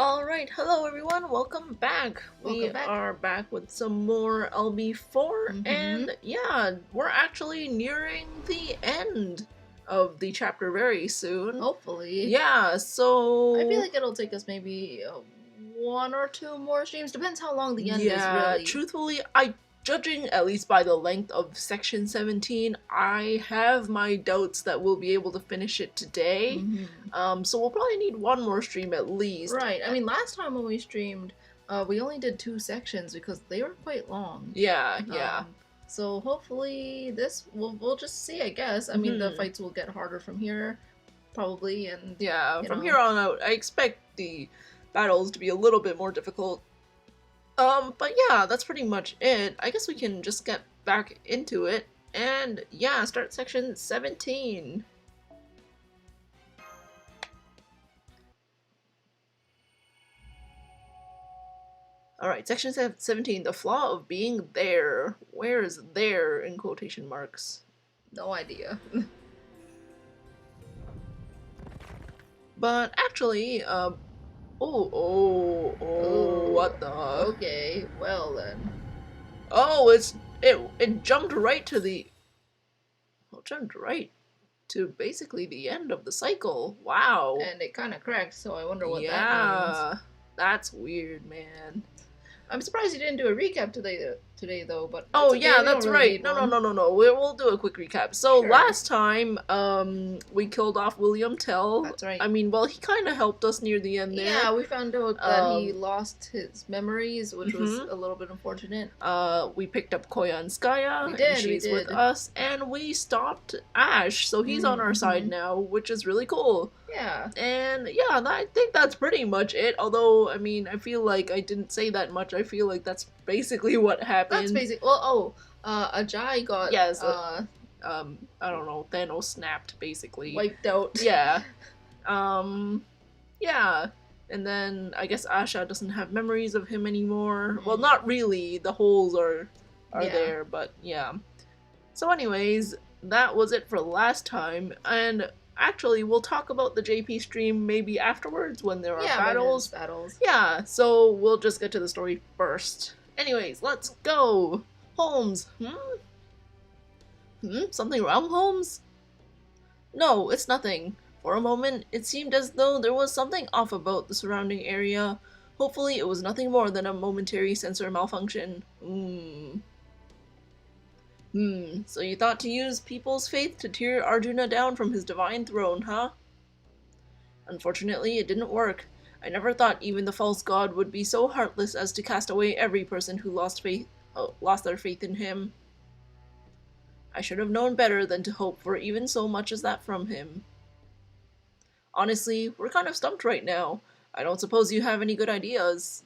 Alright, hello everyone, welcome back. We Welcome back. are back with some more LB4, and yeah, we're actually nearing the end of the chapter very soon. Hopefully. Yeah, so... I feel like it'll take us maybe one or two more streams. Depends how long the end is, Yeah, really. truthfully, judging at least by the length of section 17, I have my doubts that we'll be able to finish it today. So we'll probably need one more stream at least. Right. I mean, last time when we streamed, we only did 2 sections because they were quite long. Yeah. So hopefully this, we'll just see, I guess. I mean, the fights will get harder from here, probably, and... Yeah, from here on out, I expect the battles to be a little bit more difficult. But yeah, that's pretty much it. I guess we can just get back into it, and yeah, start section 17. Alright, section 17, the flaw of being there. Where is there in quotation marks? No idea. But actually, what the? Okay, well then. Oh, it jumped right to the... Well, jumped right to basically the end of the cycle. Wow. And it kind of cracked, so I wonder what that means. That's weird, man. I'm surprised you didn't do a recap today though, but oh okay, yeah, that's really right. No. We'll do a quick recap. So Sure. Last time, we killed off William Tell. That's right. I mean, well, he kind of helped us near the end there. Yeah, we found out that he lost his memories, which was a little bit unfortunate. We picked up Koyanskaya, We did, and she's with us, and we stopped Ash, so he's on our side now, which is really cool. Yeah. And yeah, I think that's pretty much it. Although, I mean, I feel like I didn't say that much. I feel like that's basically what happened. That's basic. Well, Ajay got I don't know, Thanos snapped basically. wiped out. Yeah. Yeah. And then I guess Asha doesn't have memories of him anymore. Well, not really. The holes are there, but yeah. So anyways, that was it for last time, and actually we'll talk about the JP stream maybe afterwards when there are battles. Yeah, so we'll just get to the story first. Anyways, let's go! Holmes, Something wrong, Holmes? No, it's nothing. For a moment, it seemed as though there was something off about the surrounding area. Hopefully it was nothing more than a momentary sensor malfunction. So you thought to use people's faith to tear Arjuna down from his divine throne, huh? Unfortunately, it didn't work. I never thought even the false god would be so heartless as to cast away every person who lost their faith in him. I should have known better than to hope for even so much as that from him. Honestly, we're kind of stumped right now. I don't suppose you have any good ideas. ...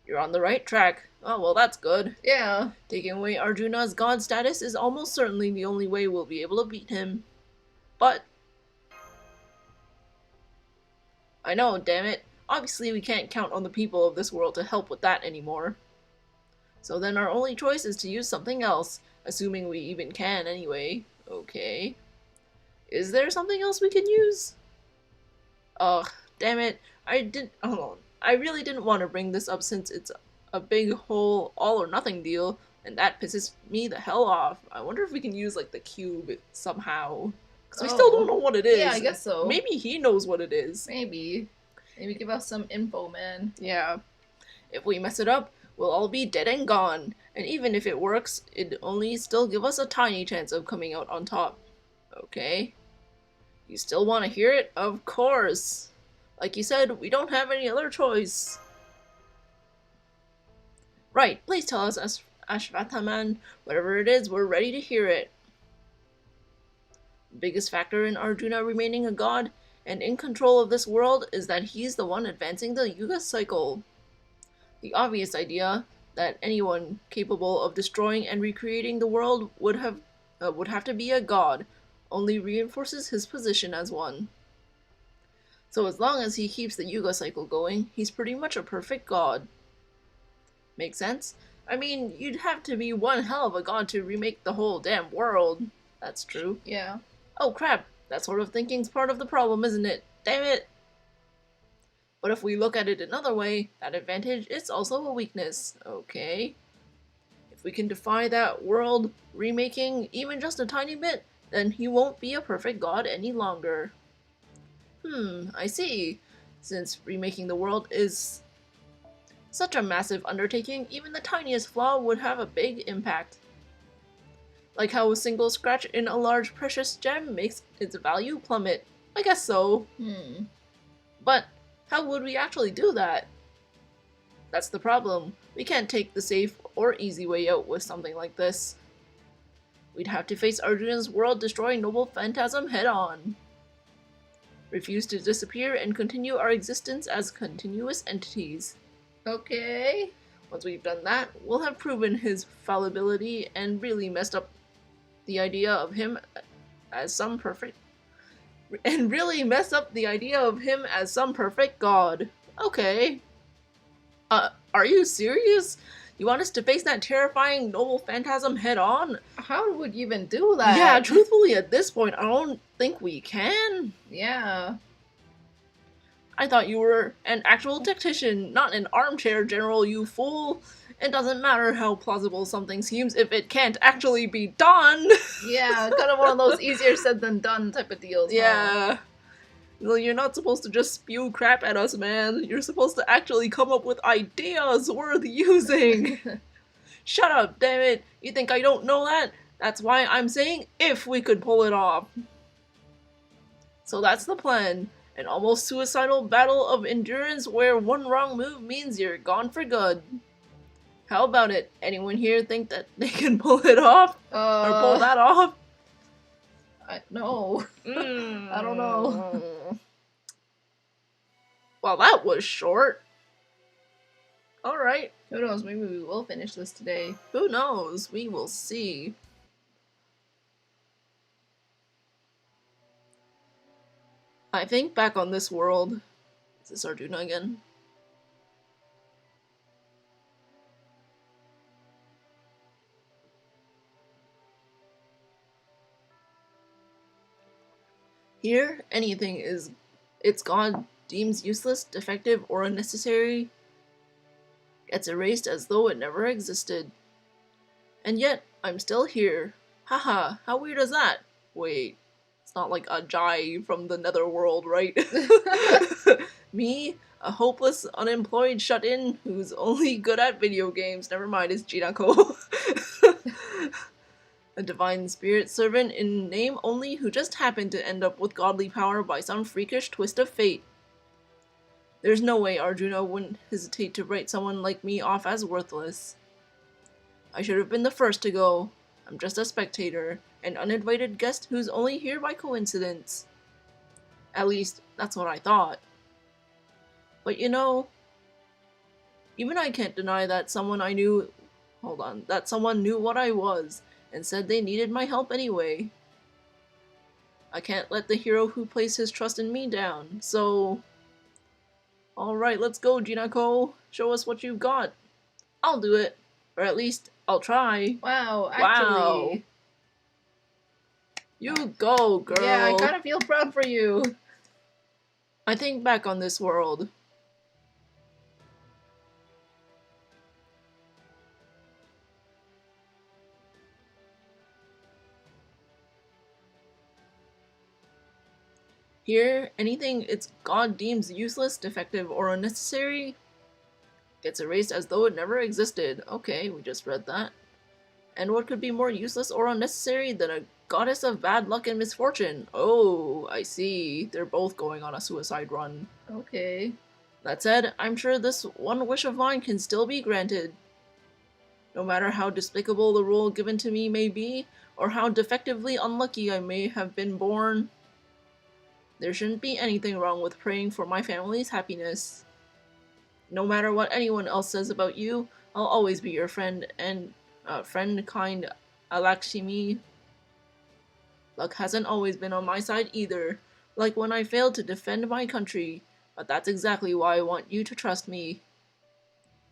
You're on the right track. Oh, well, that's good. Yeah. Taking away Arjuna's god status is almost certainly the only way we'll be able to beat him. But... I know, damn it. Obviously we can't count on the people of this world to help with that anymore. So then our only choice is to use something else, assuming we even can anyway. Okay. Is there something else we can use? Ugh, damn it. I really didn't want to bring this up since it's a big whole all-or-nothing deal, and that pisses me the hell off. I wonder if we can use, like, the cube somehow. Because we still don't know what it is. Yeah, I guess so. Maybe he knows what it is. Maybe give us some info, man. Yeah. If we mess it up, we'll all be dead and gone. And even if it works, it'd only still give us a tiny chance of coming out on top. Okay. You still want to hear it? Of course. Like you said, we don't have any other choice. Right, please tell us, Ashvathaman. Whatever it is, we're ready to hear it. The biggest factor in Arjuna remaining a god and in control of this world is that he's the one advancing the Yuga cycle. The obvious idea that anyone capable of destroying and recreating the world would have to be a god only reinforces his position as one. So as long as he keeps the Yuga cycle going, he's pretty much a perfect god. Make sense? I mean, you'd have to be one hell of a god to remake the whole damn world. That's true. Yeah. Oh crap, that sort of thinking's part of the problem, isn't it? Damn it! But if we look at it another way, that advantage is also a weakness, okay? If we can defy that world remaking even just a tiny bit, then he won't be a perfect god any longer. I see. Since remaking the world is such a massive undertaking, even the tiniest flaw would have a big impact. Like how a single scratch in a large precious gem makes its value plummet. I guess so. But how would we actually do that? That's the problem. We can't take the safe or easy way out with something like this. We'd have to face Arjuna's world-destroying noble phantasm head-on. Refuse to disappear and continue our existence as continuous entities. Okay. Once we've done that, we'll have proven his fallibility and really messed up the idea of him as some perfect god. Okay. Are you serious? You want us to face that terrifying noble phantasm head on? How would you even do that? Yeah, truthfully at this point, I don't think we can. Yeah. I thought you were an actual tactician, not an armchair general, you fool. It doesn't matter how plausible something seems if it can't actually be done. Yeah, kind of one of those easier said than done type of deals. Yeah. Well, you're not supposed to just spew crap at us, man. You're supposed to actually come up with ideas worth using. Shut up, damn it. You think I don't know that? That's why I'm saying if we could pull it off. So that's the plan. An almost suicidal battle of endurance where one wrong move means you're gone for good. How about it? Anyone here think that they can pull it off? Or pull that off? No. I don't know. Well, that was short. Alright. Who knows, maybe we will finish this today. Who knows? We will see. I think back on this world. Is this Arjuna again? Here, anything its god deems useless, defective, or unnecessary gets erased as though it never existed. And yet, I'm still here. Haha, how weird is that? Wait, it's not like a Jai from the netherworld, right? Me, a hopeless, unemployed shut-in who's only good at video games. Never mind, it's Jinako. A divine spirit servant in name only who just happened to end up with godly power by some freakish twist of fate. There's no way Arjuna wouldn't hesitate to write someone like me off as worthless. I should have been the first to go. I'm just a spectator, an uninvited guest who's only here by coincidence. At least, that's what I thought. But you know, even I can't deny that someone knew what I was, and said they needed my help anyway. I can't let the hero who placed his trust in me down, so... Alright, let's go, Jinako. Show us what you've got. I'll do it. Or at least, I'll try. Wow, actually... Wow. You go, girl. Yeah, I kind of feel proud for you. I think back on this world. Here, anything its god deems useless, defective, or unnecessary gets erased as though it never existed. Okay, we just read that. And what could be more useless or unnecessary than a goddess of bad luck and misfortune? Oh, I see. They're both going on a suicide run. Okay. That said, I'm sure this one wish of mine can still be granted. No matter how despicable the role given to me may be, or how defectively unlucky I may have been born, there shouldn't be anything wrong with praying for my family's happiness. No matter what anyone else says about you, I'll always be your friend, and kind Alakshmi. Luck hasn't always been on my side either, like when I failed to defend my country, but that's exactly why I want you to trust me.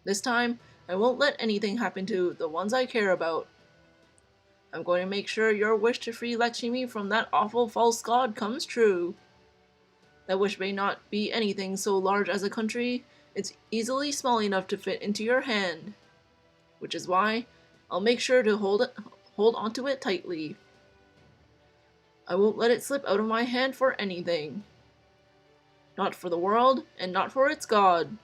This time, I won't let anything happen to the ones I care about. I'm going to make sure your wish to free Lakshmi from that awful false god comes true. That wish may not be anything so large as a country. It's easily small enough to fit into your hand. Which is why I'll make sure to hold onto it tightly. I won't let it slip out of my hand for anything. Not for the world, and not for its god.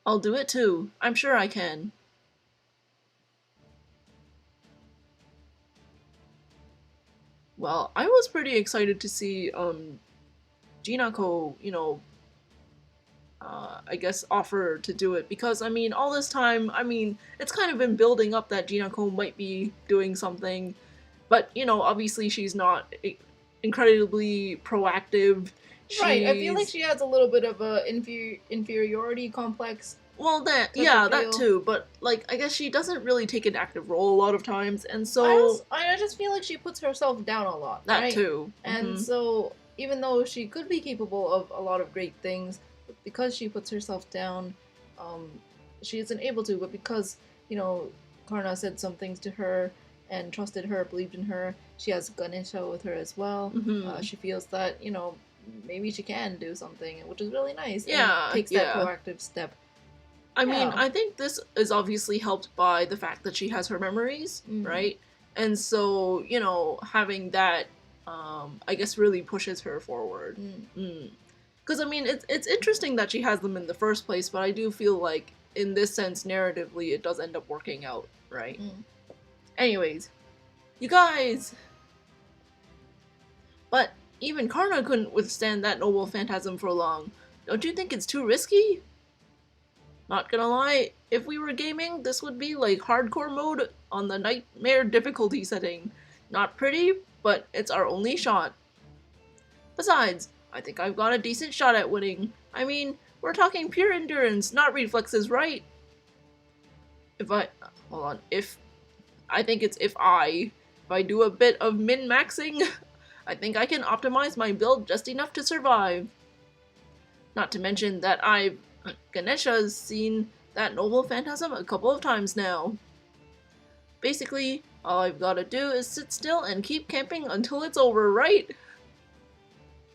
I'll do it too. I'm sure I can. Well, I was pretty excited to see Jinako, I guess offer to do it, because I mean all this time, I mean it's kind of been building up that Jinako might be doing something, but obviously she's not incredibly proactive. Right, I feel like she has a little bit of a inferiority complex. Well, that too, but like I guess she doesn't really take an active role a lot of times, and so I just feel like she puts herself down a lot. That right? too, and so even though she could be capable of a lot of great things, because she puts herself down, she isn't able to. But because Karna said some things to her and trusted her, believed in her, she has Ganesha with her as well. She feels that maybe she can do something, which is really nice. Yeah, and takes that proactive step. I mean, I think this is obviously helped by the fact that she has her memories, right? And so, having that, I guess, really pushes her forward. Because, I mean, it's interesting that she has them in the first place, but I do feel like, in this sense, narratively, it does end up working out, right? Anyways, you guys! But even Karna couldn't withstand that noble phantasm for long. Don't you think it's too risky? Not gonna lie, if we were gaming, this would be like hardcore mode on the nightmare difficulty setting. Not pretty, but it's our only shot. Besides, I think I've got a decent shot at winning. I mean, we're talking pure endurance, not reflexes, right? If I do a bit of min-maxing, I think I can optimize my build just enough to survive. Not to mention that Ganesha's seen that noble phantasm a couple of times now. Basically, all I've gotta do is sit still and keep camping until it's over, right?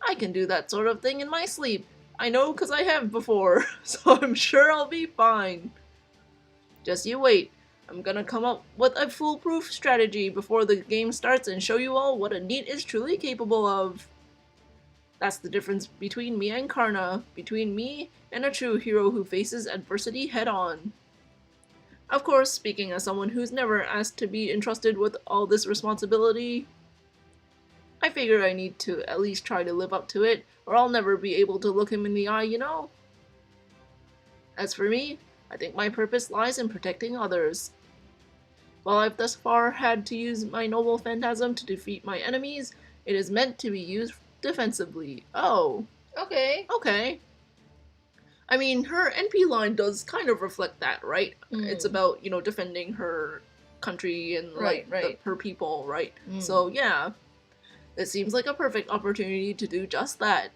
I can do that sort of thing in my sleep. I know because I have before, so I'm sure I'll be fine. Just you wait. I'm gonna come up with a foolproof strategy before the game starts and show you all what a NEET is truly capable of. That's the difference between me and Karna, between me and a true hero who faces adversity head-on. Of course, speaking as someone who's never asked to be entrusted with all this responsibility, I figure I need to at least try to live up to it, or I'll never be able to look him in the eye, As for me, I think my purpose lies in protecting others. While I've thus far had to use my noble phantasm to defeat my enemies, it is meant to be used defensively. Oh. Okay. I mean, her NP line does kind of reflect that, right? It's about, defending her country and, her people, right? So, yeah. It seems like a perfect opportunity to do just that.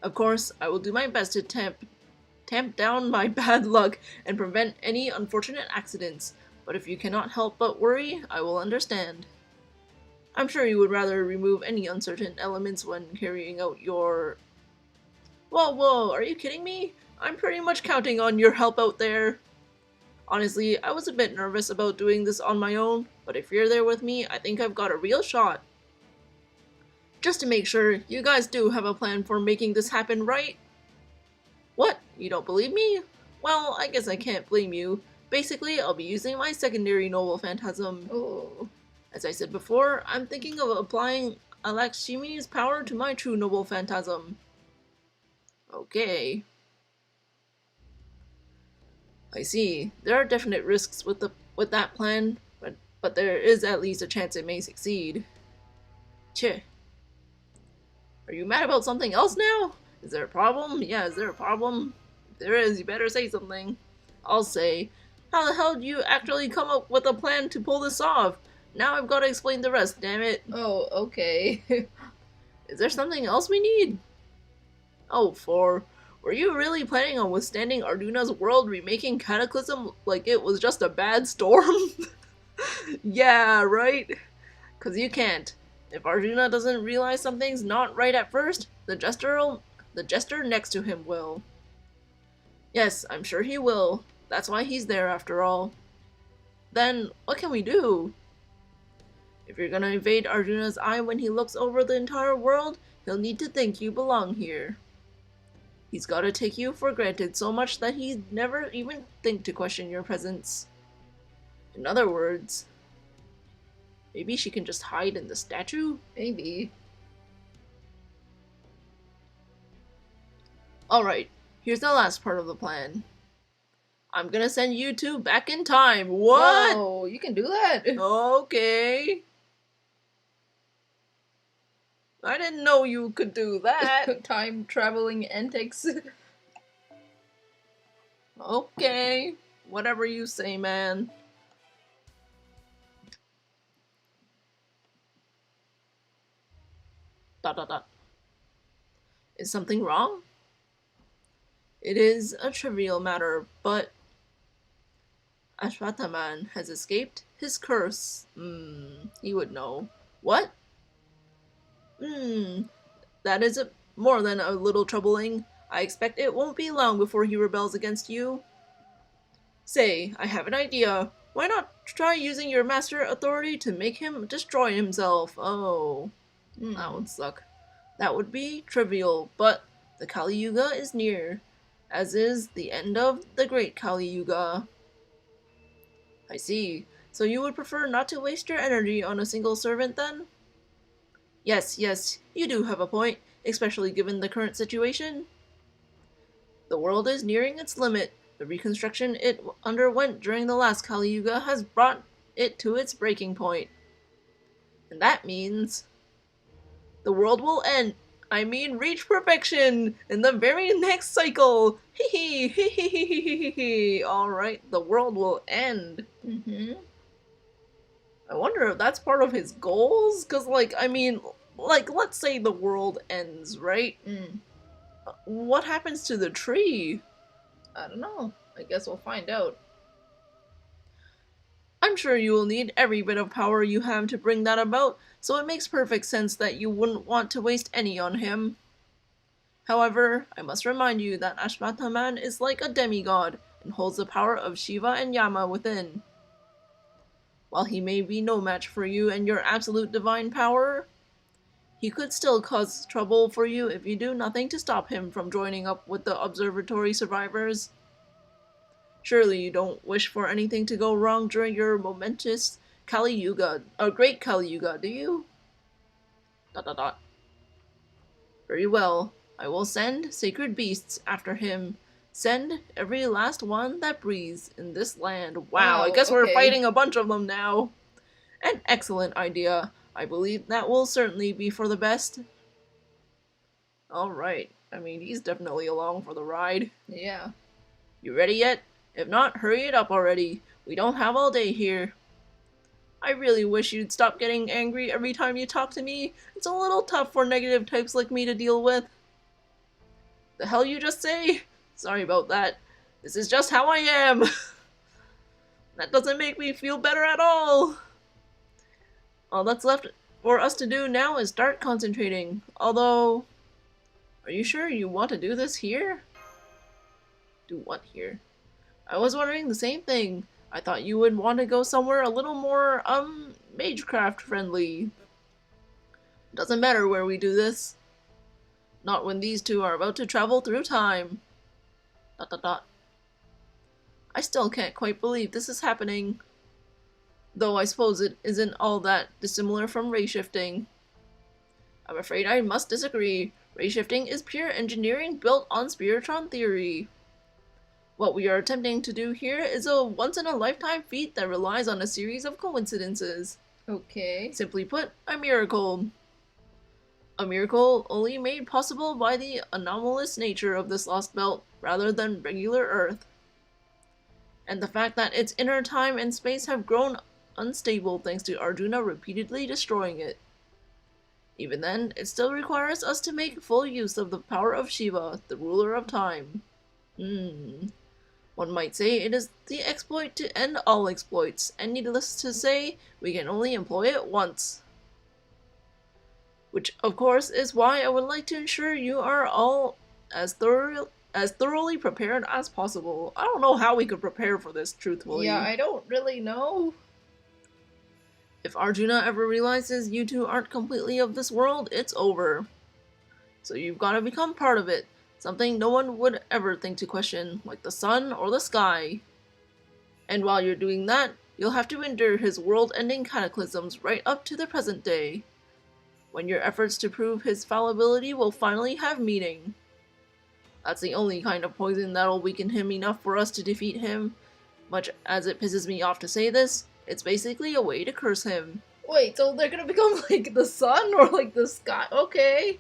Of course, I will do my best to tamp down my bad luck and prevent any unfortunate accidents, but if you cannot help but worry, I will understand. I'm sure you would rather remove any uncertain elements when carrying out your... Whoa, are you kidding me? I'm pretty much counting on your help out there. Honestly, I was a bit nervous about doing this on my own, but if you're there with me, I think I've got a real shot. Just to make sure, you guys do have a plan for making this happen, right? What? You don't believe me? Well, I guess I can't blame you. Basically, I'll be using my secondary noble phantasm. Oh. As I said before, I'm thinking of applying Alakshmi's power to my true noble phantasm. Okay. I see. There are definite risks with that plan, but there is at least a chance it may succeed. Cheh. Are you mad about something else now? Is there a problem? Yeah, is there a problem? If there is, you better say something. I'll say. How the hell do you actually come up with a plan to pull this off? Now I've got to explain the rest, damn it. Oh, okay. Is there something else we need? Oh, 4. Were you really planning on withstanding Arduna's world remaking Cataclysm like it was just a bad storm? Yeah, right? 'Cause you can't. If Arjuna doesn't realize something's not right at first, the jester next to him will. Yes, I'm sure he will. That's why he's there after all. Then, what can we do? If you're gonna evade Arjuna's eye when he looks over the entire world, he'll need to think you belong here. He's gotta take you for granted so much that he'd never even think to question your presence. In other words, maybe she can just hide in the statue? Maybe. Alright, here's the last part of the plan. I'm gonna send you two back in time. What? Whoa, you can do that? Okay. I didn't know you could do that. Time traveling antics. Okay. Whatever you say, man. Dot dot dot. Is something wrong? It is a trivial matter, but Ashwathaman has escaped his curse. He would know. What? That is more than a little troubling. I expect it won't be long before he rebels against you. Say, I have an idea. Why not try using your master authority to make him destroy himself? Oh, that would suck. That would be trivial, but the Kali Yuga is near, as is the end of the Great Kali Yuga. I see. So you would prefer not to waste your energy on a single servant then? Yes, you do have a point, especially given the current situation. The world is nearing its limit. The reconstruction it underwent during the last Kali Yuga has brought it to its breaking point. And that means the world will end. I mean, reach perfection in the very next cycle. Hee hee hee hee hee hee hee. Alright, the world will end. I wonder if that's part of his goals? Because, I mean, let's say the world ends, right? What happens to the tree? I don't know. I guess we'll find out. I'm sure you will need every bit of power you have to bring that about, so it makes perfect sense that you wouldn't want to waste any on him. However, I must remind you that Ashwathaman is like a demigod and holds the power of Shiva and Yama within. While he may be no match for you and your absolute divine power, he could still cause trouble for you if you do nothing to stop him from joining up with the observatory survivors. Surely you don't wish for anything to go wrong during your momentous Kali Yuga, a great Kali Yuga, do you? ... Very well. I will send sacred beasts after him. Send every last one that breathes in this land. Wow, I guess we're fighting a bunch of them now. An excellent idea. I believe that will certainly be for the best. Alright. I mean, he's definitely along for the ride. Yeah. You ready yet? If not, hurry it up already. We don't have all day here. I really wish you'd stop getting angry every time you talk to me. It's a little tough for negative types like me to deal with. The hell you just say? Sorry about that. This is just how I am. That doesn't make me feel better at all. All that's left for us to do now is start concentrating. Although, are you sure you want to do this here? Do what here? I was wondering the same thing. I thought you would want to go somewhere a little more, magecraft friendly. Doesn't matter where we do this. Not when these two are about to travel through time. ... I still can't quite believe this is happening. Though I suppose it isn't all that dissimilar from ray shifting. I'm afraid I must disagree. Ray shifting is pure engineering built on Spiritron theory. What we are attempting to do here is a once-in-a-lifetime feat that relies on a series of coincidences. Okay. Simply put, a miracle. A miracle only made possible by the anomalous nature of this lost belt, rather than regular Earth. And the fact that its inner time and space have grown unstable thanks to Arjuna repeatedly destroying it. Even then, it still requires us to make full use of the power of Shiva, the ruler of time. One might say it is the exploit to end all exploits, and needless to say, we can only employ it once. Which, of course, is why I would like to ensure you are all as thoroughly prepared as possible. I don't know how we could prepare for this, Yeah, truthfully. I don't really know. If Arjuna ever realizes you two aren't completely of this world, it's over. So you've got to become part of it. Something no one would ever think to question, like the sun or the sky. And while you're doing that, you'll have to endure his world-ending cataclysms right up to the present day, when your efforts to prove his fallibility will finally have meaning. That's the only kind of poison that'll weaken him enough for us to defeat him. Much as it pisses me off to say this, it's basically a way to curse him. Wait, so they're gonna become like the sun or like the sky? Okay.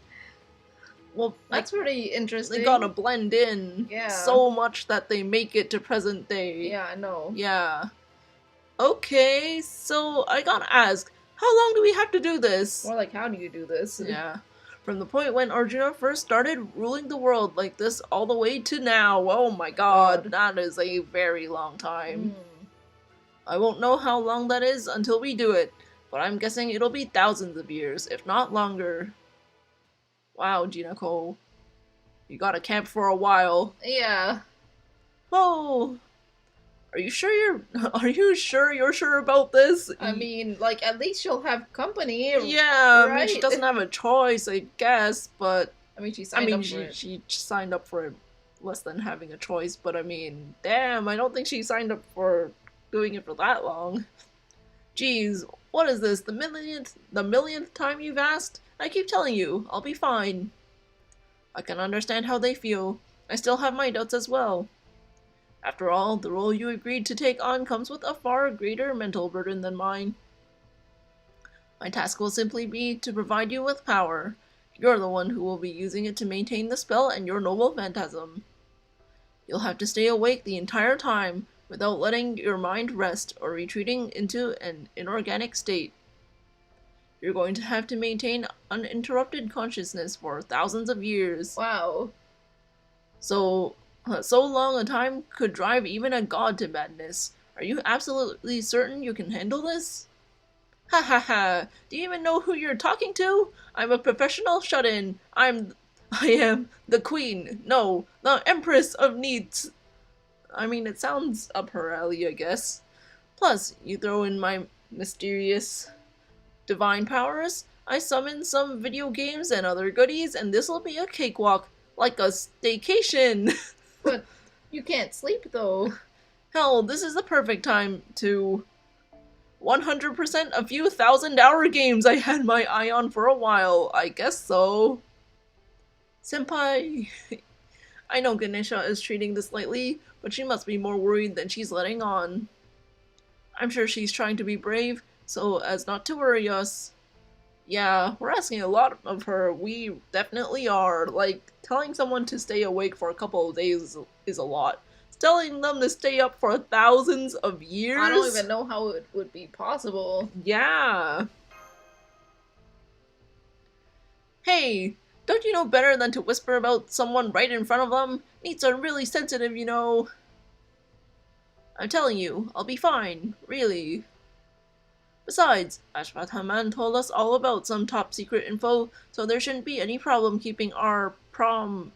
Well, That's pretty interesting. they gotta blend in so much that they make it to present day. Yeah, I know. Yeah. Okay, so I gotta ask, how long do we have to do this? More like, how do you do this? Yeah. From the point when Arjuna first started ruling the world like this all the way to now. Oh my god, that is a very long time. I won't know how long that is until we do it, but I'm guessing it'll be thousands of years, if not longer. Wow, Gina Cole. You gotta camp for a while. Yeah. Oh, are you sure you're sure about this? I mean, like, at least she'll have company. Yeah, right? I mean, she doesn't have a choice, I guess, but I mean, she signed up for it. She signed up for it less than having a choice, but I mean, damn, I don't think she signed up for doing it for that long. Jeez, what is this? The millionth time you've asked? I keep telling you, I'll be fine. I can understand how they feel. I still have my doubts as well. After all, the role you agreed to take on comes with a far greater mental burden than mine. My task will simply be to provide you with power. You're the one who will be using it to maintain the spell and your noble phantasm. You'll have to stay awake the entire time, without letting your mind rest or retreating into an inorganic state. You're going to have to maintain uninterrupted consciousness for thousands of years. Wow. So long a time could drive even a god to madness. Are you absolutely certain you can handle this? Ha ha ha! Do you even know who you're talking to? I'm a professional shut-in. I am the queen. No, the empress of Needs. I mean, it sounds up her alley, I guess. Plus, you throw in my mysterious divine powers, I summon some video games and other goodies, and this'll be a cakewalk, like a staycation. But you can't sleep, though. Hell, this is the perfect time to 100% a few 1,000-hour games I had my eye on for a while. I guess so. Senpai, I know Ganesha is treating this lightly, but she must be more worried than she's letting on. I'm sure she's trying to be brave, so as not to worry us. Yeah, we're asking a lot of her. We definitely are. Like, telling someone to stay awake for a couple of days is a lot. Telling them to stay up for thousands of years? I don't even know how it would be possible. Yeah. Hey, don't you know better than to whisper about someone right in front of them? Needs are really sensitive, you know. I'm telling you, I'll be fine, really. Besides, Ashwatthama told us all about some top secret info, so there shouldn't be any problem keeping our prom.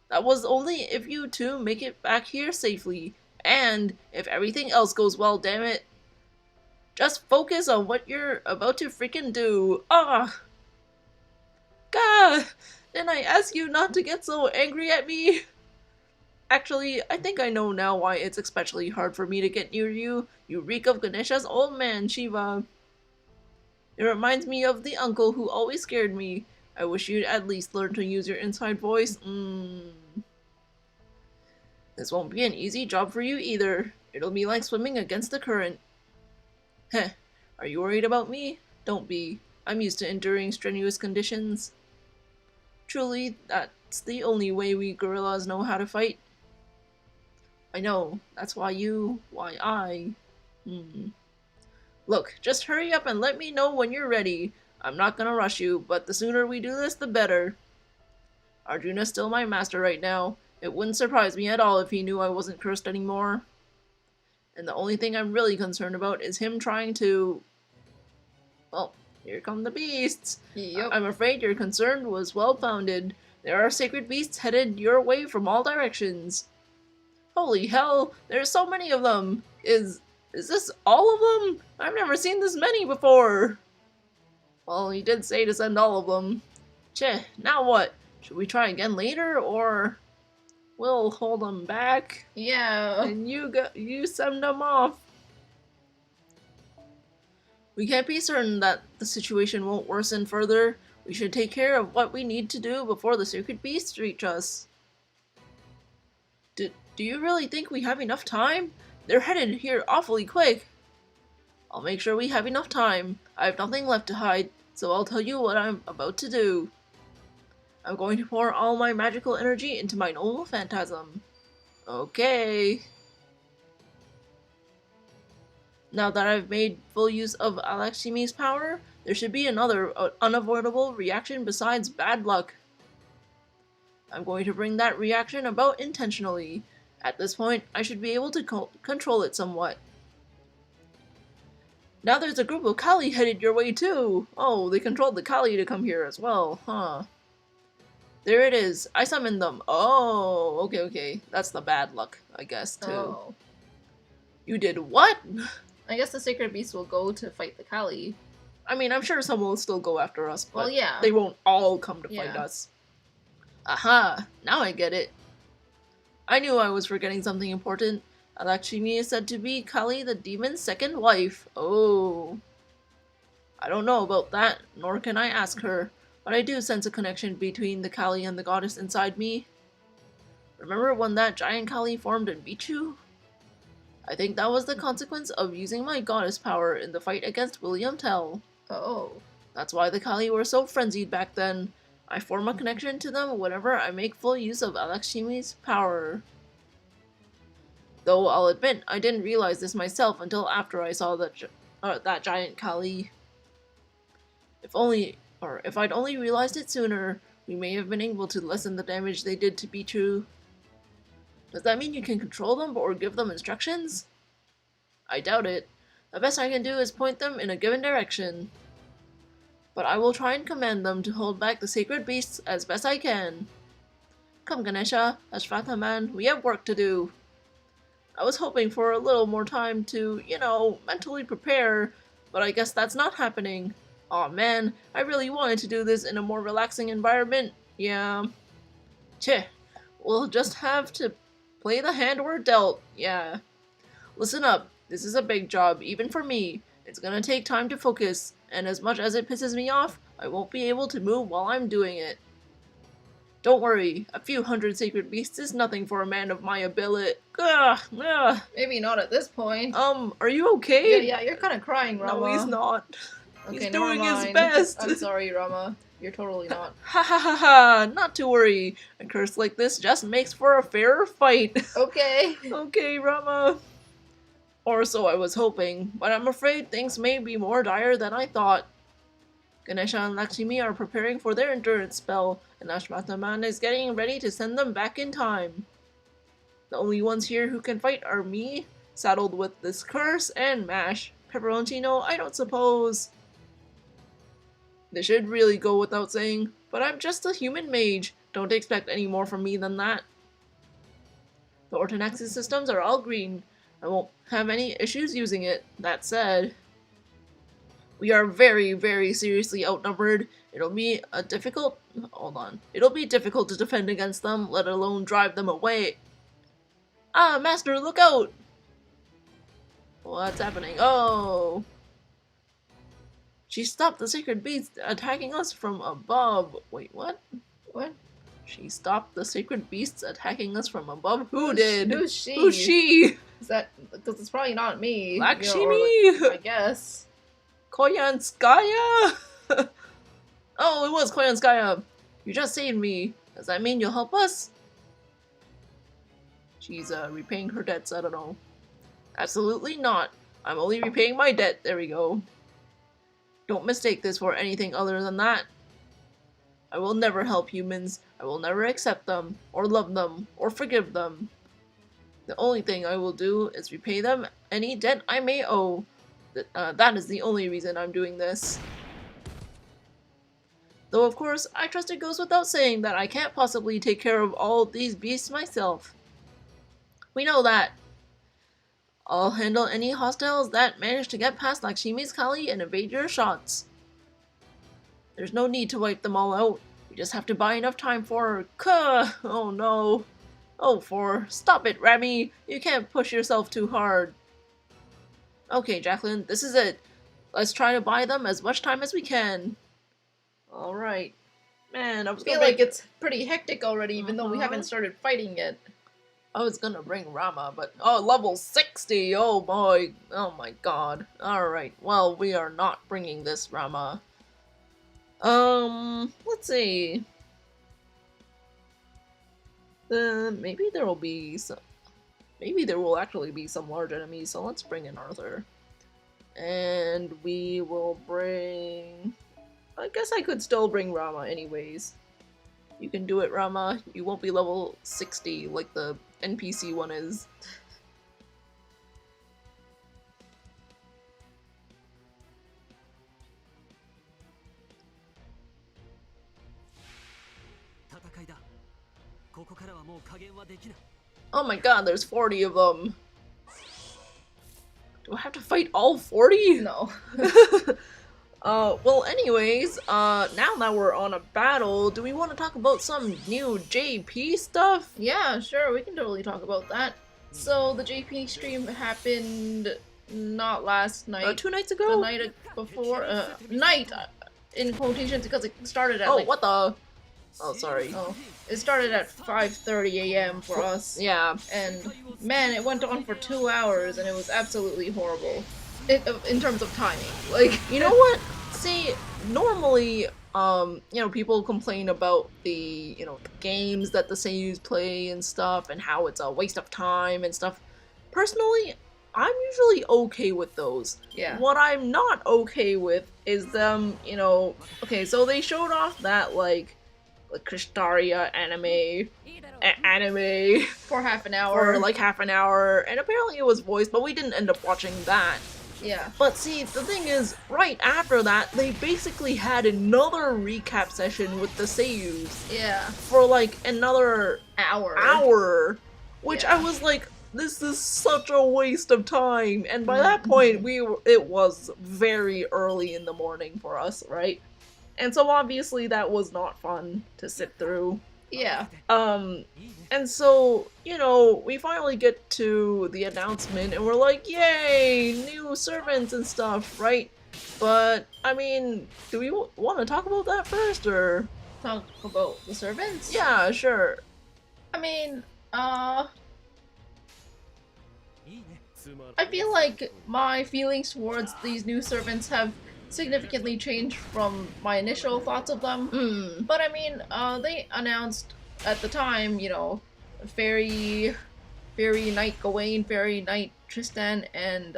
That was only if you two make it back here safely, and if everything else goes well, damn it. Just focus on what you're about to freaking do. Ah! God! Didn't I ask you not to get so angry at me? Actually, I think I know now why it's especially hard for me to get near you. You reek of Ganesha's old man, Shiva. It reminds me of the uncle who always scared me. I wish you'd at least learn to use your inside voice. This won't be an easy job for you either. It'll be like swimming against the current. Heh, are you worried about me? Don't be. I'm used to enduring strenuous conditions. Truly, that's the only way we gorillas know how to fight. I know, that's why I. Look, just hurry up and let me know when you're ready. I'm not gonna rush you, but the sooner we do this, the better. Arjuna's still my master right now. It wouldn't surprise me at all if he knew I wasn't cursed anymore. And the only thing I'm really concerned about is him trying to... well, Here come the beasts. Yep. I'm afraid your concern was well-founded. There are sacred beasts headed your way from all directions. Holy hell, there's so many of them. Is this all of them? I've never seen this many before. Well, he did say to send all of them. Cheh, now what? Should we try again later, or we'll hold them back Yeah. and you send them off? We can't be certain that the situation won't worsen further. We should take care of what we need to do before the sacred beasts reach us. Do you really think we have enough time? They're headed here awfully quick. I'll make sure we have enough time. I have nothing left to hide, so I'll tell you what I'm about to do. I'm going to pour all my magical energy into my noble phantasm. Okay. Now that I've made full use of Aleximi's power, there should be another unavoidable reaction besides bad luck. I'm going to bring that reaction about intentionally. At this point, I should be able to control it somewhat. Now there's a group of Kali headed your way too! Oh, they controlled the Kali to come here as well, huh? There it is. I summoned them. Oh, okay. That's the bad luck, I guess, too. Oh. You did what? I guess the sacred beast will go to fight the Kali. I mean, I'm sure some will still go after us, but Well, yeah. they won't all come to fight Yeah. us. Aha! Now I get it. I knew I was forgetting something important. Alakshmi is said to be Kali the demon's second wife. Oh. I don't know about that, nor can I ask her, but I do sense a connection between the Kali and the goddess inside me. Remember when that giant Kali formed and beat you? I think that was the consequence of using my goddess power in the fight against William Tell. Oh. That's why the Kali were so frenzied back then. I form a connection to them whenever I make full use of Alakshmi's power. Though I'll admit, I didn't realize this myself until after I saw that giant Kali. If I'd only realized it sooner, we may have been able to lessen the damage they did to Bichu. Does that mean you can control them or give them instructions? I doubt it. The best I can do is point them in a given direction. But I will try and command them to hold back the sacred beasts as best I can. Come, Ganesha, Ashvatha man, we have work to do. I was hoping for a little more time to, mentally prepare, but I guess that's not happening. Aw man, I really wanted to do this in a more relaxing environment. Yeah. Cheh, we'll just have to play the hand we're dealt. Yeah. Listen up, this is a big job, even for me. It's gonna take time to focus, and as much as it pisses me off, I won't be able to move while I'm doing it. Don't worry, a few hundred sacred beasts is nothing for a man of my ability. Ugh. Maybe not at this point. Are you okay? Yeah, you're kind of crying, Rama. No, he's not. Okay, He's never doing his mind. best. I'm sorry, Rama. You're totally not. Ha ha ha ha! Not to worry. A curse like this just makes for a fairer fight. Okay. Okay, Rama. Or so I was hoping, but I'm afraid things may be more dire than I thought. Ganesha and Lakshmi are preparing for their endurance spell, and Ashmathaman is getting ready to send them back in time. The only ones here who can fight are me, saddled with this curse, and Mash. Pepperoncino, I don't suppose. This should really go without saying, but I'm just a human mage. Don't expect any more from me than that. The Ortonaxis systems are all green. I won't have any issues using it. That said, we are very, very seriously outnumbered. It'll be difficult to defend against them, let alone drive them away. Ah, Master, look out! What's happening? Oh! She stopped the sacred beast attacking us from above. Wait, what? What? She stopped the sacred beasts attacking us from above? Who did? Who's she? Who's she? Is that because it's probably not me? Lakshmi? I guess. Koyanskaya? Oh, it was Koyanskaya. You just saved me. Does that mean you'll help us? She's repaying her debts, I don't know. Absolutely not. I'm only repaying my debt. There we go. Don't mistake this for anything other than that. I will never help humans. I will never accept them, or love them, or forgive them. The only thing I will do is repay them any debt I may owe. That is the only reason I'm doing this. Though of course, I trust it goes without saying that I can't possibly take care of all these beasts myself. We know that. I'll handle any hostiles that manage to get past Lakshmi's Kali and evade your shots. There's no need to wipe them all out. We just have to buy enough time for... Kuh! Oh no. Oh, stop it, Remy! You can't push yourself too hard. Okay, Jacqueline, this is it. Let's try to buy them as much time as we can. Alright. Man, I feel like it's pretty hectic already, even though we haven't started fighting yet. I was gonna bring Rama, but... Oh, level 60! Oh boy! Oh my god. Alright, well, we are not bringing this Rama. Let's see... maybe there will be some... Maybe there will actually be some large enemies, so let's bring in Arthur. And we will bring... I guess I could still bring Rama anyways. You can do it, Rama. You won't be level 60 like the NPC one is. Oh my god, there's 40 of them. Do I have to fight all 40? No. Well anyways, now that we're on a battle, do we want to talk about some new JP stuff? Yeah, sure, we can totally talk about that. So, the JP stream happened not last night. 2 nights ago? The night before, night, in quotations, because it started at oh, what the? Oh, sorry. Oh, it started at 5:30 a.m. for us. Yeah. And, man, it went on for 2 hours, and it was absolutely horrible. In terms of timing. Like, you know what? See, normally, people complain about the, games that the seiyus play and stuff, and how it's a waste of time and stuff. Personally, I'm usually okay with those. Yeah. What I'm not okay with is them, okay, so they showed off that, like Kristaria anime for half an hour. For like half an hour, and apparently it was voiced, but we didn't end up watching that. Yeah. But see, the thing is, right after that, they basically had another recap session with the seiyus. Yeah. For like another hour. Which yeah. I was like, this is such a waste of time. And by that point, it was very early in the morning for us, right? And so obviously that was not fun to sit through. Yeah. And so, we finally get to the announcement and we're like, yay, new servants and stuff, right? But, I mean, do we want to talk about that first, or? Talk about the servants? Yeah, sure. I mean, I feel like my feelings towards these new servants have significantly changed from my initial thoughts of them. But I mean, they announced at the time, Fairy Knight Gawain, Fairy Knight Tristan, and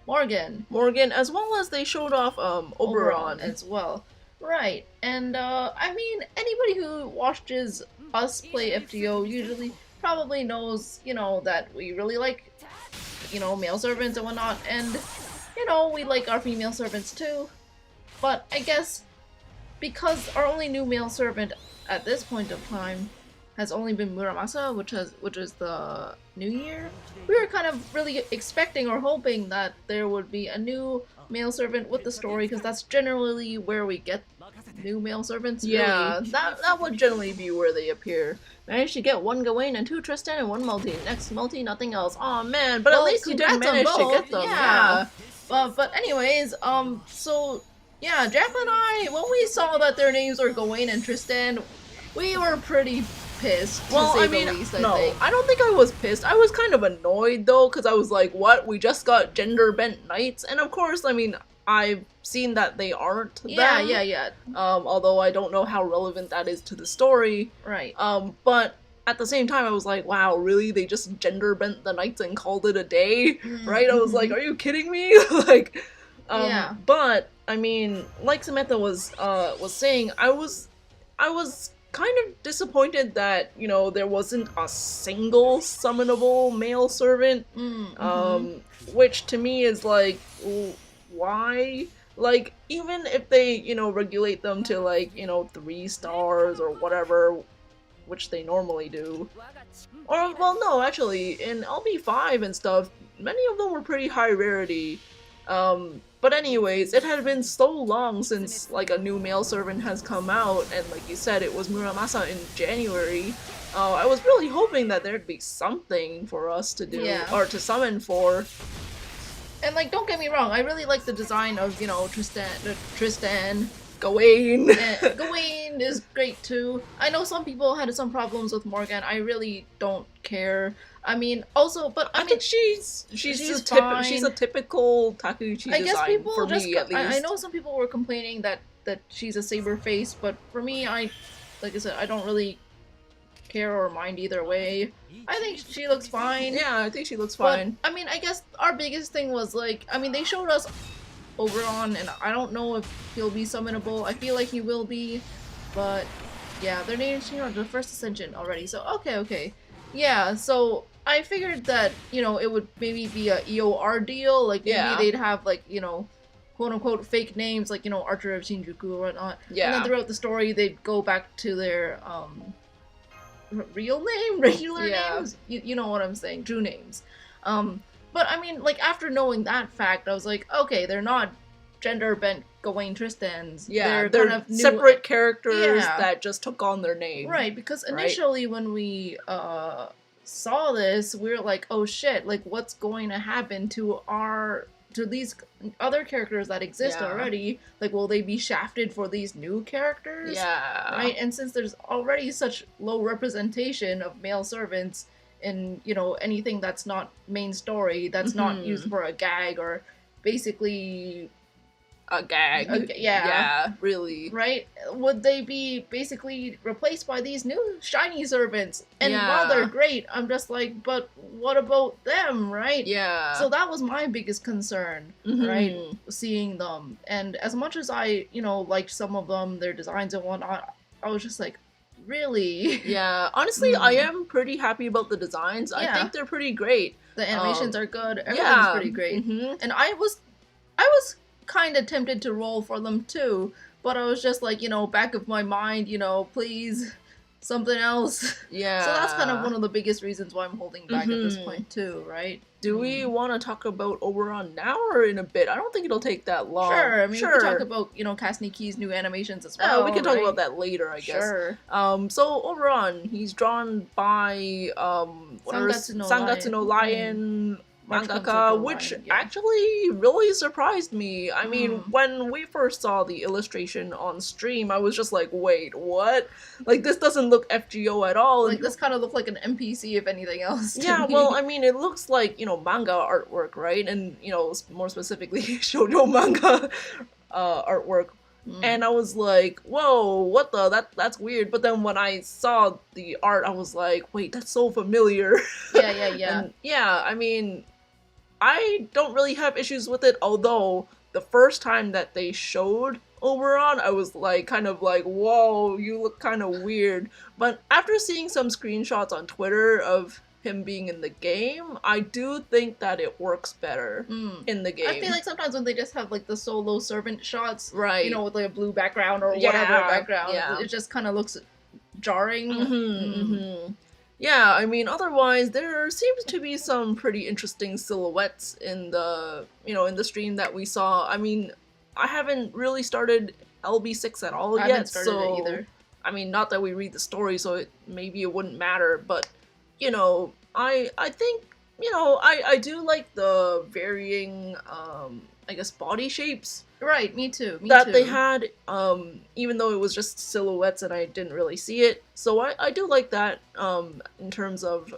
Morgan. As well as they showed off Oberon as well. Right, and I mean, anybody who watches us play FGO usually probably knows, that we really like, male servants and whatnot, and we like our female servants too. But I guess because our only new male servant at this point of time has only been Muramasa, which is the new year, we were kind of really expecting or hoping that there would be a new male servant with the story, because that's generally where we get new male servants. Yeah, really. that would generally be where they appear. Managed to get 1 Gawain and 2 Tristan and 1 Multi. Next Multi, nothing else. Aw, man, but Well, at least you did congrats on manage to both. get them. Yeah. But anyways, so yeah, Jacqueline and I, when we saw that their names were Gawain and Tristan, we were pretty pissed, to say the least, I think. I don't think I was pissed. I was kind of annoyed, though, because I was like, what? We just got gender-bent knights? And of course, I mean, I've seen that they aren't them. Yeah. Although I don't know how relevant that is to the story. Right. But at the same time, I was like, wow, really? They just gender-bent the knights and called it a day? Right? I was like, are you kidding me? Yeah. But, I mean, like Samantha was saying, I was kind of disappointed that, there wasn't a single summonable male servant, which to me is like, why? Like, even if they, regulate them to, like, 3 stars or whatever, which they normally do. Or, well, no, actually, in LB5 and stuff, many of them were pretty high rarity. But anyways, it had been so long since, like, a new male servant has come out, and like you said, it was Muramasa in January. I was really hoping that there'd be something for us to do, Yeah. or to summon for. And like, don't get me wrong, I really like the design of Tristan. Gawain. Gawain is great too. I know some people had some problems with Morgan. I really don't care. I mean, also, but I mean, think she's fine. she's a typical Takeuchi I design guess people for just. me, at least. I know some people were complaining that she's a saber face, but for me, like I said, I don't really care or mind either way. I think she looks fine. Yeah, I think she looks fine. But, I mean, I guess our biggest thing was like, I mean, they showed us Oberon, and I don't know if he'll be summonable. I feel like he will be, but yeah, they're naming the first ascension already. So okay, yeah. So I figured that it would maybe be a EOR deal. Like maybe they'd have like quote unquote fake names like Archer of Shinjuku or whatnot. Yeah. And then throughout the story, they'd go back to their real name, regular names. You know what I'm saying? True names. But I mean, like, after knowing that fact, I was like, okay, they're not gender-bent Gawain Tristans. Yeah, they're kind of new, separate characters that just took on their name. Right, because initially when we saw this, we were like, oh shit, like, what's going to happen to these other characters that exist already? Like, will they be shafted for these new characters? Yeah. Right, and since there's already such low representation of male servants in anything that's not main story, that's not used for a gag or basically a gag. Yeah, really. Right? Would they be basically replaced by these new shiny servants? And while they're great, I'm just like, but what about them, right? Yeah. So that was my biggest concern, right? Seeing them. And as much as I, liked some of them, their designs and whatnot, I was just like, really? Yeah, honestly, I am pretty happy about the designs. I think they're pretty great. The animations are good. Everything's pretty great. And I was kind of tempted to roll for them too, but I was just like, back of my mind, please, something else. Yeah. So that's kind of one of the biggest reasons why I'm holding back at this point too, right? Do we want to talk about Oberon now or in a bit? I don't think it'll take that long. Sure, I mean, we can talk about, Kasniki's new animations as well. We can talk about that later, I guess. Sure. So Oberon, he's drawn by Sangatsu no Lion mangaka, which actually really surprised me. I mean, when we first saw the illustration on stream, I was just like, wait, what? Like, this doesn't look FGO at all. Like, this kind of looked like an NPC, if anything else. Yeah, well, I mean, it looks like, manga artwork, right? And, more specifically, shoujo manga artwork. And I was like, whoa, what the? That's weird. But then when I saw the art, I was like, wait, that's so familiar. Yeah. And I mean, I don't really have issues with it, although the first time that they showed Oberon, I was like, kind of like, whoa, you look kind of weird. But after seeing some screenshots on Twitter of him being in the game, I do think that it works better in the game. I feel like sometimes when they just have like the solo servant shots, right, with like a blue background or whatever background, it just kind of looks jarring. Yeah, I mean, otherwise there seems to be some pretty interesting silhouettes in the in the stream that we saw. I mean, I haven't really started LB6 at all yet, so it either. I mean, not that we read the story, so maybe it wouldn't matter, but I think, I do like the varying, I guess, body shapes. Right, me too. They had, even though it was just silhouettes and I didn't really see it. So I do like that, in terms of,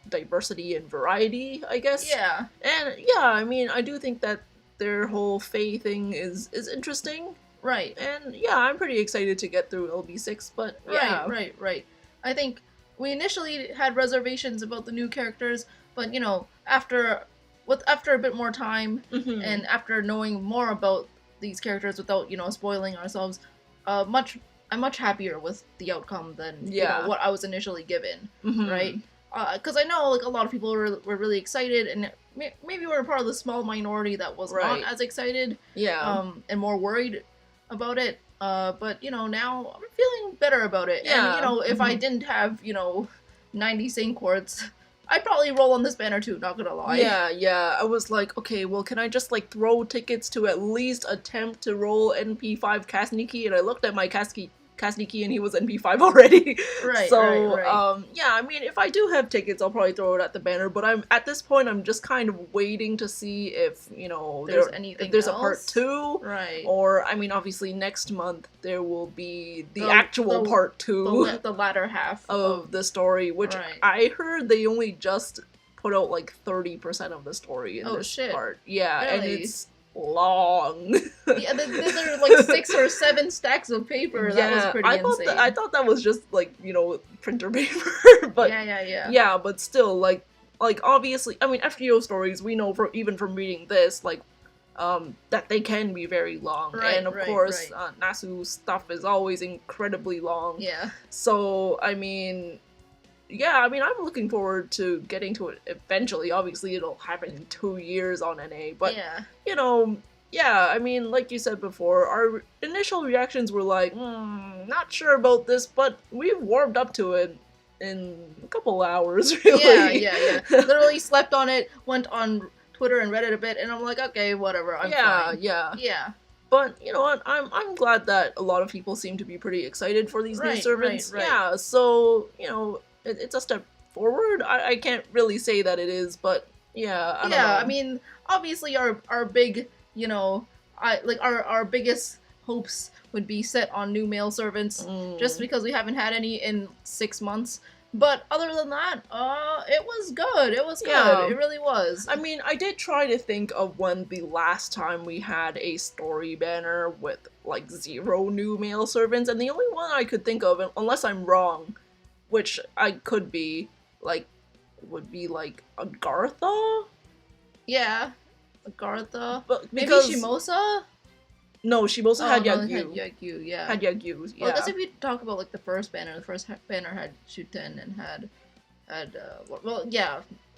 diversity and variety, I guess. Yeah. And, yeah, I mean, I do think that their whole Fae thing is interesting. Right. And, yeah, I'm pretty excited to get through LB6, but, yeah. Right. I think we initially had reservations about the new characters, but after a bit more time and after knowing more about these characters without spoiling ourselves, I'm much happier with the outcome than what I was initially given, right? Because I know like a lot of people were really excited, and maybe we're part of the small minority that was Right. not as excited, Yeah. and more worried about it. But now I'm feeling better about it. Yeah. And if I didn't have 90 Saint quartz, I'd probably roll on this banner too. Not gonna lie. Yeah. I was like, okay, well, can I just like throw tickets to at least attempt to roll NP5 Kasniki? And I looked at my Kasniki and he was NP5 already. Right. So, Right. yeah, I mean, if I do have tickets, I'll probably throw it at the banner. But at this point, I'm just kind of waiting to see if There's anything if there's else? a part 2. Right. Or, I mean, obviously next month there will be the The- actual the- part 2 the latter half of the story, which Right. I heard they only just put out like 30% of the story in Oh, this shit. part. Yeah, and Really? it's long. Yeah, there are like 6 or 7 stacks of paper. That was pretty insane. I thought that was just like, printer paper, but yeah. but still like obviously, I mean, FGO stories, we know even from reading this, like that they can be very long. Right, and of right, course, right. Nasu's stuff is always incredibly long. Yeah. So, I mean, yeah, I mean, I'm looking forward to getting to it eventually. Obviously, it'll happen in 2 years on NA, but, yeah. Yeah, I mean, like you said before, our initial reactions were like, not sure about this, but we've warmed up to it in a couple hours, really. Yeah. Literally slept on it, went on Twitter and Reddit a bit, and I'm like, okay, whatever, I'm fine. Yeah. But you know what? I'm glad that a lot of people seem to be pretty excited for these new Right, servants. right. Yeah, so it's a step forward. I can't really say that it is, but yeah, I don't know. I mean, obviously our big, our biggest hopes would be set on new male servants, just because we haven't had any in 6 months. But other than that, it was good. It was good. Yeah. It really was. I mean, I did try to think of when the last time we had a story banner with like 0 new male servants, and the only one I could think of, unless I'm wrong, which I could be, like, would be like Agartha? Yeah. Agartha. But Maybe because Shimosa? No, Shimosa had no, Yagyu. had Yagyu, yeah. Had Yagyu, yeah. Well, I guess if we talk about like the first banner banner had Shuten and had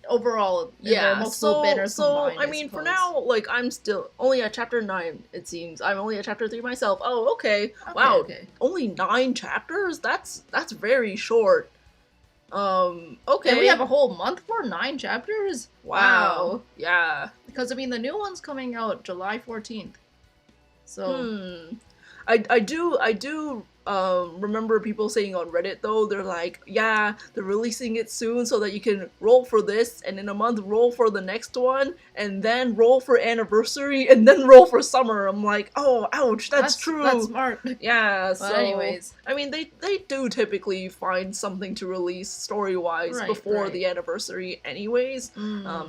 overall there are multiple banners combined, I mean, for now, like, I'm still only at chapter 9, it seems. I'm only at chapter 3 myself. Oh, okay. Wow. Okay. Only 9 chapters? That's very short. Okay. And we have a whole month for 9 chapters? Wow. Yeah. Because I mean the new one's coming out July 14th. So I do remember people saying on Reddit, though, they're like, yeah, they're releasing it soon so that you can roll for this, and in a month roll for the next one, and then roll for anniversary, and then roll for summer. I'm like, oh, ouch, that's true. That's smart. Yeah, But anyways. I mean, they do typically find something to release story-wise before the anniversary anyways,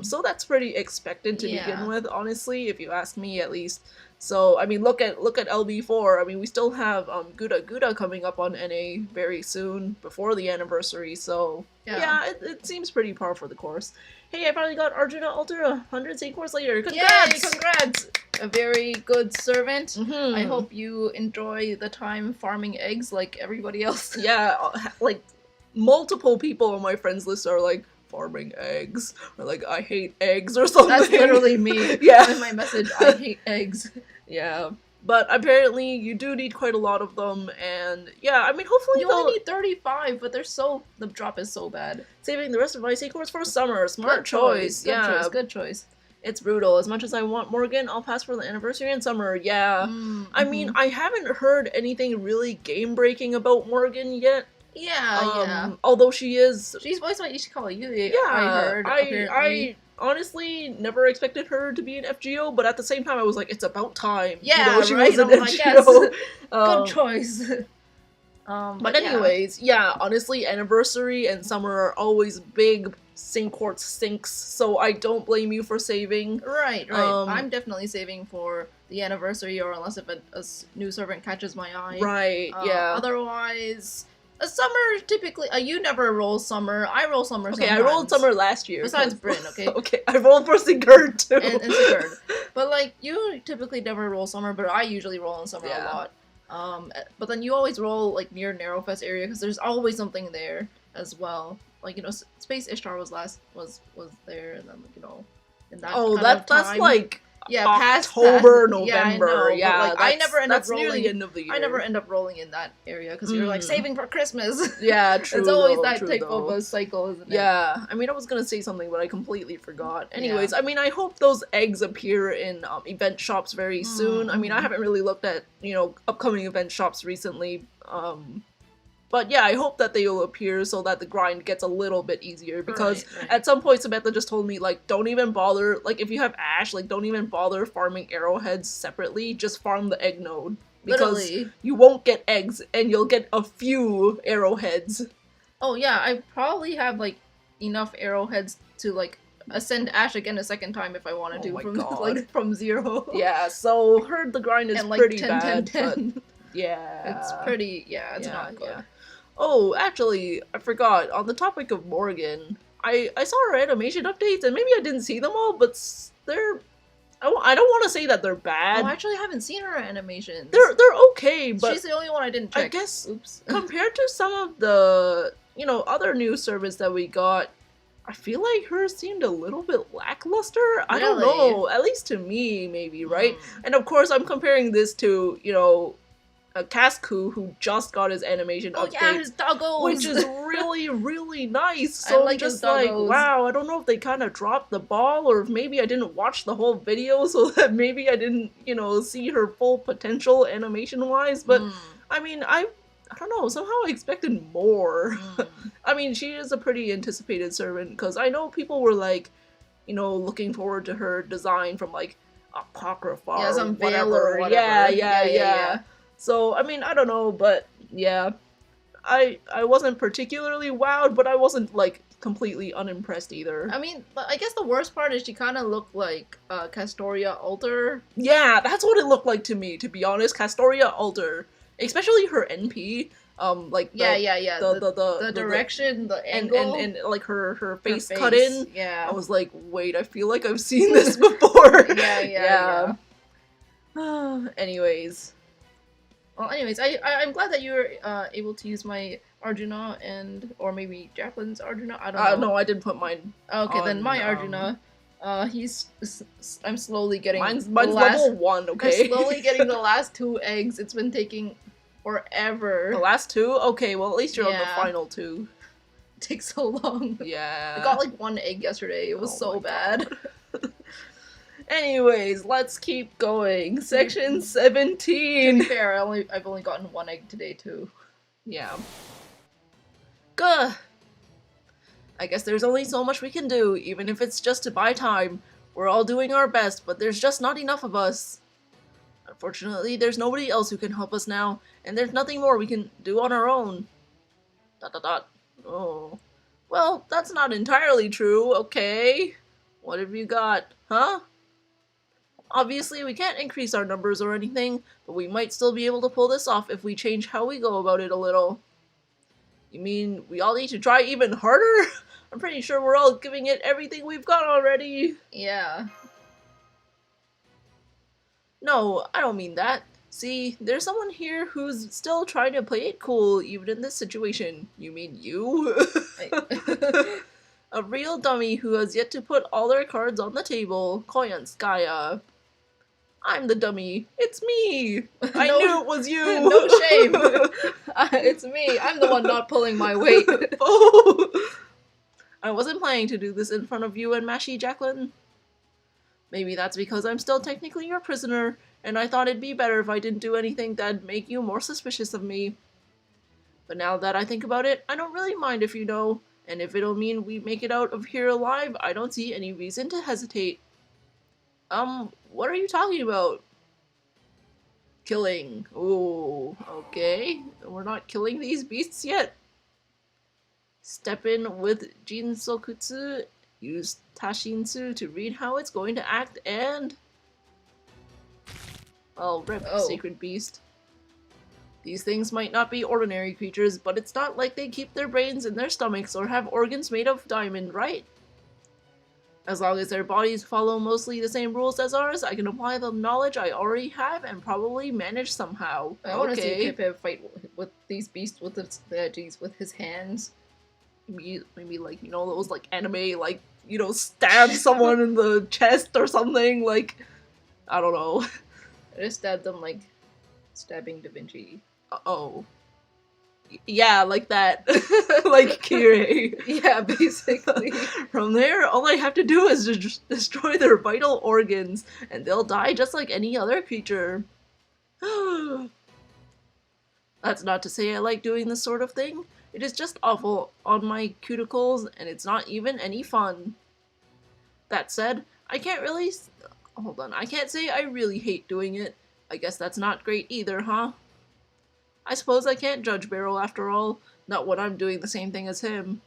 so that's pretty expected to begin with, honestly, if you ask me, at least. So, I mean, look at LB4. I mean, we still have Guda coming up on NA very soon, before the anniversary, so yeah, it seems pretty par for the course. Hey, I finally got Arjuna Alter 100 Saint course later. Congrats! Yay, congrats! A very good servant. Mm-hmm. I hope you enjoy the time farming eggs like everybody else. Yeah, like, multiple people on my friends list are like, farming eggs, or like, I hate eggs, or something. That's literally me. Yeah. In my message, I hate eggs. Yeah. But apparently you do need quite a lot of them, and yeah, I mean, hopefully you only need 35, but the drop is so bad. Saving the rest of my Saint course for summer. Smart choice. Good choice. It's brutal. As much as I want Morgan, I'll pass for the anniversary in summer. Yeah. I mean, I haven't heard anything really game-breaking about Morgan yet. Yeah. Although she's voiced by Ishikawa Yui. Yeah, I heard. I honestly never expected her to be an FGO, but at the same time, I was like, it's about time. Yeah, she right? was an I'm FGO. like, yes. Good choice. But anyways, honestly, anniversary and summer are always big Saint Quartz sinks, so I don't blame you for saving. Right. I'm definitely saving for the anniversary, or unless if a new servant catches my eye. Right, yeah. Otherwise, a summer, typically, you never roll summer. I roll summer sometimes. I rolled summer last year. Besides Bryn, okay? Okay, I rolled for Sigurd, too. And Sigurd. But, like, you typically never roll summer, but I usually roll in summer a lot. But then you always roll, like, near Narrowfest area, because there's always something there as well. Like, Space Ishtar was there, and then, in that Oh, kind of that's time. like Yeah, October, past. Yeah, I November. know. Yeah, but, like, I never end up that's near rolling. the end of the year. I never end up rolling in that area because you're like Mm. saving for Christmas. Yeah, true. It's always though, that true type though. of a cycle, isn't it? Yeah, I mean, I was gonna say something, but I completely forgot. Anyways, Yeah. I mean, I hope those eggs appear in event shops very soon. I mean, I Mhm. haven't really looked at, upcoming event shops recently. But yeah, I hope that they will appear so that the grind gets a little bit easier, because Right. at some point Samantha just told me, like, don't even bother, like, if you have Ash, like, don't even bother farming arrowheads separately, just farm the egg node. Because Literally. you won't get eggs, and you'll get a few arrowheads. Oh yeah, I probably have like enough arrowheads to like ascend Ash again a second time if I wanted Oh to my from God. like from 0. Yeah, so heard the grind is and like pretty 10, 10, bad, 10. but yeah. It's pretty. Yeah, it's Yeah, not good. yeah. Oh, actually, I forgot. On the topic of Morgan, I saw her animation updates, and maybe I didn't see them all, but they're. I don't want to say that they're bad. Oh, I actually haven't seen her animations. They're okay, but She's the only one I didn't check. I guess Oops. compared to some of the other news service that we got, I feel like hers seemed a little bit lackluster. I don't Really? know. At least to me, maybe, right? Mm. And of course, I'm comparing this to a Cascu who just got his animation Oh update, yeah, his doggos. which is really, really nice. I So like I'm just his like, doggos. wow, I don't know if they kind of dropped the ball, or if maybe I didn't watch the whole video, so that maybe I didn't, see her full potential animation-wise. But, Mm. I mean, I don't know, somehow I expected more. Mm. I mean, she is a pretty anticipated servant, because I know people were like, looking forward to her design from like Apocrypha Yeah, or some veil whatever. or whatever. Yeah. So I mean, I don't know, but yeah, I wasn't particularly wowed, but I wasn't like completely unimpressed either. I mean, but I guess the worst part is she kind of looked like Castoria Alter. Yeah, that's what it looked like to me, to be honest. Castoria Alter, especially her NP. Like Yeah. the direction, the angle, and like her face, her cut in. Yeah. I was like, wait, I feel like I've seen this before. Yeah. Anyways. Well, anyways, I'm glad that you were able to use my Arjuna or maybe Jacqueline's Arjuna. I don't know. No, I didn't put mine. Okay, then on, my Arjuna. I'm slowly getting. Mine's the last, level 1. Okay. I'm slowly getting the last 2 eggs. It's been taking forever. The last 2? Okay, well at least you're on the Yeah. final 2. It takes so long. Yeah. I got like 1 egg yesterday. It was Oh so my bad. Anyways, let's keep going. Section To 17. be fair, I've only gotten 1 egg today too. Yeah. Gah. I guess there's only so much we can do, even if it's just to buy time. We're all doing our best, but there's just not enough of us. Unfortunately, there's nobody else who can help us now, and there's nothing more we can do on our own. ... Oh. Well, that's not entirely true, okay? What have you got, huh? Obviously, we can't increase our numbers or anything, but we might still be able to pull this off if we change how we go about it a little. You mean we all need to try even harder? I'm pretty sure we're all giving it everything we've got already. Yeah. No, I don't mean that. See, there's someone here who's still trying to play it cool even in this situation. You mean you? A real dummy who has yet to put all their cards on the table. Koyanskaya. I'm the dummy. It's me. I knew it was you. No shame. It's me. I'm the one not pulling my weight. Oh. I wasn't planning to do this in front of you and Mashi, Jacqueline. Maybe that's because I'm still technically your prisoner, and I thought it'd be better if I didn't do anything that'd make you more suspicious of me. But now that I think about it, I don't really mind if you know, and if it'll mean we make it out of here alive, I don't see any reason to hesitate. What are you talking about? Killing. Ooh, okay. We're not killing these beasts yet. Step in with Jinsokutsu, use Tashinsu to read how it's going to act, and... Well, rip, Sacred Beast. These things might not be ordinary creatures, but it's not like they keep their brains in their stomachs or have organs made of diamond, right? As long as their bodies follow mostly the same rules as ours, I can apply the knowledge I already have and probably manage somehow. I want to see Kip fight with these beasts with with his hands. Maybe like, those like anime, like, you know, stab someone in the chest or something. Like, I don't know. I just stabbed them like stabbing Da Vinci. Oh. Yeah, like that. Like Kirei. Yeah, basically. From there, all I have to do is just destroy their vital organs, and they'll die just like any other creature. That's not to say I like doing this sort of thing. It is just awful on my cuticles, and it's not even any fun. That said, I can't really... Hold on, I can't say I really hate doing it. I guess that's not great either, huh? I suppose I can't judge Beryl after all, not when I'm doing the same thing as him. ...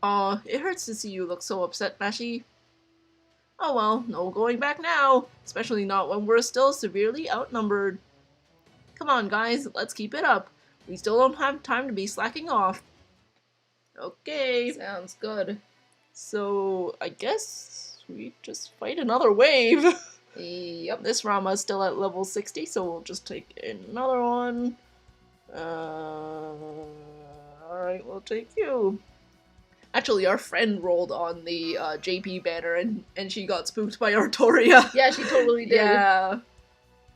Aw, it hurts to see you look so upset, Mashi. Oh well, no going back now, especially not when we're still severely outnumbered. Come on guys, let's keep it up. We still don't have time to be slacking off. Okay. Sounds good. So, I guess we just fight another wave. Yep. This Rama's still at level 60, so we'll just take another one. Alright, we'll take you. Actually, our friend rolled on the JP banner and she got spooked by Artoria. Yeah, she totally did. Yeah.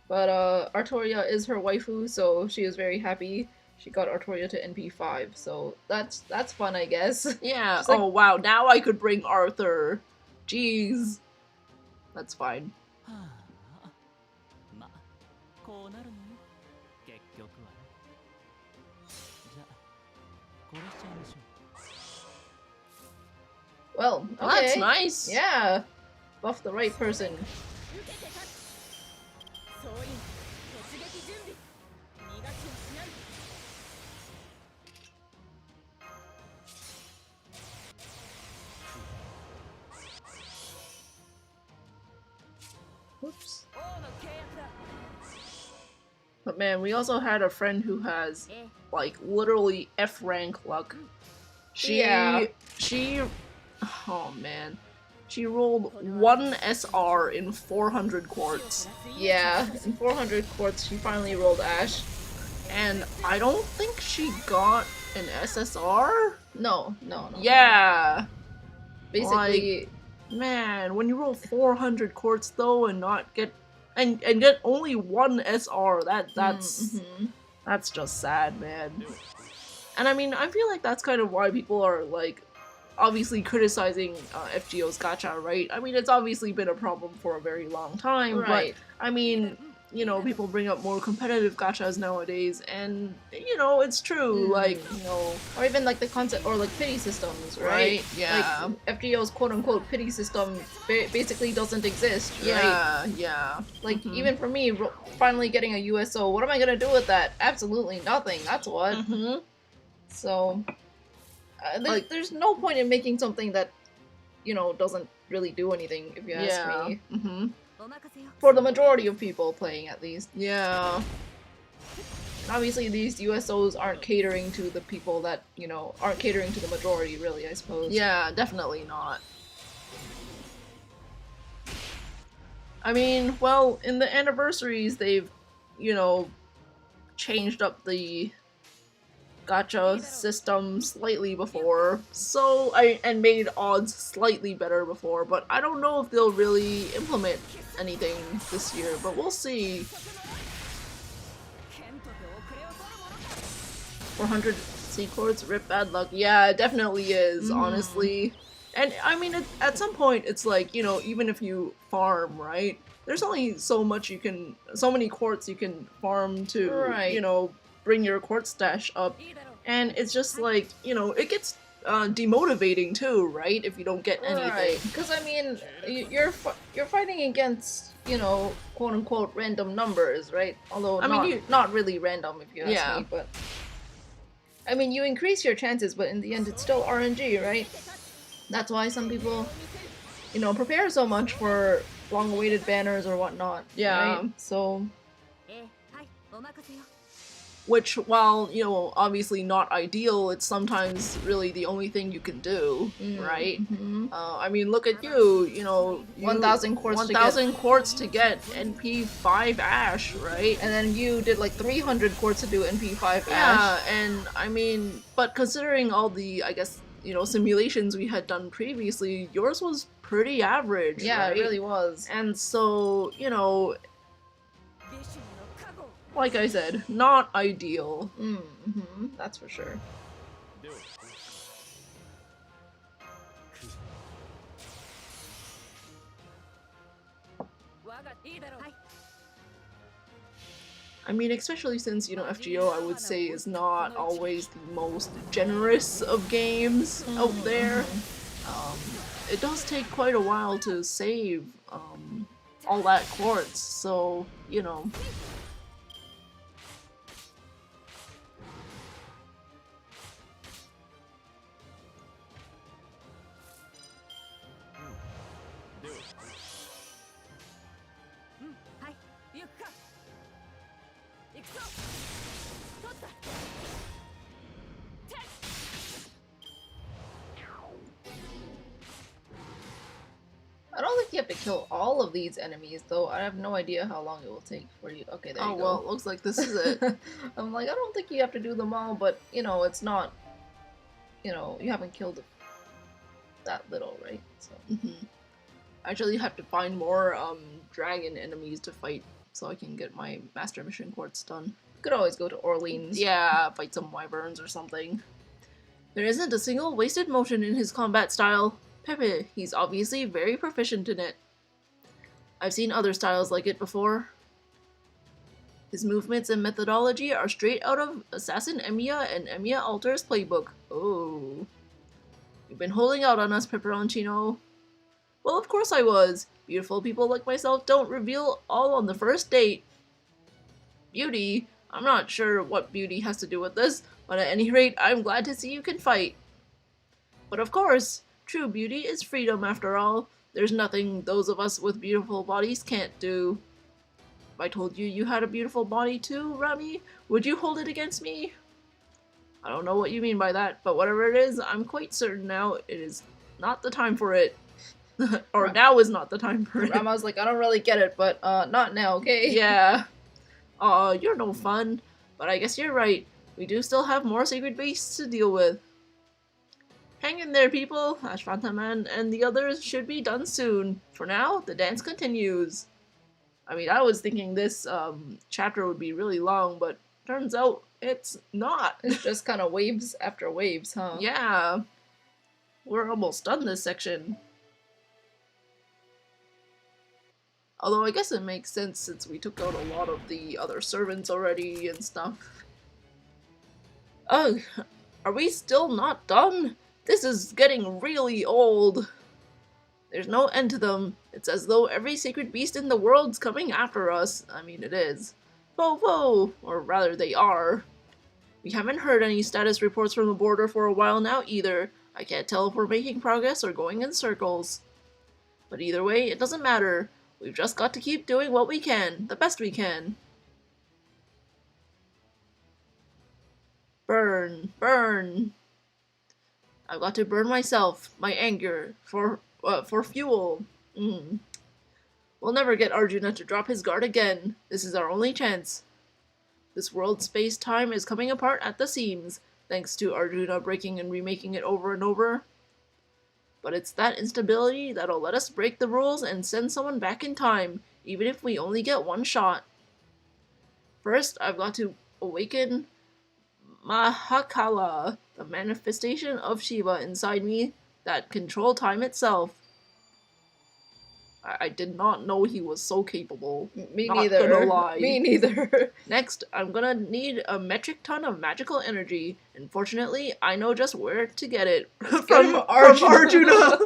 But Artoria is her waifu, so she is very happy. She got Artoria to NP5, so that's fun, I guess. Yeah. She's like, oh wow, now I could bring Arthur. Jeez. That's fine. well, okay. Well, that's nice. Yeah. Buff the right person. Whoops. But man, we also had a friend who has, like, literally F rank luck. Oh man. She rolled 1 SR in 400 quartz. Yeah, in 400 quartz she finally rolled Ash. And I don't think she got an SSR? No. Yeah. Basically, man, when you roll 400 quartz though and not get and get only 1 SR, that's just sad, man. And I mean, I feel like that's kind of why people are like obviously criticizing FGO's gacha, right? I mean, it's obviously been a problem for a very long time, right. but I mean, you know, people bring up more competitive gachas nowadays, and you know, it's true, like, you know, or even like the concept or like pity systems, right? Yeah. Like FGO's quote-unquote pity system basically doesn't exist, yeah, right? Yeah. Like even for me, finally getting a USO, what am I gonna do with that? Absolutely nothing. That's what. So, there's no point in making something that, you know, doesn't really do anything, if you ask me. For the majority of people playing, at least. Yeah. And obviously these USOs aren't catering to the people that, you know, aren't catering to the majority, really, I suppose. Yeah, definitely not. I mean, well, in the anniversaries, they've, you know, changed up the gacha system slightly before, and made odds slightly better before, but I don't know if they'll really implement anything this year, but we'll see. 400 C-chords, rip bad luck. Yeah, it definitely is, honestly. And I mean, at some point, it's like, you know, even if you farm, right? There's only so many quartz you can farm to, you know, bring your quartz stash up, and it's just like, you know, it gets demotivating too, right? If you don't get anything. Because I mean, you're fighting against, you know, quote unquote random numbers, right? Although I mean, not really random if you ask me, but I mean, you increase your chances, but in the end, it's still RNG, right? That's why some people, you know, prepare so much for long-awaited banners or whatnot. Yeah. Right? So. Which, while, you know, obviously not ideal, it's sometimes really the only thing you can do, right? I mean, look at you, you know, 1,000 quartz 1,000 quartz to get NP5 Ash, right? And then you did like 300 quartz to do NP5 Ash. Yeah, and I mean, but considering all the, I guess, simulations we had done previously, yours was pretty average, Yeah, right? it really was. And so, like I said, not ideal. That's for sure. I mean, especially since, FGO, I would say, is not always the most generous of games out there. It does take quite a while to save all that quartz, so, I don't think you have to kill all of these enemies, though. I have no idea how long it will take for you. Okay, there you go. Oh, well, it looks like this is it. I'm like, I don't think you have to do them all, but, it's not, you haven't killed that little, right? So. I actually have to find more dragon enemies to fight so I can get my Master Mission Quartz done. You could always go to Orleans. Yeah, fight some wyverns or something. There isn't a single wasted motion in his combat style. Pepe, he's obviously very proficient in it. I've seen other styles like it before. His movements and methodology are straight out of Assassin Emiya and Emiya Alter's playbook. Oh. You've been holding out on us, Peperoncino. Well, of course I was. Beautiful people like myself don't reveal all on the first date. Beauty? I'm not sure what beauty has to do with this, but at any rate, I'm glad to see you can fight. But of course, true beauty is freedom after all. There's nothing those of us with beautiful bodies can't do. If I told you you had a beautiful body too, Rami, would you hold it against me? I don't know what you mean by that, but whatever it is, I'm quite certain now it is not the time for it. Or now is not the time for it. Rama was like, I don't really get it, but not now, okay? Yeah. Aw, you're no fun. But I guess you're right. We do still have more sacred beasts to deal with. Hang in there, people. Ashfantaman and the others should be done soon. For now, the dance continues. I mean, I was thinking this chapter would be really long, but turns out it's not. It's just kind of waves after waves, huh? Yeah. We're almost done this section. Although I guess it makes sense since we took out a lot of the other servants already and stuff. Ugh, are we still not done? This is getting really old. There's no end to them. It's as though every sacred beast in the world's coming after us. I mean, it is. Whoa, or rather they are. We haven't heard any status reports from the border for a while now either. I can't tell if we're making progress or going in circles. But either way, it doesn't matter. We've just got to keep doing what we can, the best we can. Burn, burn. I've got to burn myself, my anger, for fuel. We'll never get Arjuna to drop his guard again. This is our only chance. This world's space-time is coming apart at the seams, thanks to Arjuna breaking and remaking it over and over. But it's that instability that'll let us break the rules and send someone back in time, even if we only get one shot. First, I've got to awaken Mahakala, the manifestation of Shiva inside me that control time itself. I did not know he was so capable. Me Not neither. gonna lie. Me neither. Next, I'm gonna need a metric ton of magical energy, and fortunately, I know just where to get it. from Arjuna!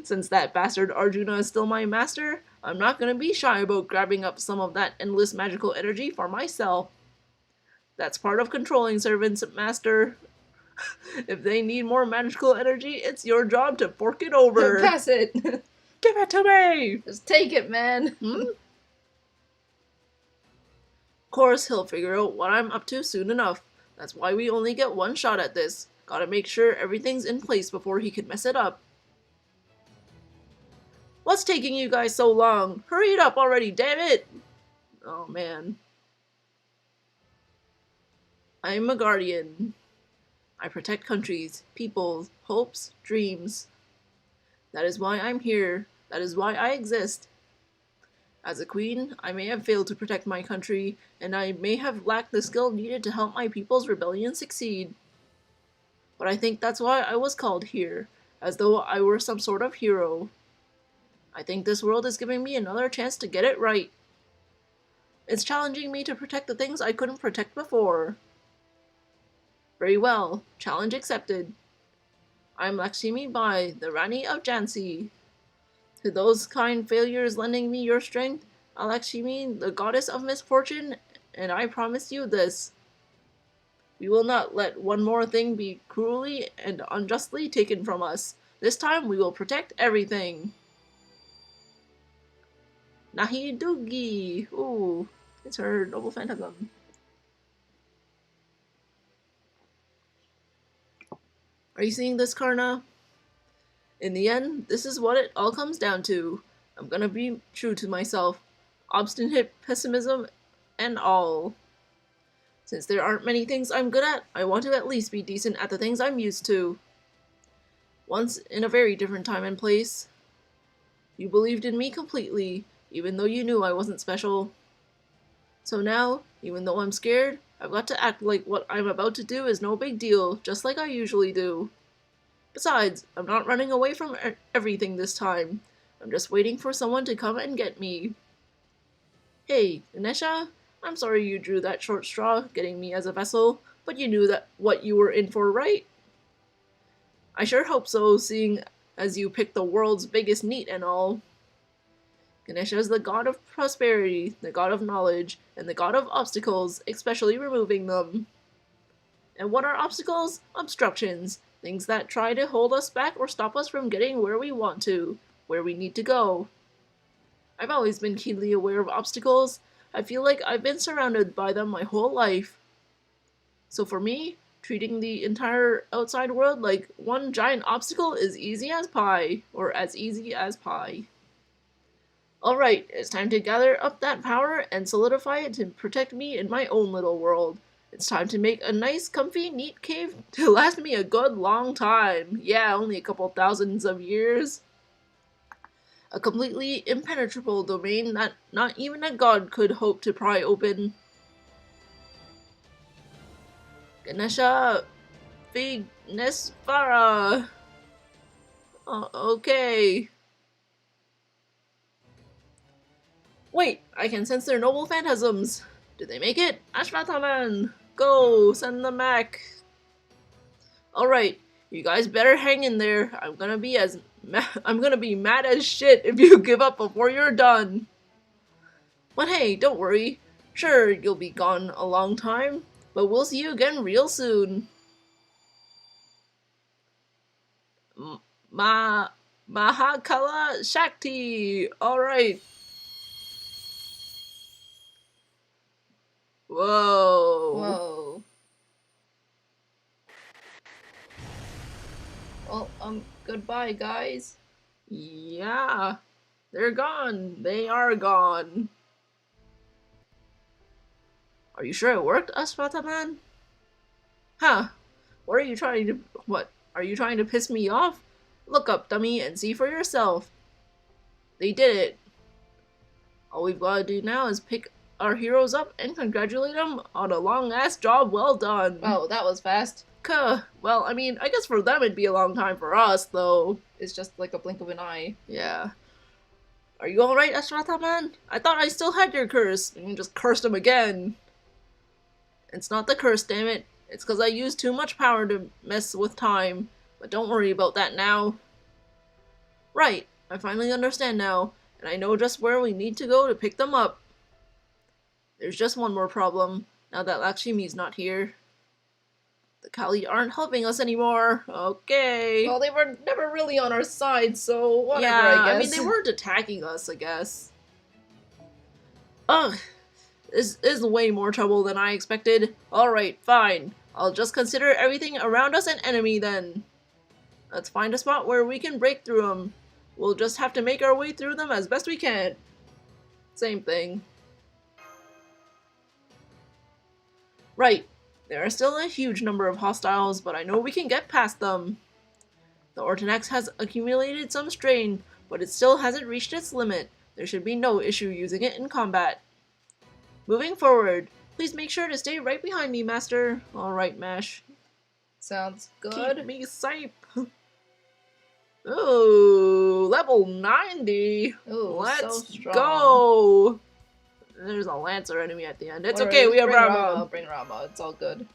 Since that bastard Arjuna is still my master, I'm not gonna be shy about grabbing up some of that endless magical energy for myself. That's part of controlling servants, master. If they need more magical energy, it's your job to fork it over. Pass it. Give it to me! Just take it, man. Of course, he'll figure out what I'm up to soon enough. That's why we only get one shot at this. Gotta make sure everything's in place before he can mess it up. What's taking you guys so long? Hurry it up already, damn it! Oh man. I'm a guardian. I protect countries, peoples, hopes, dreams. That is why I'm here. That is why I exist. As a queen, I may have failed to protect my country, and I may have lacked the skill needed to help my people's rebellion succeed. But I think that's why I was called here, as though I were some sort of hero. I think this world is giving me another chance to get it right. It's challenging me to protect the things I couldn't protect before. Very well, challenge accepted. I'm Lakshmi Bai, the Rani of Jhansi. To those kind failures lending me your strength, Lakshmi, the goddess of misfortune, and I promise you this. We will not let one more thing be cruelly and unjustly taken from us. This time we will protect everything. Nahi Dugi! Ooh, it's her noble phantasm. Are you seeing this, Karna? In the end, this is what it all comes down to. I'm gonna be true to myself. Obstinate pessimism and all. Since there aren't many things I'm good at, I want to at least be decent at the things I'm used to. Once, in a very different time and place, you believed in me completely, even though you knew I wasn't special. So now, even though I'm scared, I've got to act like what I'm about to do is no big deal, just like I usually do. Besides, I'm not running away from everything this time. I'm just waiting for someone to come and get me. Hey, Ganesha, I'm sorry you drew that short straw, getting me as a vessel, but you knew that what you were in for, right? I sure hope so, seeing as you picked the world's biggest NEET and all. Ganesha is the god of prosperity, the god of knowledge, and the god of obstacles, especially removing them. And what are obstacles? Obstructions. Things that try to hold us back or stop us from getting where we want to, where we need to go. I've always been keenly aware of obstacles. I feel like I've been surrounded by them my whole life. So for me, treating the entire outside world like one giant obstacle is easy as pie, or as easy as pie. Alright, it's time to gather up that power and solidify it to protect me in my own little world. It's time to make a nice, comfy, neat cave to last me a good long time. Yeah, only a couple thousands of years. A completely impenetrable domain that not even a god could hope to pry open. Ganesha Vignesvara. Okay. Wait, I can sense their noble phantasms. Did they make it? Ashwataman! Go! Send them back! Alright, you guys better hang in there. I'm gonna be mad as shit if you give up before you're done. But hey, don't worry. Sure, you'll be gone a long time, but we'll see you again real soon. Mahakala Shakti! Alright. Whoa. Whoa. Well, goodbye, guys. Yeah. They're gone. They are gone. Are you sure it worked, Ashwataman? Huh. What are you trying to... What? Are you trying to piss me off? Look up, dummy, and see for yourself. They did it. All we've got to do now is pick our heroes up and congratulate them on a long-ass job well done. Wow, that was fast. Well, I mean, I guess for them it'd be a long time for us, though. It's just like a blink of an eye. Yeah. Are you alright, Ashwataman? I thought I still had your curse, and you just cursed him again. It's not the curse, damn it. It's because I used too much power to mess with time. But don't worry about that now. Right, I finally understand now, and I know just where we need to go to pick them up. There's just one more problem, now that Lakshmi's not here. The Kali aren't helping us anymore. Okay. Well, they were never really on our side, so whatever, yeah, I guess. I mean, they weren't attacking us, I guess. Ugh. This is way more trouble than I expected. Alright, fine. I'll just consider everything around us an enemy then. Let's find a spot where we can break through them. We'll just have to make our way through them as best we can. Same thing. Right. There are still a huge number of hostiles, but I know we can get past them. The Ortonex has accumulated some strain, but it still hasn't reached its limit. There should be no issue using it in combat. Moving forward, please make sure to stay right behind me, Master. Alright, Mash. Sounds Keep good. me safe. Ooh, level 90. Ooh, Let's so strong. go. There's a Lancer enemy at the end. It's Whatever, okay, just we have bring Rama. Bring Rama, it's all good.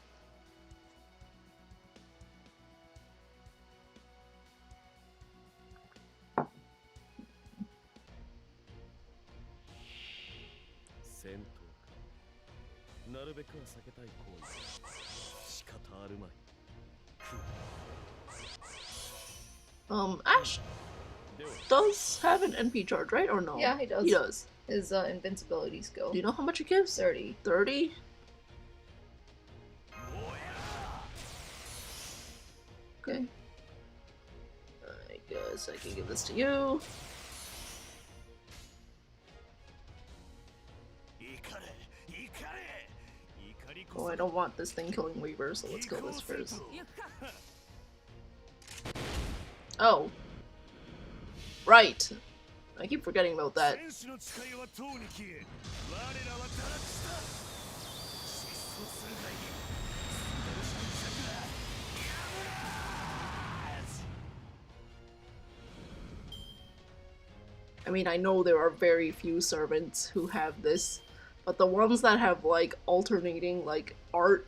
Ash does have an NP charge, right? Or no? Yeah, he does. He does. His invincibility skill. Do you know how much it gives? 30. 30? Okay. I guess I can give this to you. Oh, I don't want this thing killing Weaver, so let's kill this first. Oh. Right. I keep forgetting about that. I mean, I know there are very few servants who have this, but the ones that have, like, alternating, like, art,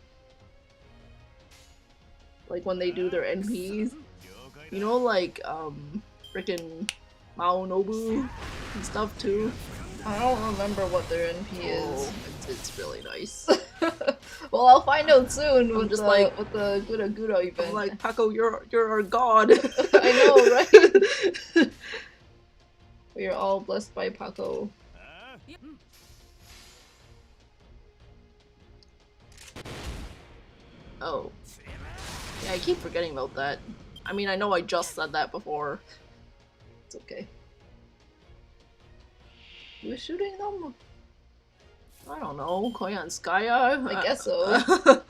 like when they do their NPs, you know, like, frickin' Maonobu and stuff too. I don't remember what their NP is. Oh, it's really nice. Well, I'll find out soon with just the, like- with the Gura Gura event. I'm like, Paco, you're our god. I know, right? We are all blessed by Paco. Oh. Yeah, I keep forgetting about that. I mean, I know I just said that before. It's okay. You were shooting them? I don't know, Koyanskaya? I guess so.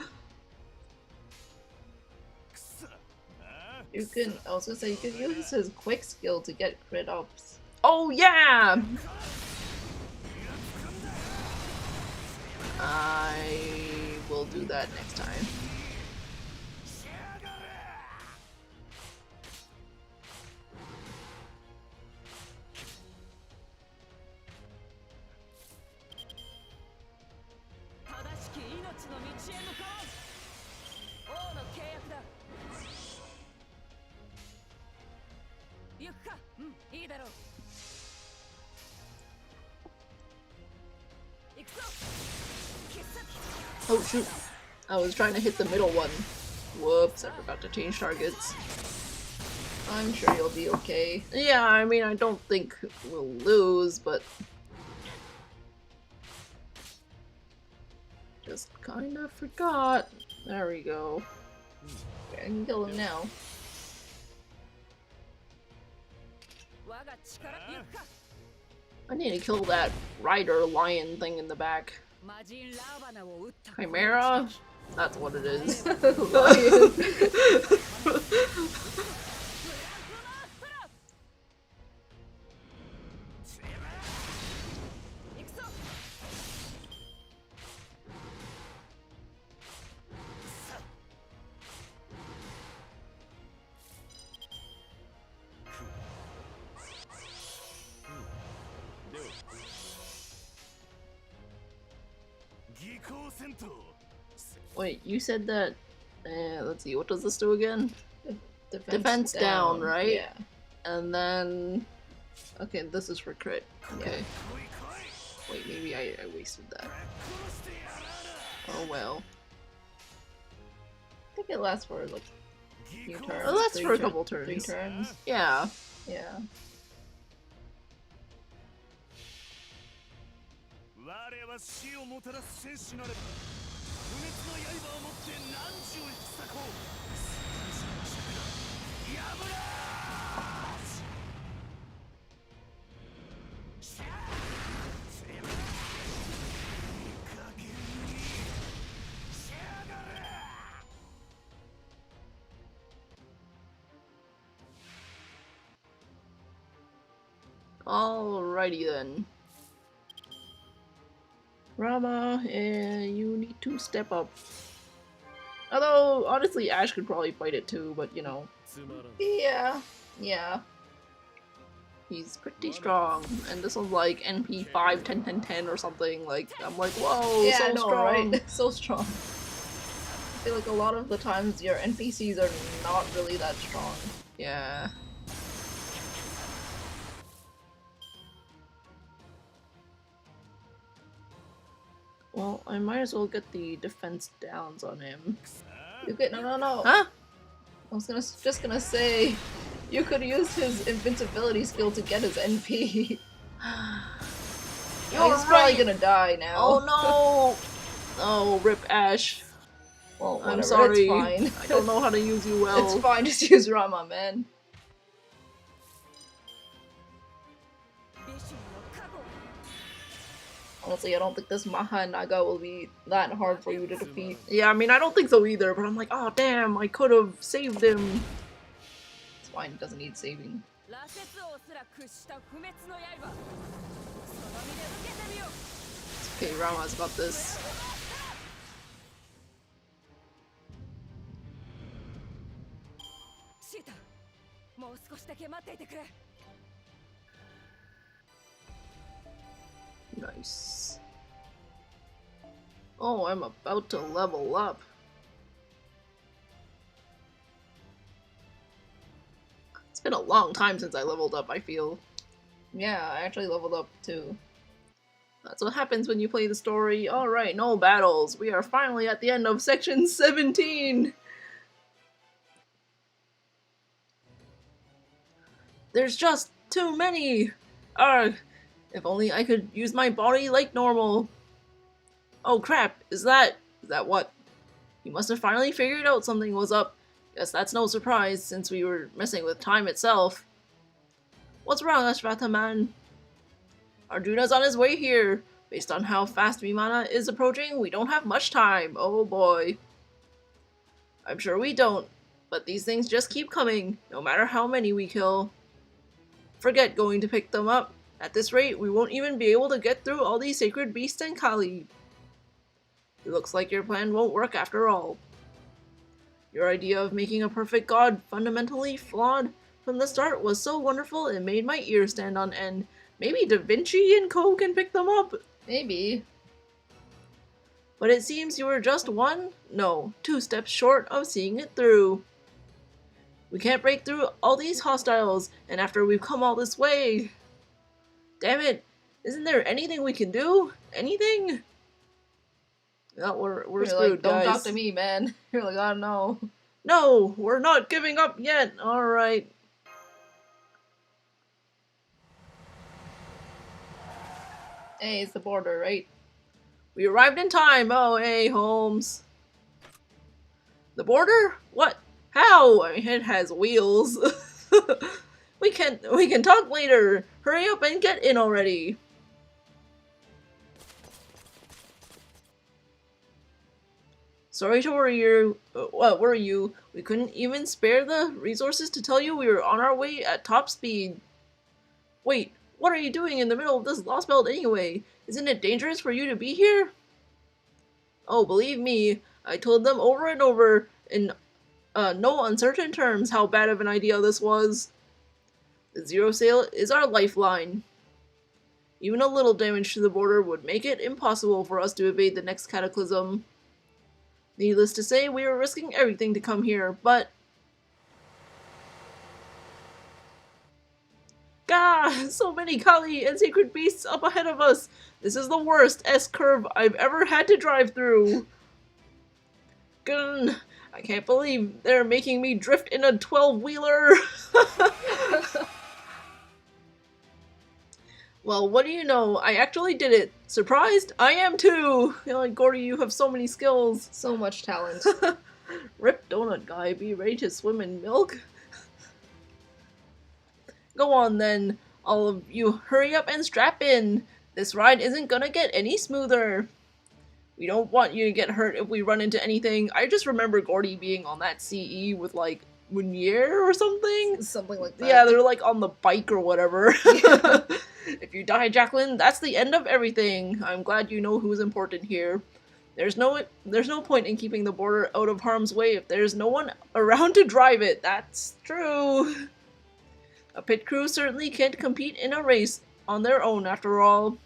You can, I was gonna say, you can use his quick skill to get crit ups. Oh yeah! I will do that next time. Oh shoot! I was trying to hit the middle one. Whoops, I forgot to change targets. I'm sure you'll be okay. Yeah, I mean, I don't think we'll lose, but... just kinda forgot. There we go. Okay, I can kill him now. I need to kill that rider lion thing in the back. Chimera? That's what it is. Lion. Wait, you said that... let's see, what does this do again? Defense down, right? Yeah. And then... okay, this is for crit. Okay. Yeah. Wait, maybe I wasted that. Oh well. I think it lasts for like a few turns. Oh, that's for a tur- couple turns. 3 turns. Yeah. Yeah. Alrighty then. Rama, you need to step up. Although, honestly, Ash could probably fight it too, but you know. Yeah. Yeah. He's pretty strong. And this one's like NP 5, 10, 10, 10 or something. Like, I'm like, whoa, Yeah, so I know, strong. right? So strong. I feel like a lot of the times your NPCs are not really that strong. Yeah. Well, I might as well get the defense downs on him. You could no. Huh? I was just gonna say, you could use his invincibility skill to get his NP. You're He's probably right. gonna die now. Oh no! Oh, rip Ash. Well, whatever, I'm sorry. it's fine. I don't know how to use you well. It's fine, just use Rama, man. Honestly, I don't think this Maha and Naga will be that hard for you to defeat. Yeah, I mean, I don't think so either, but I'm like, oh damn, I could have saved him. It's fine, it doesn't need saving. Okay, Rama's got this. Nice. Oh, I'm about to level up. It's been a long time since I leveled up, I feel. Yeah, I actually leveled up too. That's what happens when you play the story. Alright, no battles. We are finally at the end of section 17! There's just too many! Argh! If only I could use my body like normal. Oh crap, is that what? You must have finally figured out something was up. Guess that's no surprise, since we were messing with time itself. What's wrong, Ashvatha-man? Arjuna's on his way here. Based on how fast Vimana is approaching, we don't have much time. Oh boy. I'm sure we don't, but these things just keep coming, no matter how many we kill. Forget going to pick them up. At this rate, we won't even be able to get through all these sacred beasts and Kali. It looks like your plan won't work after all. Your idea of making a perfect god fundamentally flawed from the start was so wonderful it made my ears stand on end. Maybe Da Vinci and Co. can pick them up? Maybe. But it seems you were just one, no, 2 steps short of seeing it through. We can't break through all these hostiles, and after we've come all this way. Damn it! Isn't there anything we can do? Anything? No, we're screwed, like, don't guys. talk to me, man. You're like, oh no. No, we're not giving up yet. Alright. Hey, it's the border, right? We arrived in time. Oh, hey, Holmes. The border? What? How? I mean, it has wheels. We can talk later. Hurry up and get in already. Sorry to worry you. Worry you? We couldn't even spare the resources to tell you we were on our way at top speed. Wait, what are you doing in the middle of this lost belt anyway? Isn't it dangerous for you to be here? Oh, believe me, I told them over and over in no uncertain terms how bad of an idea this was. The Zero Sail is our lifeline. Even a little damage to the border would make it impossible for us to evade the next cataclysm. Needless to say, we were risking everything to come here, but... Gah! So many Kali and sacred beasts up ahead of us! This is the worst S-curve I've ever had to drive through! Gun! I can't believe they're making me drift in a 12-wheeler! Well, what do you know? I actually did it. Surprised? I am too! Like, Gordy, you have so many skills. So much talent. Rip donut guy, be ready to swim in milk? Go on then. All of you, hurry up and strap in. This ride isn't gonna get any smoother. We don't want you to get hurt if we run into anything. I just remember Gordy being on that CE with like Munier or something? Something like that. Yeah, they're like on the bike or whatever. Yeah. If you die, Jacqueline, that's the end of everything. I'm glad you know who's important here. There's no point in keeping the border out of harm's way if there's no one around to drive it. That's true. A pit crew certainly can't compete in a race on their own after all.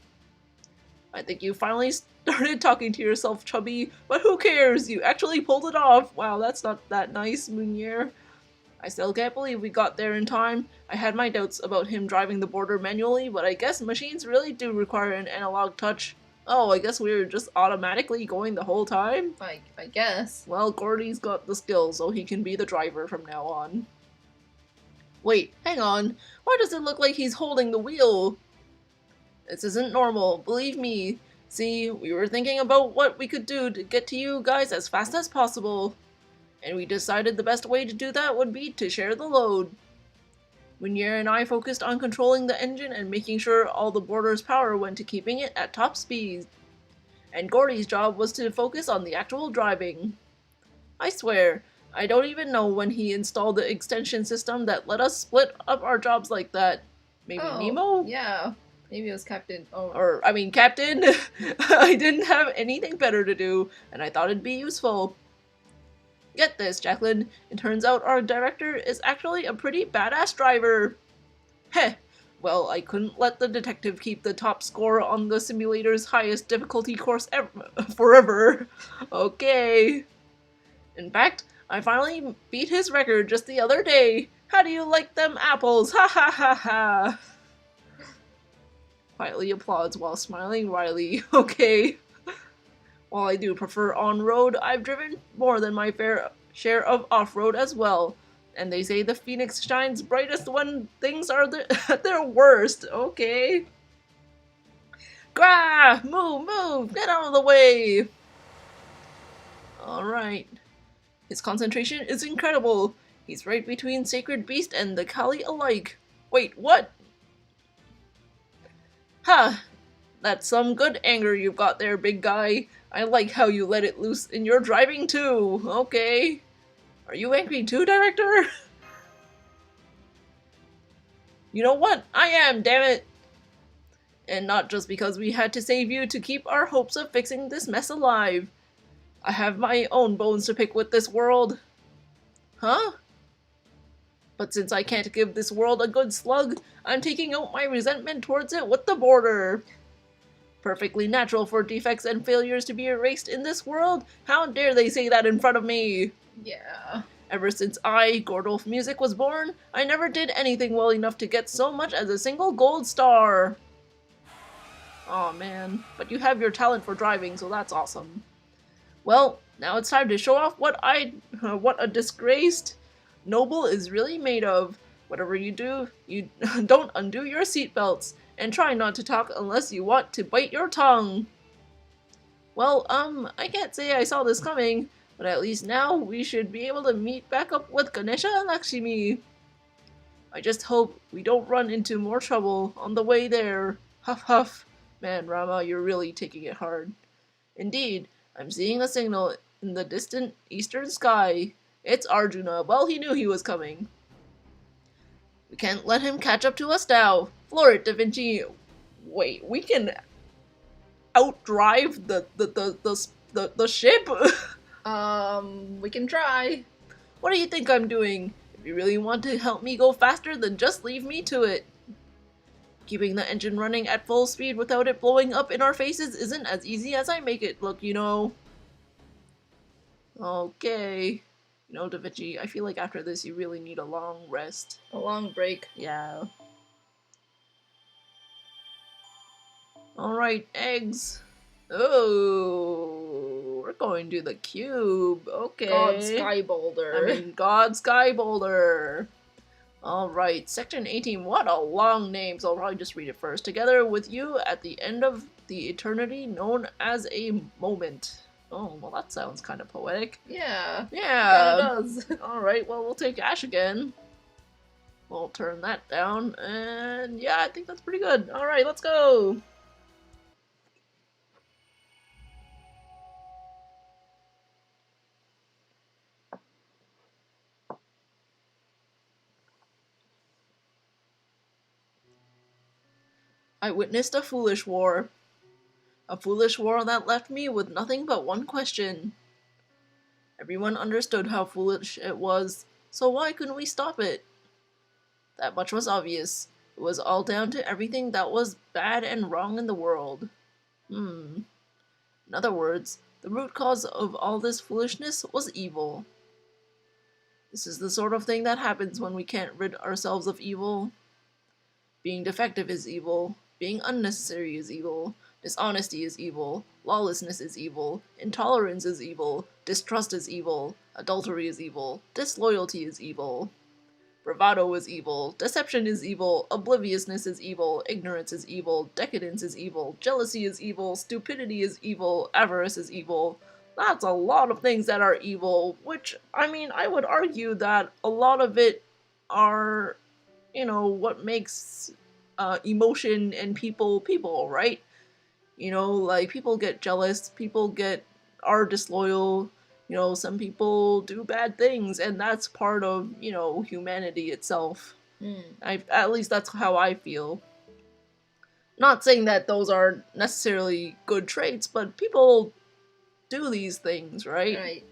I think you finally started talking to yourself, Chubby, but who cares? You actually pulled it off. Wow, that's not that nice, Munier. I still can't believe we got there in time. I had my doubts about him driving the border manually, but I guess machines really do require an analog touch. Oh, I guess we were just automatically going the whole time? I guess. Well, Gordy's got the skills, so he can be the driver from now on. Wait, hang on. Why does it look like he's holding the wheel? This isn't normal, believe me. See, we were thinking about what we could do to get to you guys as fast as possible. And we decided the best way to do that would be to share the load. Munier and I focused on controlling the engine and making sure all the border's power went to keeping it at top speed. And Gordy's job was to focus on the actual driving. I swear, I don't even know when he installed the extension system that let us split up our jobs like that. Maybe Nemo? Yeah. Maybe it was Captain. Captain. I didn't have anything better to do, and I thought it'd be useful. Get this, Jacqueline. It turns out our director is actually a pretty badass driver. Heh. Well, I couldn't let the detective keep the top score on the simulator's highest difficulty course forever. Okay. In fact, I finally beat his record just the other day. How do you like them apples? Ha ha ha ha. Quietly applauds while smiling wryly. Okay. While I do prefer on-road, I've driven more than my fair share of off-road as well. And they say the phoenix shines brightest when things are at their worst. Okay. Grah! Move! Get out of the way! Alright. His concentration is incredible. He's right between Sacred Beast and the Kali alike. Wait, what? Ha! That's some good anger you've got there, big guy. I like how you let it loose in your driving too. Okay. Are you angry too, Director? You know what? I am, damn it! And not just because we had to save you to keep our hopes of fixing this mess alive. I have my own bones to pick with this world. Huh? But since I can't give this world a good slug, I'm taking out my resentment towards it with the border. Perfectly natural for defects and failures to be erased in this world. How dare they say that in front of me? Yeah. Ever since Gordolf Music was born, I never did anything well enough to get so much as a single gold star. Aw man, but you have your talent for driving, so that's awesome. Well, now it's time to show off what a disgraced noble is really made of. Whatever you do, you don't undo your seatbelts. And try not to talk unless you want to bite your tongue. Well, I can't say I saw this coming, but at least now we should be able to meet back up with Ganesha and Lakshmi. I just hope we don't run into more trouble on the way there. Huff huff. Man, Rama, you're really taking it hard. Indeed, I'm seeing a signal in the distant eastern sky. It's Arjuna. Well, he knew he was coming. We can't let him catch up to us now. Floor it, Da Vinci. Wait, we can outdrive the ship? We can try. What do you think I'm doing? If you really want to help me go faster, then just leave me to it. Keeping the engine running at full speed without it blowing up in our faces isn't as easy as I make it look, you know. Okay. You know, Da Vinci, I feel like after this you really need a long rest. A long break. Yeah. Alright, eggs. Oh, we're going to the cube. Okay. God Sky Boulder. God Sky Boulder. Alright, Section 18. What a long name, so I'll probably just read it first. Together with you at the end of the eternity known as a moment. Oh, well that sounds kind of poetic. Yeah. Yeah. Kinda does. Alright, well we'll take Ash again. We'll turn that down, and yeah, I think that's pretty good. Alright, let's go! I witnessed a foolish war. A foolish war that left me with nothing but one question. Everyone understood how foolish it was, so why couldn't we stop it? That much was obvious. It was all down to everything that was bad and wrong in the world. In other words, the root cause of all this foolishness was evil. This is the sort of thing that happens when we can't rid ourselves of evil. Being defective is evil. Being unnecessary is evil. Dishonesty is evil. Lawlessness is evil. Intolerance is evil. Distrust is evil. Adultery is evil. Disloyalty is evil. Bravado is evil. Deception is evil. Obliviousness is evil. Ignorance is evil. Decadence is evil. Jealousy is evil. Stupidity is evil. Avarice is evil. That's a lot of things that are evil, which, I would argue that a lot of it are, what makes emotion and people, right? Like, people get jealous, are disloyal, some people do bad things, and that's part of, humanity itself. At least that's how I feel. Not saying that those are necessarily good traits, but people do these things, right? Right.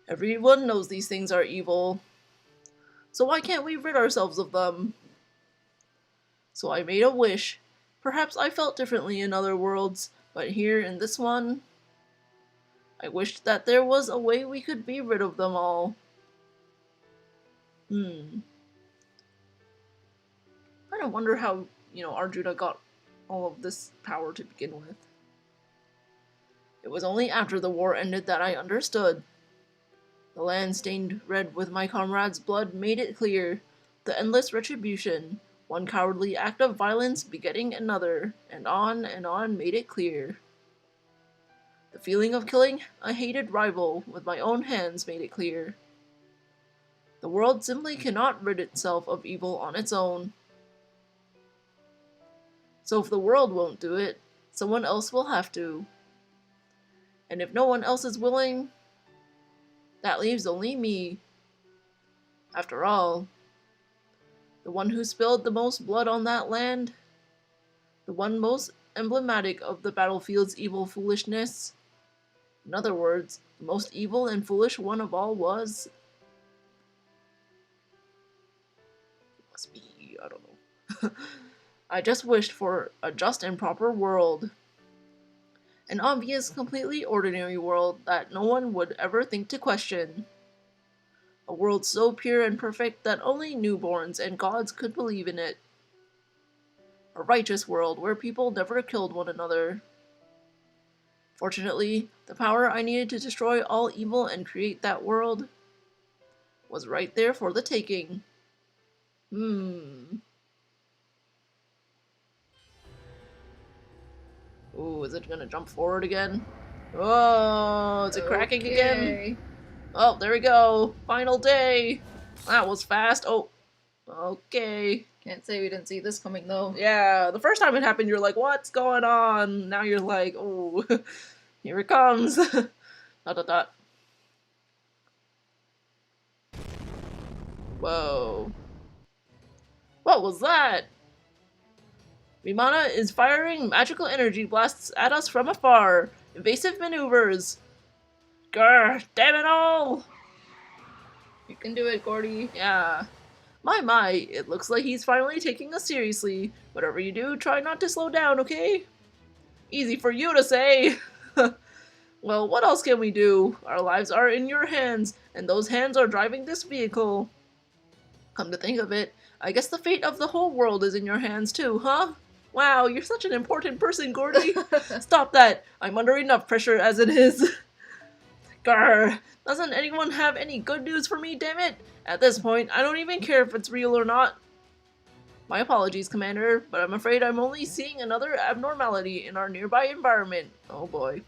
Everyone knows these things are evil. So why can't we rid ourselves of them? So I made a wish. Perhaps I felt differently in other worlds, but here in this one, I wished that there was a way we could be rid of them all. I don't wonder how, Arjuna got all of this power to begin with. It was only after the war ended that I understood. The land stained red with my comrades' blood made it clear. The endless retribution, one cowardly act of violence begetting another, and on made it clear. The feeling of killing a hated rival with my own hands made it clear. The world simply cannot rid itself of evil on its own. So if the world won't do it, someone else will have to. And if no one else is willing, that leaves only me. After all, the one who spilled the most blood on that land, the one most emblematic of the battlefield's evil foolishness, in other words, the most evil and foolish one of all was... must be, I don't know. I just wished for a just and proper world. An obvious, completely ordinary world that no one would ever think to question. A world so pure and perfect that only newborns and gods could believe in it. A righteous world where people never killed one another. Fortunately, the power I needed to destroy all evil and create that world was right there for the taking. Ooh, is it gonna jump forward again? Oh, is it cracking again? Oh, there we go. Final day. That was fast. Oh, okay. Can't say we didn't see this coming, though. Yeah, the first time it happened, you're like, what's going on? Now you're like, oh, here it comes. dot, dot, dot. Whoa. What was that? Vimana is firing magical energy blasts at us from afar. Evasive maneuvers. Grr, damn it all! You can do it, Gordy. Yeah. My, it looks like he's finally taking us seriously. Whatever you do, try not to slow down, okay? Easy for you to say. Well, what else can we do? Our lives are in your hands, and those hands are driving this vehicle. Come to think of it, I guess the fate of the whole world is in your hands too, huh? Wow, you're such an important person, Gordy. Stop that. I'm under enough pressure as it is. Grr. Doesn't anyone have any good news for me, damn it? At this point, I don't even care if it's real or not. My apologies, Commander, but I'm afraid I'm only seeing another abnormality in our nearby environment. Oh boy.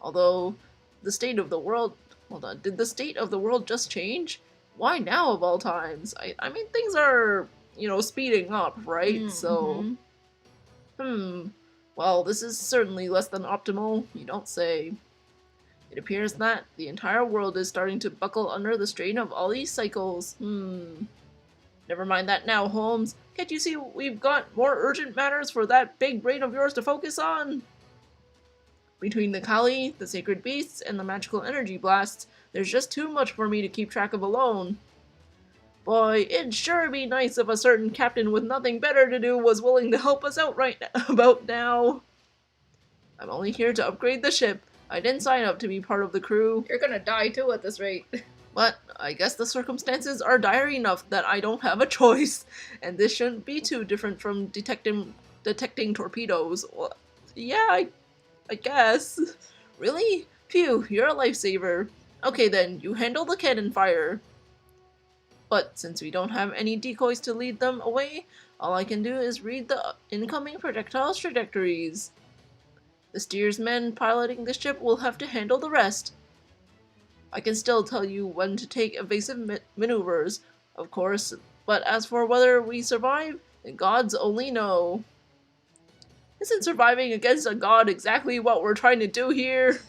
Although, the state of the world... Hold on, did the state of the world just change? Why now of all times? I mean, things are, speeding up, right? So... Well, this is certainly less than optimal, you don't say. It appears that the entire world is starting to buckle under the strain of all these cycles. Never mind that now, Holmes. Can't you see we've got more urgent matters for that big brain of yours to focus on? Between the Kali, the sacred beasts, and the magical energy blasts, there's just too much for me to keep track of alone. Boy, it'd sure be nice if a certain captain with nothing better to do was willing to help us out about now. I'm only here to upgrade the ship. I didn't sign up to be part of the crew. You're gonna die too at this rate. But I guess the circumstances are dire enough that I don't have a choice, and this shouldn't be too different from detecting torpedoes. Well, yeah, I guess. Really? Phew, you're a lifesaver. Okay then, you handle the cannon fire. But since we don't have any decoys to lead them away, all I can do is read the incoming projectiles' trajectories. The steersman piloting the ship will have to handle the rest. I can still tell you when to take evasive maneuvers, of course, but as for whether we survive, the gods only know. Isn't surviving against a god exactly what we're trying to do here?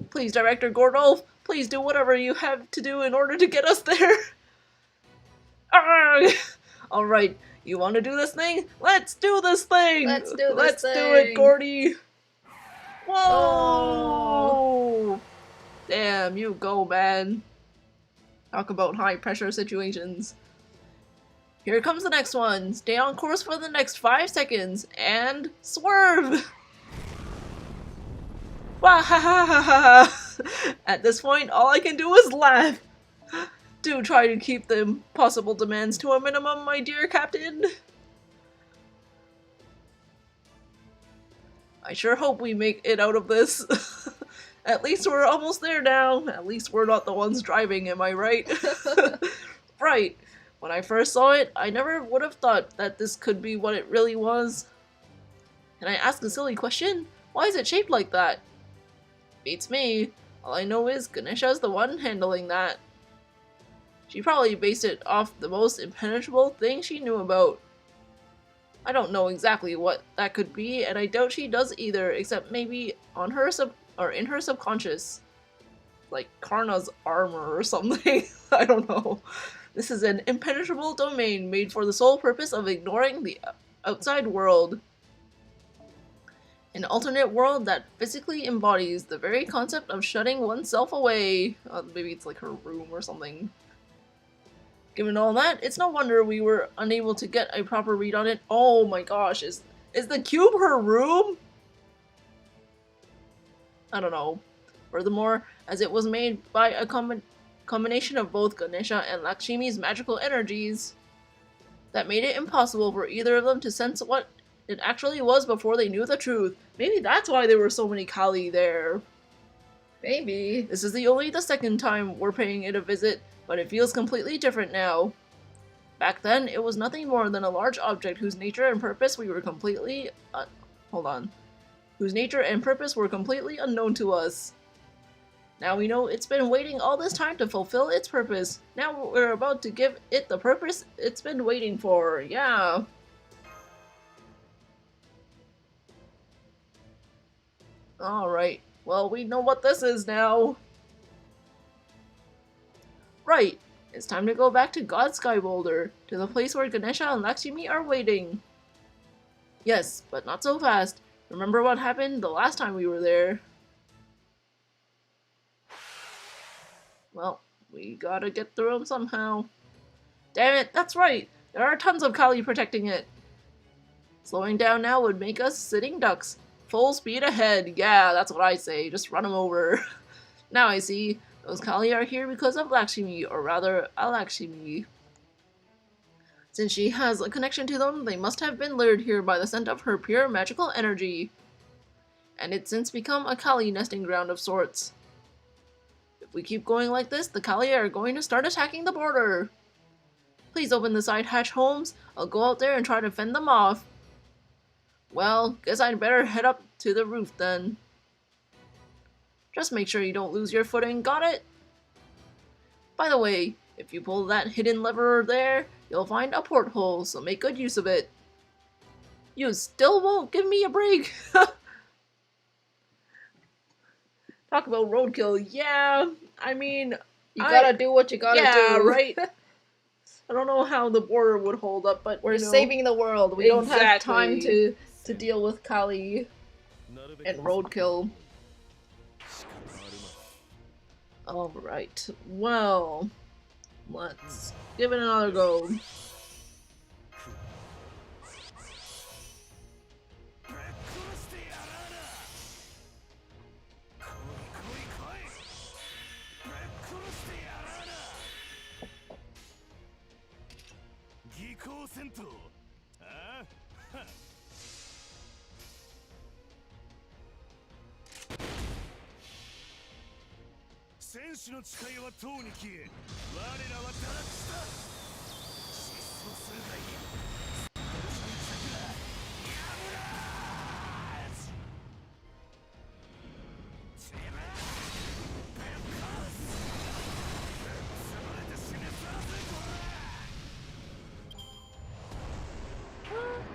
Please, Director Gordolf, please do whatever you have to do in order to get us there. Alright, you want to do this thing? Let's do this thing! Let's do it, Gordy! Whoa! Oh. Damn, you go, man. Talk about high pressure situations. Here comes the next one. Stay on course for the next 5 seconds and swerve! At this point, all I can do is laugh. Do try to keep the possible demands to a minimum, my dear Captain. I sure hope we make it out of this. At least we're almost there now. At least we're not the ones driving, am I right? Right. When I first saw it, I never would have thought that this could be what it really was. Can I ask a silly question? Why is it shaped like that? Beats me. All I know is Ganesha's the one handling that. She probably based it off the most impenetrable thing she knew about. I don't know exactly what that could be, and I doubt she does either, except maybe on her in her subconscious. Like Karna's armor or something. I don't know. This is an impenetrable domain made for the sole purpose of ignoring the outside world. An alternate world that physically embodies the very concept of shutting oneself away. Maybe it's like her room or something. Given all that, it's no wonder we were unable to get a proper read on it. Oh my gosh, is the cube her room? I don't know. Furthermore, as it was made by a combination of both Ganesha and Lakshmi's magical energies, that made it impossible for either of them to sense what it actually was before they knew the truth. Maybe that's why there were so many Kali there. Maybe. This is only the second time we're paying it a visit, but it feels completely different now. Back then, it was nothing more than a large object whose nature and purpose we were completely... whose nature and purpose were completely unknown to us. Now we know it's been waiting all this time to fulfill its purpose. Now we're about to give it the purpose it's been waiting for. Yeah. Alright, well, we know what this is now. Right, it's time to go back to God Sky Boulder, to the place where Ganesha and Lakshmi are waiting. Yes, but not so fast. Remember what happened the last time we were there? Well, we gotta get through them somehow. Damn it, that's right! There are tons of Kali protecting it. Slowing down now would make us sitting ducks. Full speed ahead. Yeah, that's what I say. Just run them over. Now I see. Those Kali are here because of Lakshmi, or rather, Alakshmi. Since she has a connection to them, they must have been lured here by the scent of her pure magical energy. And it's since become a Kali nesting ground of sorts. If we keep going like this, the Kali are going to start attacking the border. Please open the side hatch, Holmes. I'll go out there and try to fend them off. Well, guess I'd better head up to the roof then. Just make sure you don't lose your footing, got it? By the way, if you pull that hidden lever there, you'll find a porthole, so make good use of it. You still won't give me a break? Talk about roadkill. Yeah, I mean... You gotta do what you gotta do. Yeah, right? I don't know how the border would hold up, but We're you know, saving the world. We don't have time exactly. to deal with Kali and roadkill. Alright, well, let's give it another go.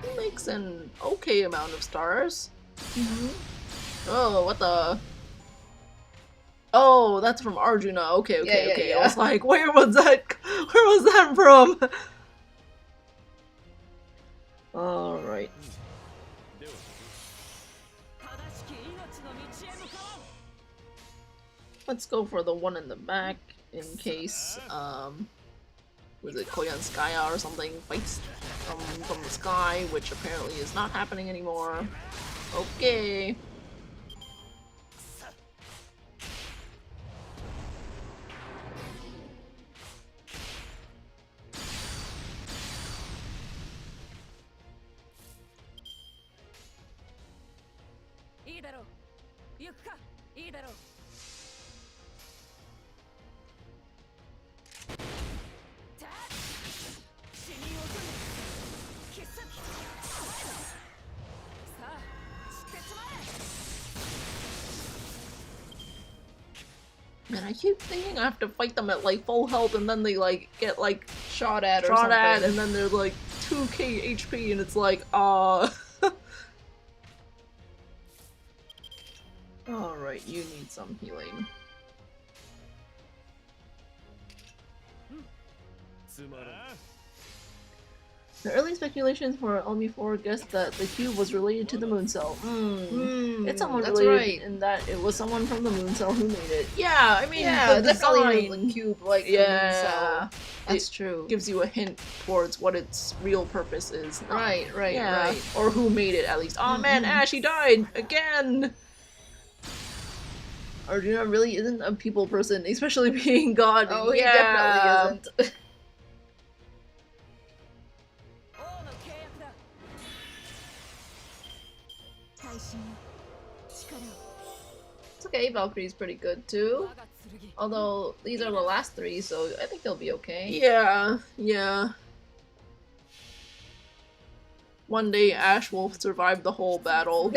He makes an okay amount of stars. Oh, what the? Oh, that's from Arjuna. Okay, okay, Yeah, okay. yeah. I was like, where was that? Where was that from? All right. Let's go for the one in the back in case was it Koyanskaya or something fights from the sky, which apparently is not happening anymore. Okay. Man, I keep thinking I have to fight them at like full health and then they like get like Shot at or shot something. at and then they're like 2k HP and it's like, Alright, you need some healing. The early speculations for LB4 guessed that the cube was related to the moon cell. It's someone that's related right. in that it was someone from the moon cell who made it. Yeah, I mean, Yeah, the definitely design the cube like the yeah, moon cell. That's true. gives you a hint towards what its real purpose is. Right. Yeah, or who made it at least. Oh man, Ash, he died again! Arjuna really isn't a people person, especially being God. Oh, he yeah. definitely isn't. It's okay, Valkyrie's pretty good too. Although these are the last three, so I think they'll be okay. Yeah, yeah. One day Ash will survive the whole battle.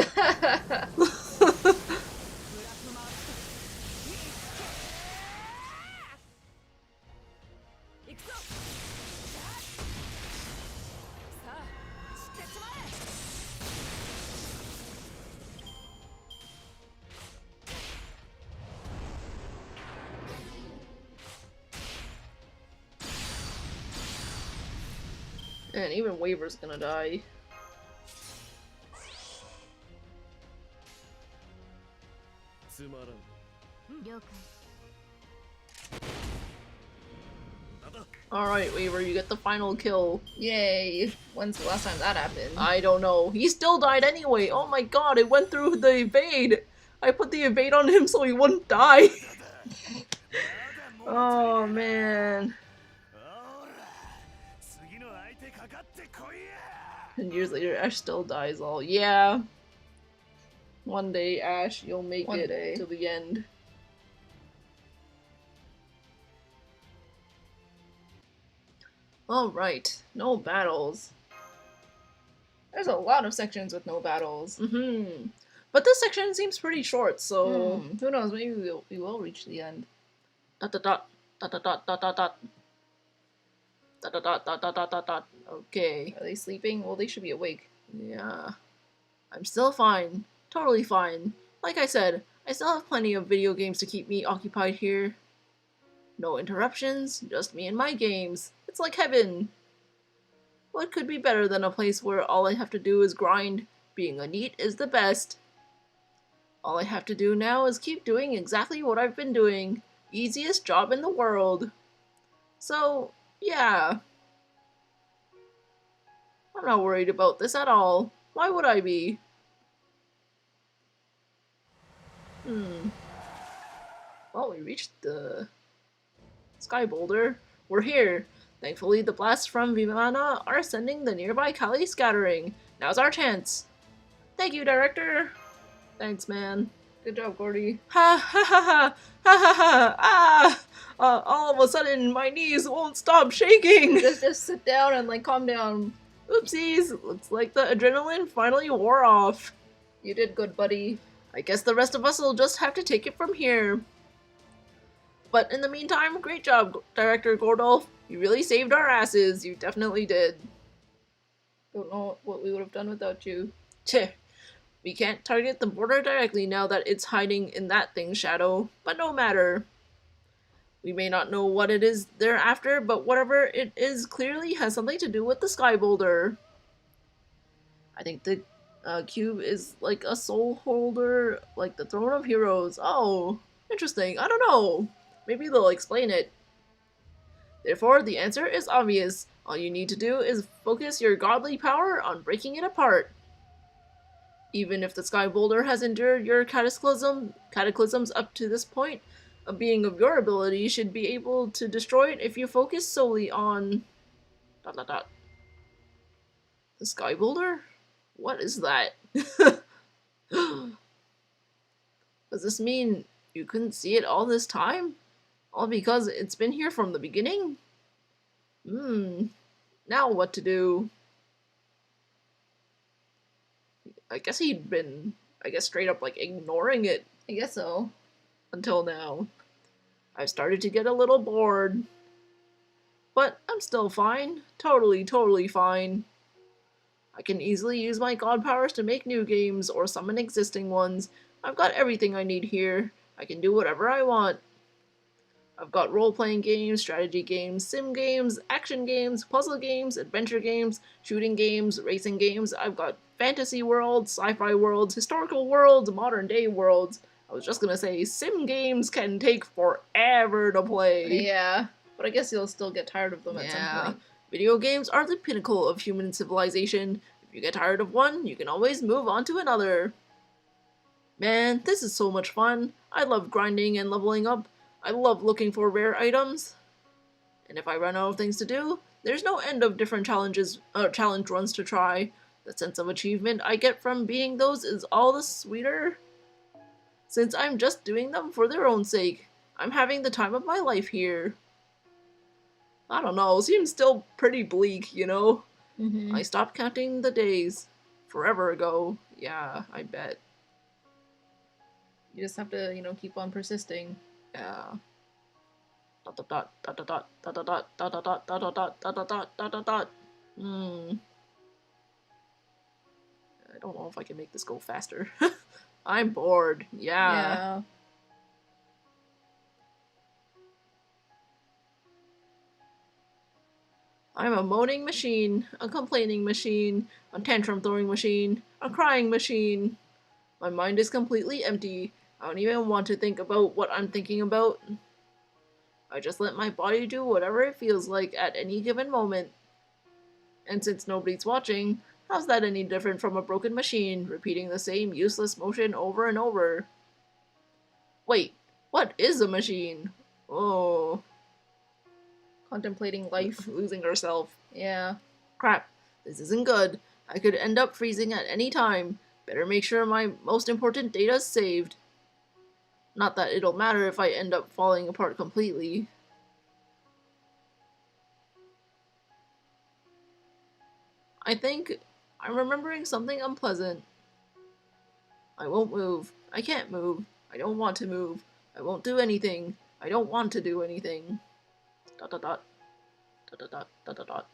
And even Waver's gonna die. Alright, Waver, you get the final kill. Yay! When's the last time that happened? I don't know. He still died anyway! Oh my god, it went through the evade! I put the evade on him so he wouldn't die! Oh man. And years later, Ash still dies all. Yeah. One day, Ash, you'll make One it day. to the end. Alright, no battles. There's a lot of sections with no battles. But this section seems pretty short, so... Who knows, maybe we will reach the end. Dot dot dot dot dot dot dot dot dot dot dot dot dot dot dot dot. Okay. Are they sleeping? Well, they should be awake. Yeah. I'm still fine. Totally fine. Like I said, I still have plenty of video games to keep me occupied here. No interruptions, just me and my games. It's like heaven. What could be better than a place where all I have to do is grind? Being a NEET is the best. All I have to do now is keep doing exactly what I've been doing. Easiest job in the world. So, yeah. I'm not worried about this at all. Why would I be? Well, we reached the Sky Boulder. We're here. Thankfully, the blasts from Vimana are sending the nearby Kali scattering. Now's our chance. Thank you, Director. Thanks, man. Good job, Gordy. Ha ha ha ha ha ha ha ah! All of a sudden, my knees won't stop shaking. Just sit down and like calm down. Oopsies! Looks like the adrenaline finally wore off. You did good, buddy. I guess the rest of us will just have to take it from here. But in the meantime, great job, Director Gordolf. You really saved our asses. You definitely did. Don't know what we would have done without you. Tch. We can't target the border directly now that it's hiding in that thing's shadow, but no matter. We may not know what it is they're after, but whatever it is clearly has something to do with the Sky Boulder. I think the cube is like a soul holder, like the Throne of Heroes. Oh, interesting. I don't know. Maybe they'll explain it. Therefore, the answer is obvious. All you need to do is focus your godly power on breaking it apart. Even if the Sky Boulder has endured your cataclysms up to this point, a being of your ability should be able to destroy it if you focus solely on... ... The Sky Boulder? What is that? Does this mean you couldn't see it all this time? All because it's been here from the beginning? Now what to do? I guess he'd been, straight up, like, ignoring it I guess so. until now. I've started to get a little bored. But I'm still fine. Totally fine. I can easily use my god powers to make new games or summon existing ones. I've got everything I need here. I can do whatever I want. I've got role-playing games, strategy games, sim games, action games, puzzle games, adventure games, shooting games, racing games. I've got fantasy worlds, sci-fi worlds, historical worlds, modern-day worlds. I was just gonna say, sim games can take forever to play. Yeah, but I guess you'll still get tired of them at some point. Video games are the pinnacle of human civilization. If you get tired of one, you can always move on to another. Man, this is so much fun. I love grinding and leveling up. I love looking for rare items. And if I run out of things to do, there's no end of different challenge runs to try. The sense of achievement I get from beating those is all the sweeter. Since I'm just doing them for their own sake. I'm having the time of my life here. I don't know, seems still pretty bleak, you know? I stopped counting the days. Forever ago. Yeah, I bet. You just have to, keep on persisting. Yeah. Dot dot dot dot dot dot dot dot dot dot dot dot dot dot dot dot dot dot. I don't know if I can make this go faster. I'm bored. Yeah. I'm a moaning machine, a complaining machine, a tantrum throwing machine, a crying machine. My mind is completely empty. I don't even want to think about what I'm thinking about. I just let my body do whatever it feels like at any given moment. And since nobody's watching, how's that any different from a broken machine, repeating the same useless motion over and over? Wait, what is a machine? Oh. Contemplating life. Losing herself. Yeah. Crap, this isn't good. I could end up freezing at any time. Better make sure my most important data's saved. Not that it'll matter if I end up falling apart completely. I think I'm remembering something unpleasant. I won't move. I can't move. I don't want to move. I won't do anything. I don't want to do anything. Dot dot dot. Dot dot dot dot dot dot.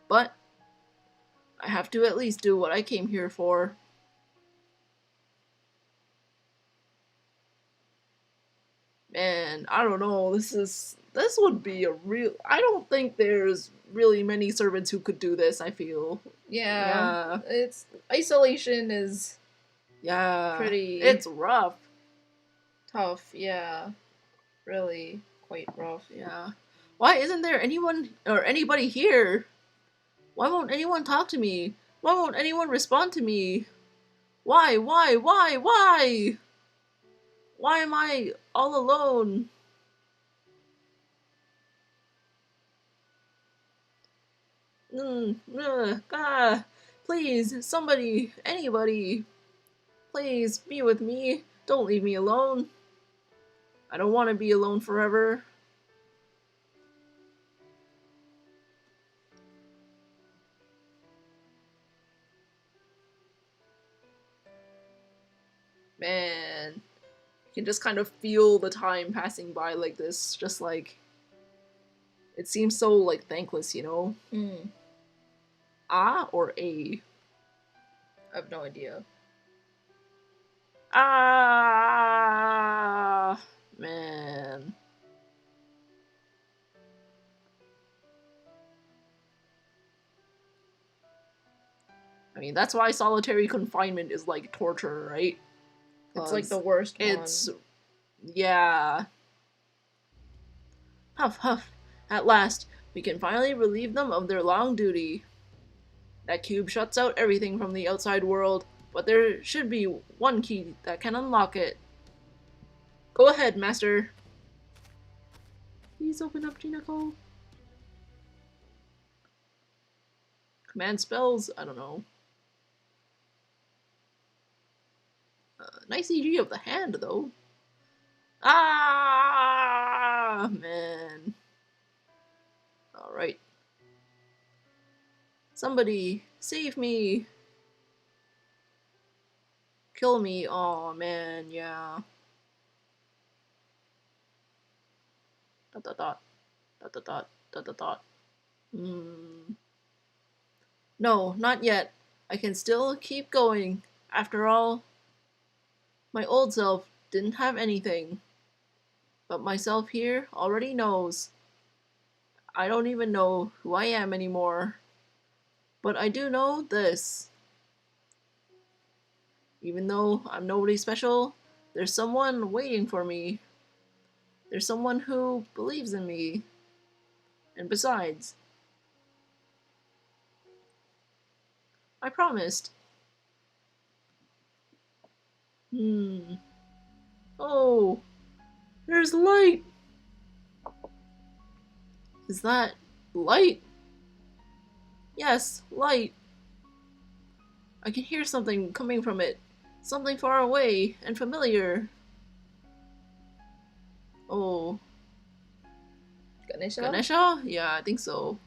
But I have to at least do what I came here for. Man, I don't know. This would be a real. I don't think there's really many servants who could do this. I feel. Yeah, Yeah, it's isolation is yeah. pretty It's rough. tough. Yeah, really quite rough. Yeah. Why isn't there anyone or anybody here? Why won't anyone talk to me? Why won't anyone respond to me? Why? Why? Why? Why? Why am I all alone? Please, somebody, anybody, please be with me. Don't leave me alone. I don't want to be alone forever. Man, you can just kind of feel the time passing by like this, just like it seems so like thankless, you know? Hmm. Ah or A? I have no idea. Ah, man. I mean, that's why solitary confinement is like torture, right? It's like the 'Cause worst it's, one. yeah. Huff, huff. At last, we can finally relieve them of their long duty. That cube shuts out everything from the outside world, but there should be one key that can unlock it. Go ahead, Master. Please open up, Jinako. Command spells? I don't know. Nice EG of the hand, though. Ah, man. Alright. Somebody, save me. Kill me. Oh man, yeah. Dot dot dot. Dot dot dot. Dot dot dot. No, not yet. I can still keep going. After all, my old self didn't have anything. But myself here already knows. I don't even know who I am anymore. But I do know this. Even though I'm nobody special, there's someone waiting for me. There's someone who believes in me. And besides, I promised. Hmm. Oh, there's light. Is that light? Yes, light. I can hear something coming from it. Something far away and familiar. Oh, Ganesha? Ganesha? Yeah, I think so.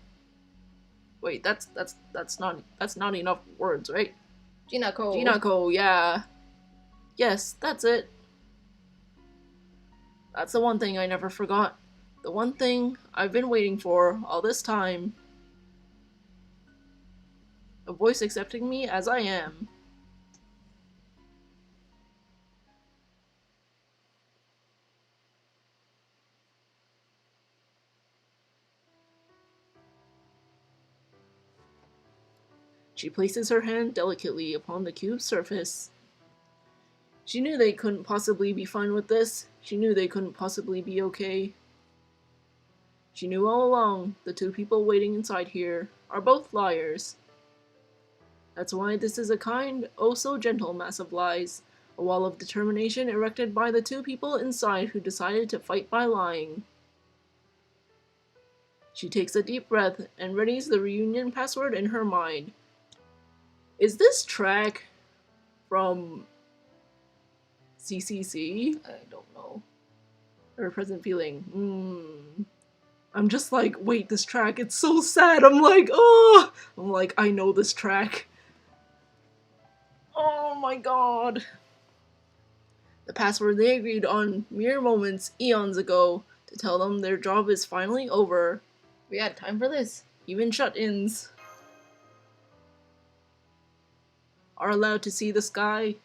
Wait, that's not enough words, right? Jinako. Jinako, yeah. Yes, that's it. That's the one thing I never forgot. The one thing I've been waiting for all this time. A voice accepting me as I am. She places her hand delicately upon the cube's surface. She knew they couldn't possibly be fine with this. She knew they couldn't possibly be okay. She knew all along the two people waiting inside here are both liars. That's why this is a kind, oh so gentle mass of lies, a wall of determination erected by the two people inside who decided to fight by lying. She takes a deep breath and readies the reunion password in her mind. Is this track from CCC? I don't know. Or Present Feeling? I'm just like, wait, this track, it's so sad. I'm like, oh! I'm like, I know this track. Oh my god. The password they agreed on mere moments, eons ago, to tell them their job is finally over. We had time for this. Even shut-ins are allowed to see the sky.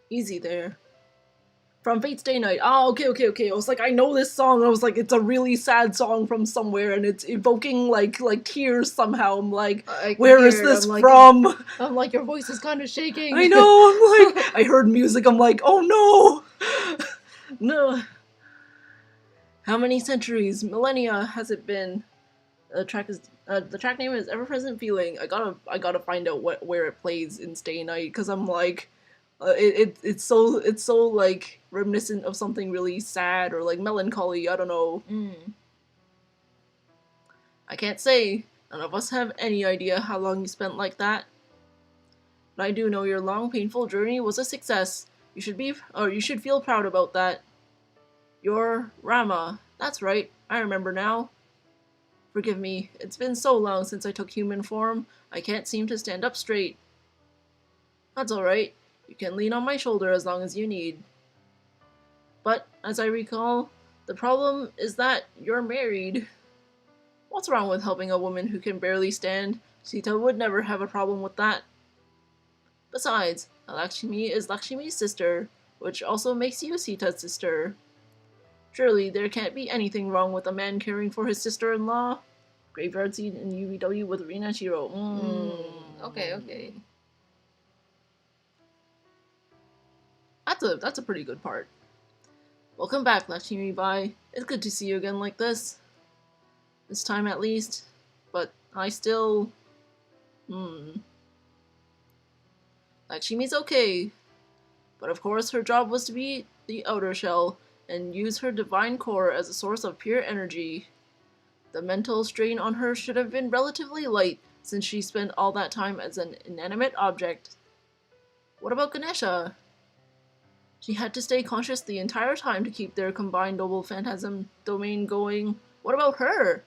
Easy there. From Fate's Day Night. Oh, okay. I was like, I know this song. I was like, it's a really sad song from somewhere, and it's evoking like tears somehow. I'm like, where is this from? I'm like, your voice is kind of shaking. I know. I'm like, I heard music. I'm like, oh no, no. How many centuries, millennia has it been? The track name is Ever Present Feeling. I gotta find out where it plays in Stay Night, because I'm like, it's so like reminiscent of something really sad or like melancholy. I don't know. I can't say. None of us have any idea how long you spent like that. But I do know your long, painful journey was a success. You should feel proud about that. You're Rama. That's right. I remember now. Forgive me. It's been so long since I took human form. I can't seem to stand up straight. That's alright. You can lean on my shoulder as long as you need. But, as I recall, the problem is that you're married. What's wrong with helping a woman who can barely stand? Sita would never have a problem with that. Besides, Lakshmi is Lakshmi's sister, which also makes you Sita's sister. Surely there can't be anything wrong with a man caring for his sister-in-law. Graveyard scene in UVW with Rina Shiro. Okay. That's a pretty good part. Welcome back, Lakshmi Bai. It's good to see you again like this. This time at least. But I still... Lakshmi's okay. But of course her job was to be the outer shell and use her divine core as a source of pure energy. The mental strain on her should have been relatively light, since she spent all that time as an inanimate object. What about Ganesha? She had to stay conscious the entire time to keep their combined noble phantasm domain going. What about her?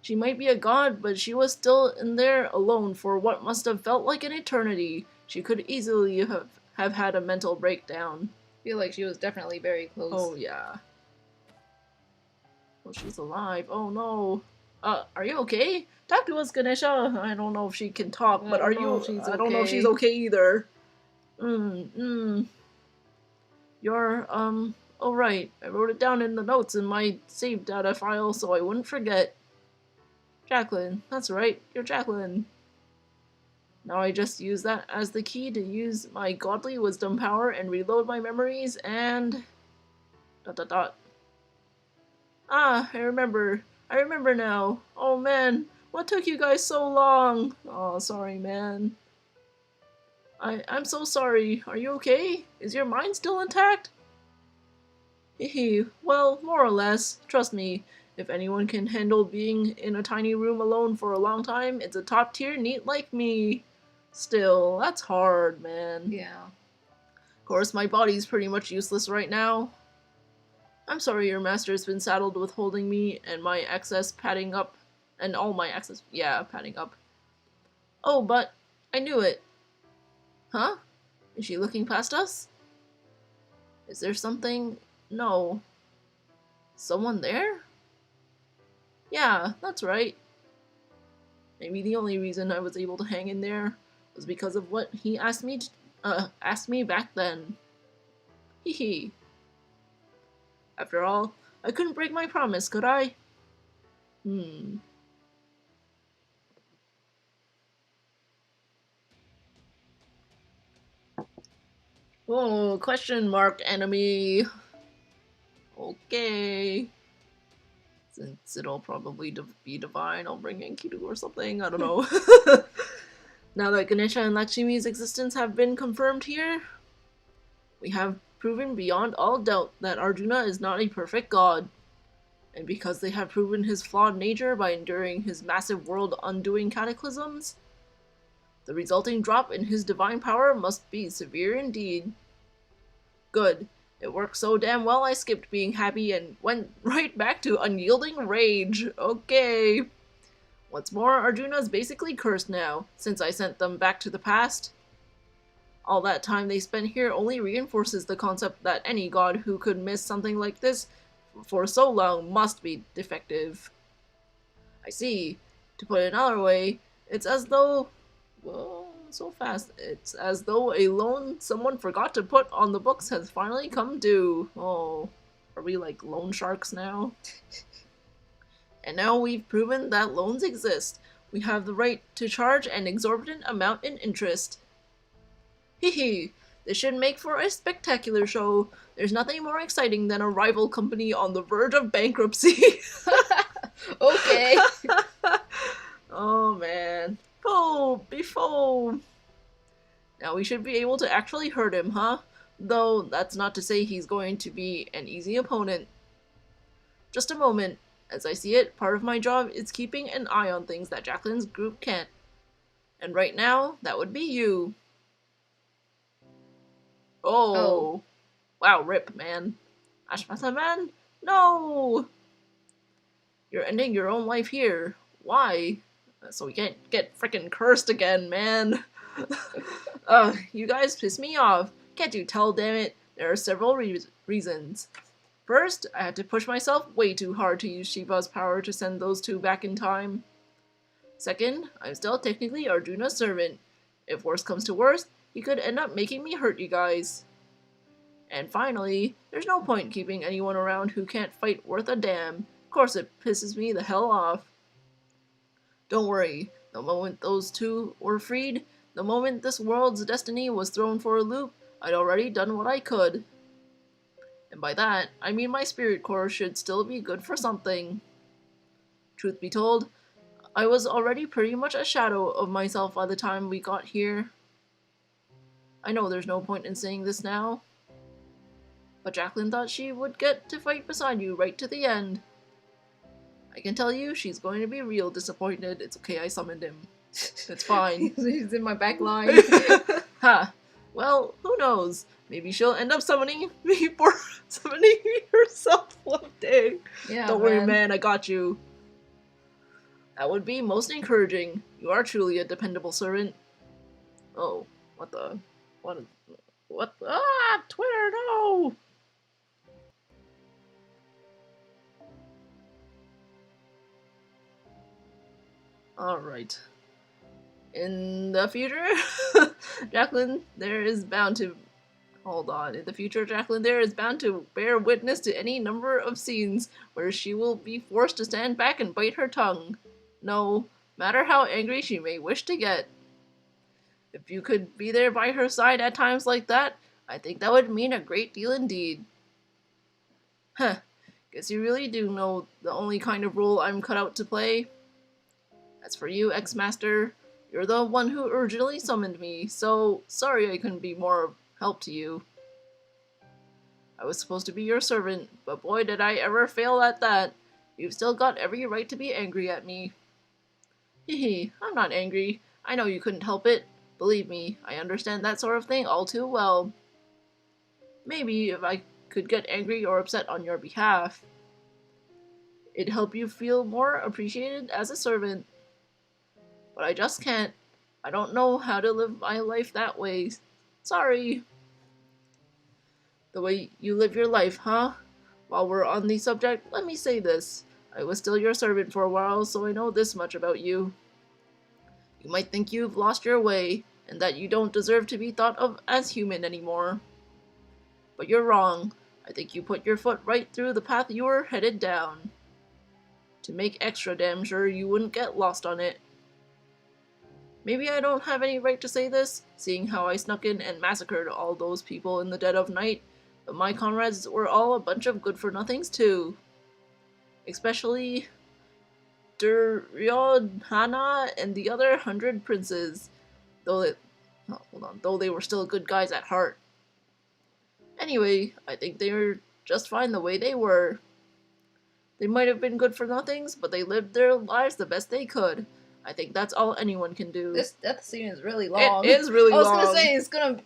She might be a god, but she was still in there alone for what must have felt like an eternity. She could easily have had a mental breakdown. I feel like she was definitely very close. Oh, yeah. Well, she's alive. Oh, no. Are you okay? Talk to us, Ganesha. I don't know if she can talk, but are you... I don't know if she's okay either. You're, alright. I wrote it down in the notes in my save data file so I wouldn't forget. Jacqueline. That's right. You're Jacqueline. Now I just use that as the key to use my godly wisdom power and reload my memories and... ... Ah, I remember now. Oh man, what took you guys so long? Oh, sorry man. I'm so sorry. Are you okay? Is your mind still intact? Hehe, well, more or less. Trust me, if anyone can handle being in a tiny room alone for a long time, it's a top-tier NEET like me. Still, that's hard, man. Yeah. Of course, my body's pretty much useless right now. I'm sorry your master's been saddled with holding me and my excess padding up. And all my excess, padding up. Oh, but I knew it. Huh? Is she looking past us? Is there something? No. Someone there? Yeah, that's right. Maybe the only reason I was able to hang in there was because of what he asked me back then. Hee. After all, I couldn't break my promise, could I? Oh, question mark enemy. Okay. Since it'll probably be divine, I'll bring in Kidu or something, I don't know. Now that Ganesha and Lakshmi's existence have been confirmed here, we have proven beyond all doubt that Arjuna is not a perfect god. And because they have proven his flawed nature by enduring his massive world-undoing cataclysms, the resulting drop in his divine power must be severe indeed. Good. It worked so damn well I skipped being happy and went right back to unyielding rage. Okay. What's more, Arjuna's basically cursed now, since I sent them back to the past. All that time they spent here only reinforces the concept that any god who could miss something like this for so long must be defective. I see. To put it another way, it's as though... Well, so fast. It's as though a loan someone forgot to put on the books has finally come due. Oh, are we like loan sharks now? And now we've proven that loans exist. We have the right to charge an exorbitant amount in interest. Hee hee. This should make for a spectacular show. There's nothing more exciting than a rival company on the verge of bankruptcy. Okay. Oh man. Oh, before. Now we should be able to actually hurt him, huh? Though that's not to say he's going to be an easy opponent. Just a moment. As I see it, part of my job is keeping an eye on things that Jacqueline's group can't. And right now, that would be you. Oh. Wow, rip, man. Ashmata, man? No! You're ending your own life here. Why? So we can't get frickin' cursed again, man. You guys piss me off. Can't you tell, damn it? There are several reasons. First, I had to push myself way too hard to use Shiva's power to send those two back in time. Second, I'm still technically Arjuna's servant. If worst comes to worst, he could end up making me hurt you guys. And finally, there's no point keeping anyone around who can't fight worth a damn. Of course it pisses me the hell off. Don't worry, the moment those two were freed, the moment this world's destiny was thrown for a loop, I'd already done what I could. And by that, I mean my spirit core should still be good for something. Truth be told, I was already pretty much a shadow of myself by the time we got here. I know there's no point in saying this now, but Jacqueline thought she would get to fight beside you right to the end. I can tell you, she's going to be real disappointed. It's okay, I summoned him. It's fine. He's in my back line. Ha! Well, who knows? Maybe she'll end up summoning me herself one day. Yeah, Don't worry, man, I got you. That would be most encouraging. You are truly a dependable servant. Oh, what the? What? Ah, Twitter, no! Alright. In the future, Jacqueline, there is bound to... Hold on. In the future, Jacqueline there is bound to bear witness to any number of scenes where she will be forced to stand back and bite her tongue. No matter how angry she may wish to get. If you could be there by her side at times like that, I think that would mean a great deal indeed. Huh. Guess you really do know the only kind of role I'm cut out to play. As for you, Ex-Master, you're the one who originally summoned me, so sorry I couldn't be more help to you. I was supposed to be your servant, but boy did I ever fail at that. You've still got every right to be angry at me. Hehe, I'm not angry. I know you couldn't help it. Believe me, I understand that sort of thing all too well. Maybe if I could get angry or upset on your behalf, it'd help you feel more appreciated as a servant. But I just can't. I don't know how to live my life that way. Sorry. The way you live your life, huh? While we're on the subject, let me say this. I was still your servant for a while, so I know this much about you. You might think you've lost your way, and that you don't deserve to be thought of as human anymore. But you're wrong. I think you put your foot right through the path you were headed down. To make extra damn sure you wouldn't get lost on it. Maybe I don't have any right to say this, seeing how I snuck in and massacred all those people in the dead of night, but my comrades were all a bunch of good-for-nothings too. Especially Duryodhana and the other 100 princes, though they were still good guys at heart. Anyway, I think they were just fine the way they were. They might have been good-for-nothings, but they lived their lives the best they could. I think that's all anyone can do. This death scene is really long. It is really long. I was gonna say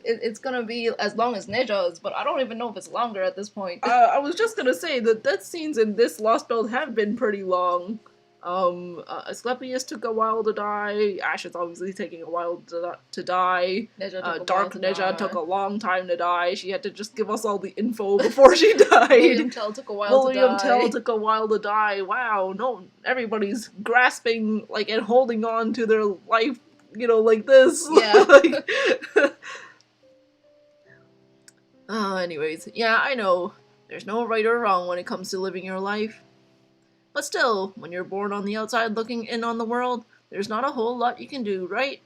it's gonna be as long as Neja's, but I don't even know if it's longer at this point. I was just gonna say that death scenes in this Lost Belt have been pretty long. Asclepius took a while to die. Ash is obviously taking a while to die. Dark Neja took a long time to die. She had to just give us all the info before she died. William Tell took a while to die. William Tell took a while to die. Wow, no, everybody's grasping and holding on to their life like this. Yeah. Anyways, yeah, I know. There's no right or wrong when it comes to living your life. But still, when you're born on the outside looking in on the world, there's not a whole lot you can do, right?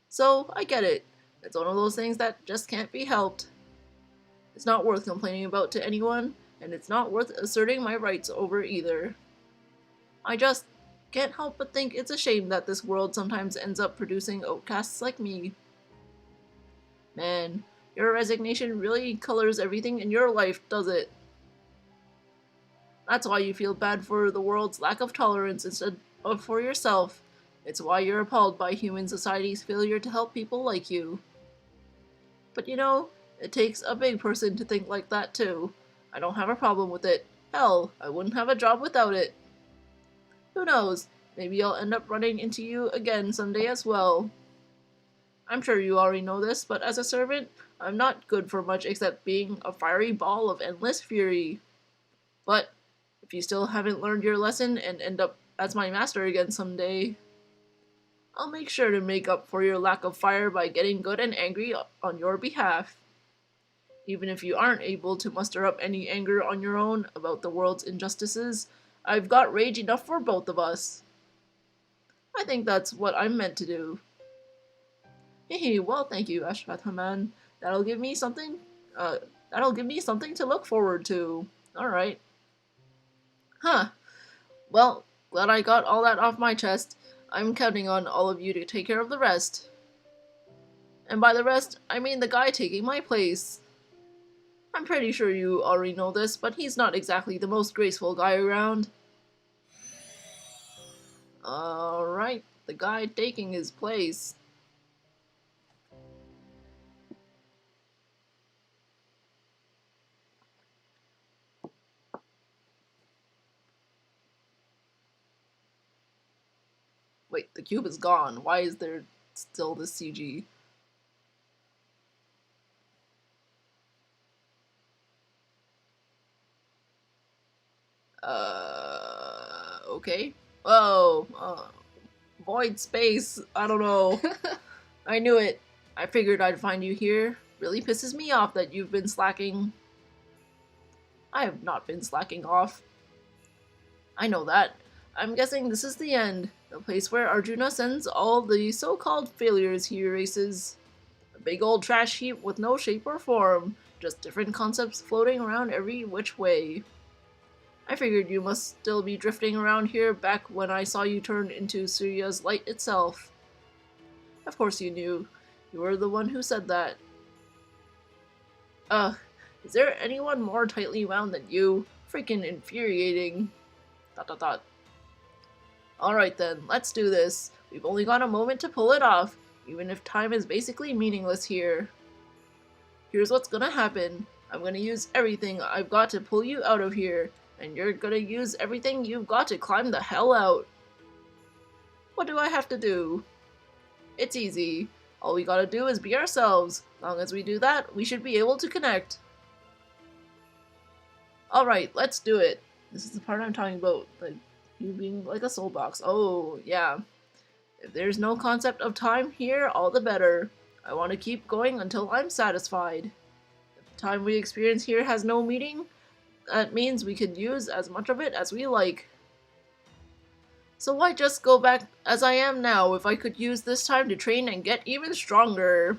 So, I get it. It's one of those things that just can't be helped. It's not worth complaining about to anyone, and it's not worth asserting my rights over either. I just can't help but think it's a shame that this world sometimes ends up producing outcasts like me. Man, your resignation really colors everything in your life, does it? That's why you feel bad for the world's lack of tolerance instead of for yourself. It's why you're appalled by human society's failure to help people like you. But it takes a big person to think like that too. I don't have a problem with it. Hell, I wouldn't have a job without it. Who knows, maybe I'll end up running into you again someday as well. I'm sure you already know this, but as a servant, I'm not good for much except being a fiery ball of endless fury. But if you still haven't learned your lesson and end up as my master again someday, I'll make sure to make up for your lack of fire by getting good and angry on your behalf. Even if you aren't able to muster up any anger on your own about the world's injustices, I've got rage enough for both of us. I think that's what I'm meant to do. Hey, well, thank you, Ashwathaman. That'll give me something to look forward to. Alright. Huh. Well, glad I got all that off my chest. I'm counting on all of you to take care of the rest. And by the rest, I mean the guy taking my place. I'm pretty sure you already know this, but he's not exactly the most graceful guy around. Alright, the guy taking his place. Wait, the cube is gone. Why is there still this CG? Okay. Whoa. Void space. I don't know. I knew it. I figured I'd find you here. Really pisses me off that you've been slacking. I have not been slacking off. I know that. I'm guessing this is the end. The place where Arjuna sends all the so-called failures he erases. A big old trash heap with no shape or form. Just different concepts floating around every which way. I figured you must still be drifting around here back when I saw you turn into Surya's light itself. Of course you knew. You were the one who said that. Is there anyone more tightly wound than you? Freaking infuriating. ... Alright then, let's do this. We've only got a moment to pull it off, even if time is basically meaningless here. Here's what's gonna happen. I'm gonna use everything I've got to pull you out of here. And you're gonna use everything you've got to climb the hell out. What do I have to do? It's easy. All we gotta do is be ourselves. As long as we do that, we should be able to connect. Alright, let's do it. This is the part I'm talking about, like you being like a soul box. Oh, yeah. If there's no concept of time here, all the better. I want to keep going until I'm satisfied. If the time we experience here has no meaning, that means we can use as much of it as we like. So why just go back as I am now if I could use this time to train and get even stronger?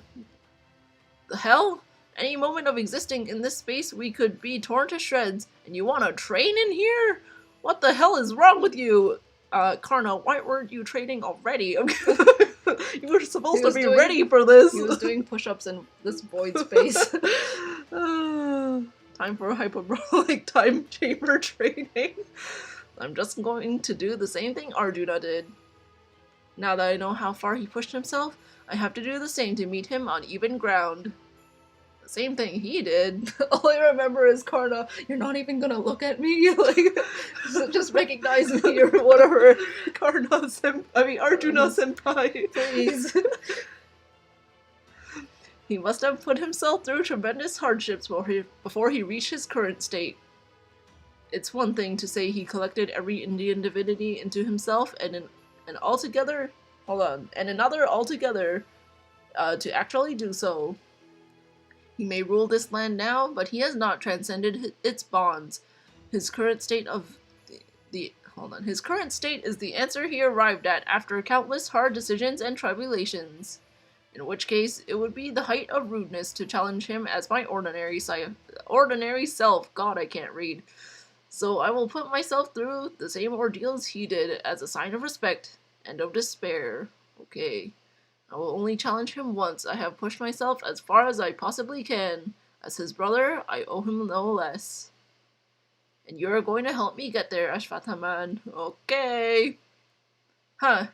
The hell? Any moment of existing in this space we could be torn to shreds, and you want to train in here? What the hell is wrong with you? Karna, why weren't you training already? You were supposed to be ready for this. He was doing push-ups in this void space. Time for hyperbolic time chamber training. I'm just going to do the same thing Arjuna did. Now that I know how far he pushed himself, I have to do the same to meet him on even ground. The same thing he did. All I remember is Karna, you're not even gonna look at me? Like, just recognize me or whatever. Arjuna senpai. Please. He must have put himself through tremendous hardships before he reached his current state. It's one thing to say he collected every Indian divinity into himself, and altogether, hold on, and another altogether, to actually do so. He may rule this land now, but he has not transcended its bonds. His current state of his current state is the answer he arrived at after countless hard decisions and tribulations. In which case, it would be the height of rudeness to challenge him as my ordinary self. God, I can't read. So I will put myself through the same ordeals he did as a sign of respect and of despair. Okay. I will only challenge him once. I have pushed myself as far as I possibly can. As his brother, I owe him no less. And you're going to help me get there, Ashwatthama. Okay. Huh.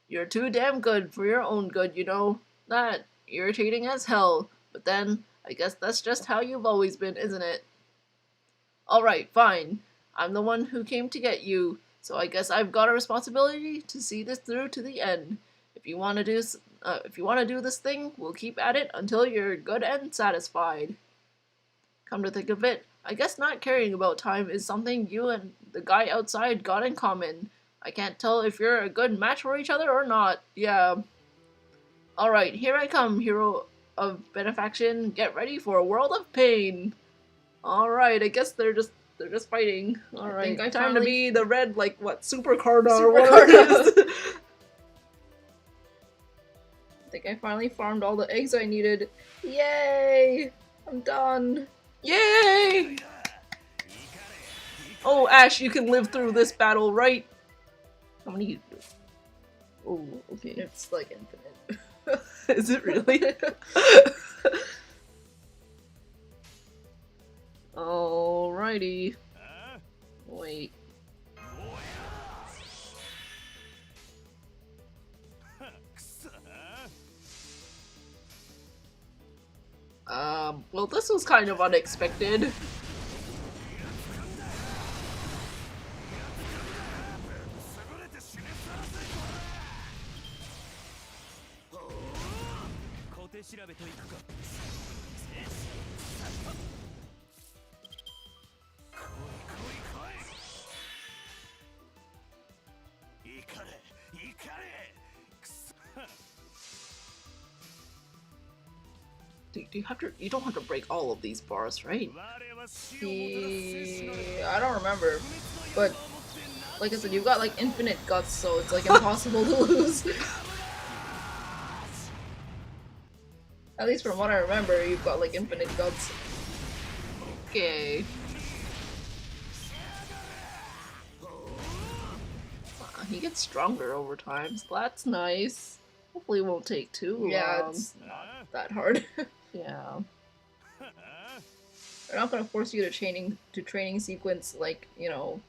You're too damn good for your own good, you know. That irritating as hell. But then, I guess that's just how you've always been, isn't it? Alright, fine. I'm the one who came to get you, so I guess I've got a responsibility to see this through to the end. If you want to do this thing, we'll keep at it until you're good and satisfied. Come to think of it, I guess not caring about time is something you and the guy outside got in common. I can't tell if you're a good match for each other or not. Yeah. Alright, here I come, hero of benefaction. Get ready for a world of pain. Alright, I guess they're just fighting. Alright, time to be the red, like, what, Super Carna or whatever it is. I think I finally farmed all the eggs I needed. Yay! I'm done. Yay! Oh, Ash, you can live through this battle, right? How many? Oh, okay. It's like infinite. Is it really? Alrighty. Wait. Well, this was kind of unexpected. You don't have to break all of these bars, right? I don't remember, but like I said, you've got like infinite guts, so it's like impossible to lose. At least from what I remember, you've got like infinite guts. Okay. He gets stronger over time, so that's nice. Hopefully it won't take too long. Yeah, it's not that hard. Yeah. They're not gonna force you to training sequence like, you know.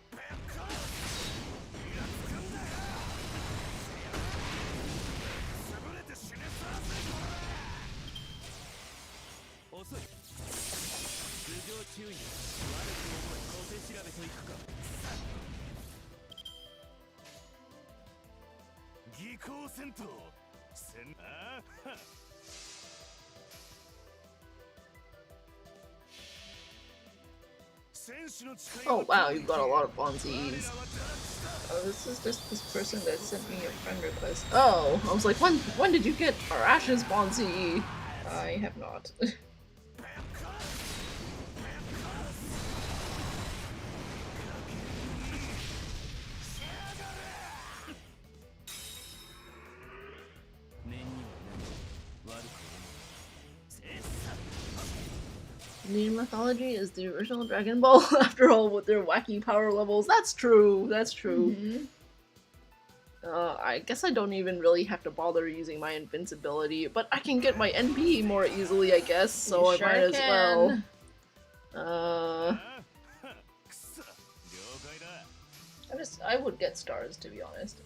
Oh wow, you've got a lot of Bonzies. Oh, this is just this person that sent me a friend request. Oh, I was like, when did you get our Ash's Bonzi? I have not. Indian mythology is the original Dragon Ball, after all, with their wacky power levels. That's true, that's true. Mm-hmm. I guess I don't even really have to bother using my invincibility, but I can get my NP more easily, I guess, so You I might as well. I would get stars, to be honest.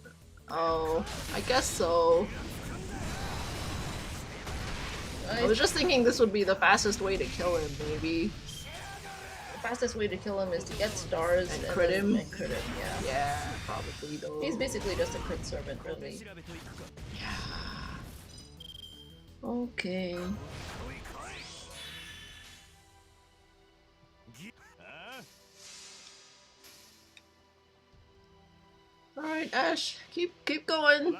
Oh, I guess so. I was just thinking this would be the fastest way to kill him, maybe. The fastest way to kill him is to get stars and crit him. And crit him, yeah. Yeah, probably though. He's basically just a crit servant, really. Yeah. Okay. Alright, Ash, keep going.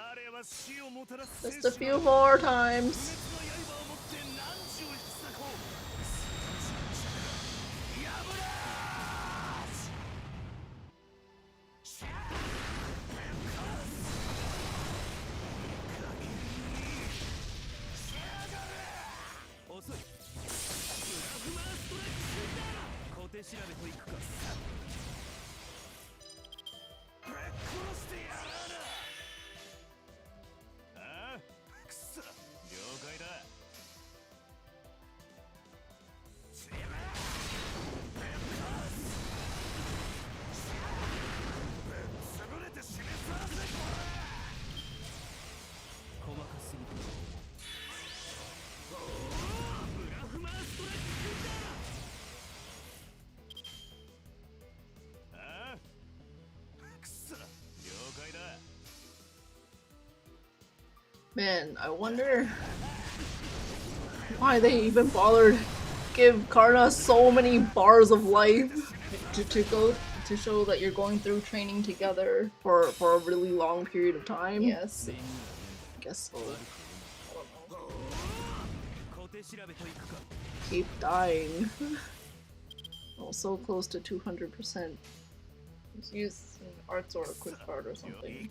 Just a few more times. Man, I wonder why they even bothered give Karna so many bars of life To show that you're going through training together. for a really long period of time. Yes. I guess so. I don't know. Keep dying. Oh, so close to 200%. Just use an arts or a quick card or something.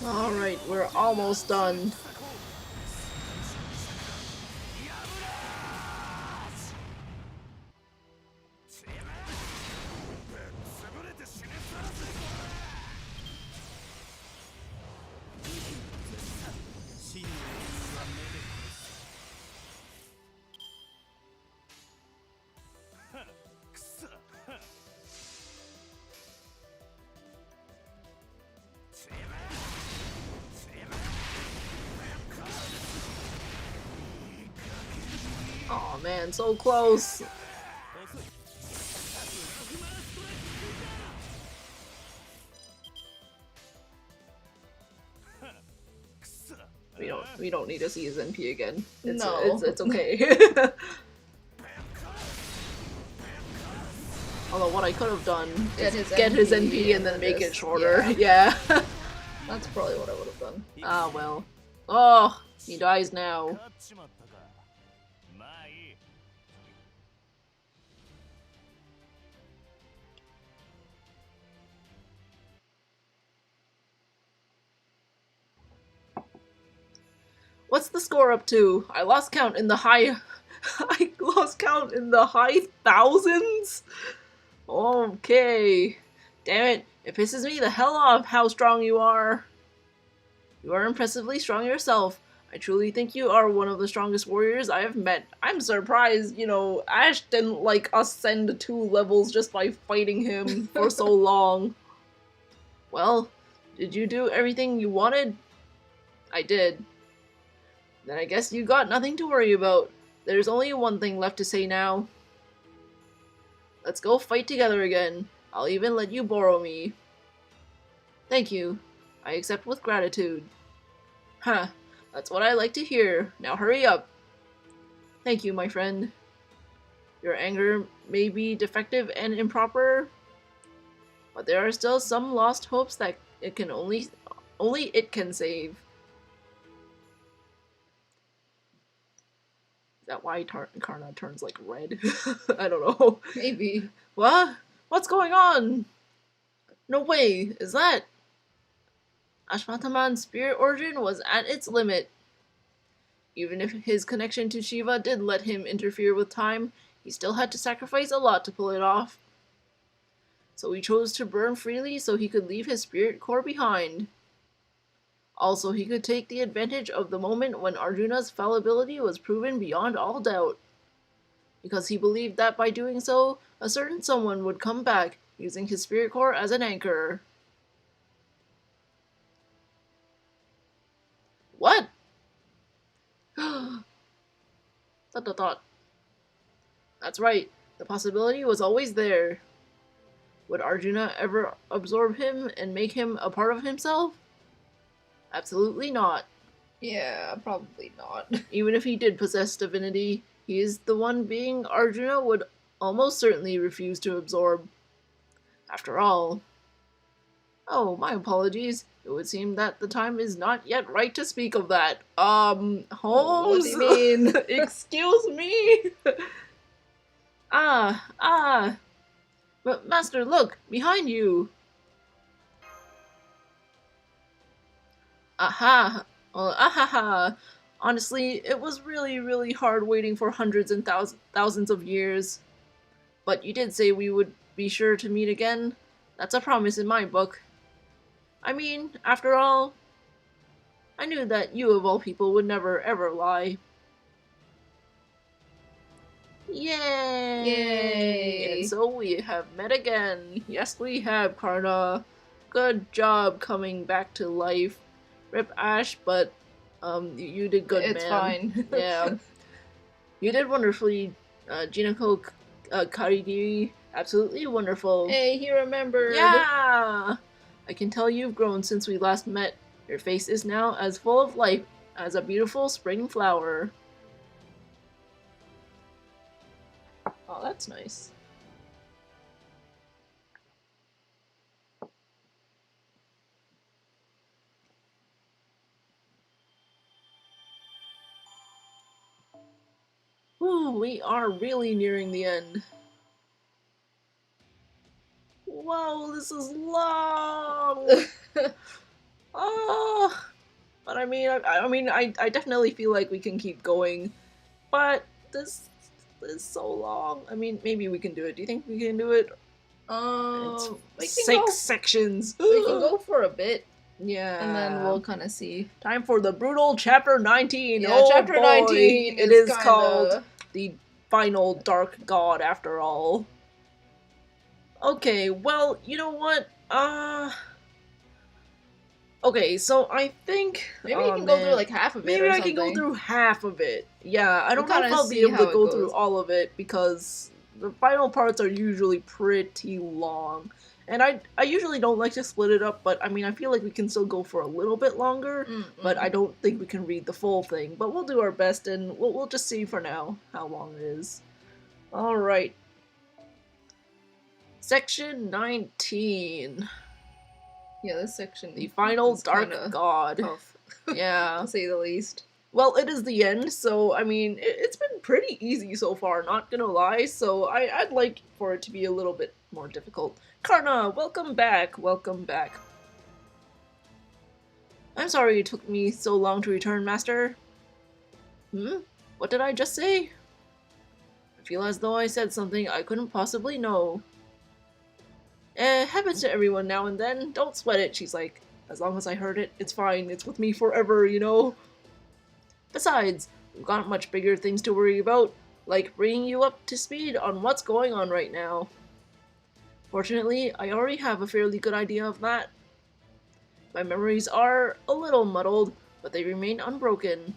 Alright, we're almost done. Oh man, so close. We don't need to see his NP again. It's okay. Although what I could have done is get his NP and then make it shorter. Yeah. That's probably what I would have done. Ah well. Oh, he dies now. What's the score up to? I lost count in the high thousands? Okay. Damn it. It pisses me the hell off how strong you are. You are impressively strong yourself. I truly think you are one of the strongest warriors I have met. I'm surprised, you know, Ash didn't like ascend 2 levels just by fighting him for so long. Well, did you do everything you wanted? I did. Then I guess you got nothing to worry about. There's only one thing left to say now. Let's go fight together again. I'll even let you borrow me. Thank you. I accept with gratitude. Huh, that's what I like to hear. Now hurry up. Thank you, my friend. Your anger may be defective and improper, but there are still some lost hopes that it can only it can save. Is that why Karna turns like red? I don't know. Maybe. What? What's going on? No way, is that? Ashwataman's spirit origin was at its limit. Even if his connection to Shiva did let him interfere with time, he still had to sacrifice a lot to pull it off. So he chose to burn freely so he could leave his spirit core behind. Also, he could take the advantage of the moment when Arjuna's fallibility was proven beyond all doubt. Because he believed that by doing so, a certain someone would come back, using his spirit core as an anchor. What? Thought. That's right, the possibility was always there. Would Arjuna ever absorb him and make him a part of himself? Absolutely not. Yeah, probably not. Even if he did possess divinity, he is the one being Arjuna would almost certainly refuse to absorb. After all, oh, my apologies. It would seem that the time is not yet right to speak of that. What do Holmes? you mean? Excuse me? ah. But, Master, look, behind you. Aha. Well, ahaha. Honestly, it was really, really hard waiting for hundreds and thousands of years. But you did say we would be sure to meet again. That's a promise in my book. I mean, after all, I knew that you of all people would never ever lie. Yay! And Yay! so we have met again. Yes, we have, Karna. Good job coming back to life. Rip Ash, but you did good, It's man. fine. Yeah, you did wonderfully, Jinako Karigiri. Absolutely wonderful. Hey, he remembered. Yeah! I can tell you've grown since we last met. Your face is now as full of life as a beautiful spring flower. Oh, that's nice. Ooh, we are really nearing the end. Whoa, this is long! Oh, but I definitely feel like we can keep going. But this is so long. I mean, maybe we can do it. Do you think we can do it? It's We can 6 go. sections. We can go for a bit, Yeah. and then we'll kind of see. Time for the brutal chapter 19. Yeah, Oh chapter boy. 19 It is is kinda... called the final dark god after all. Okay, well, you know what? Okay, so I think Maybe you can go through like half of it. maybe or I something. can go through half of it. Yeah, I don't know if kinda I'll be see able how to it go goes. through all of it because the final parts are usually pretty long. And I usually don't like to split it up, but I mean, I feel like we can still go for a little bit longer, but I don't think we can read the full thing. But we'll do our best, and we'll just see for now how long it is. Alright. Section 19. Yeah, this section. The final is dark kinda god. tough, Yeah. to say the least. Well, it is the end, so I mean, it's been pretty easy so far, not gonna lie, so I'd like for it to be a little bit more difficult. Karna, welcome back, welcome back. I'm sorry it took me so long to return, Master. What did I just say? I feel as though I said something I couldn't possibly know. Happens to everyone now and then, don't sweat it, she's like. As long as I heard it, it's fine, it's with me forever, you know? Besides, we've got much bigger things to worry about, like bringing you up to speed on what's going on right now. Fortunately, I already have a fairly good idea of that. My memories are a little muddled, but they remain unbroken.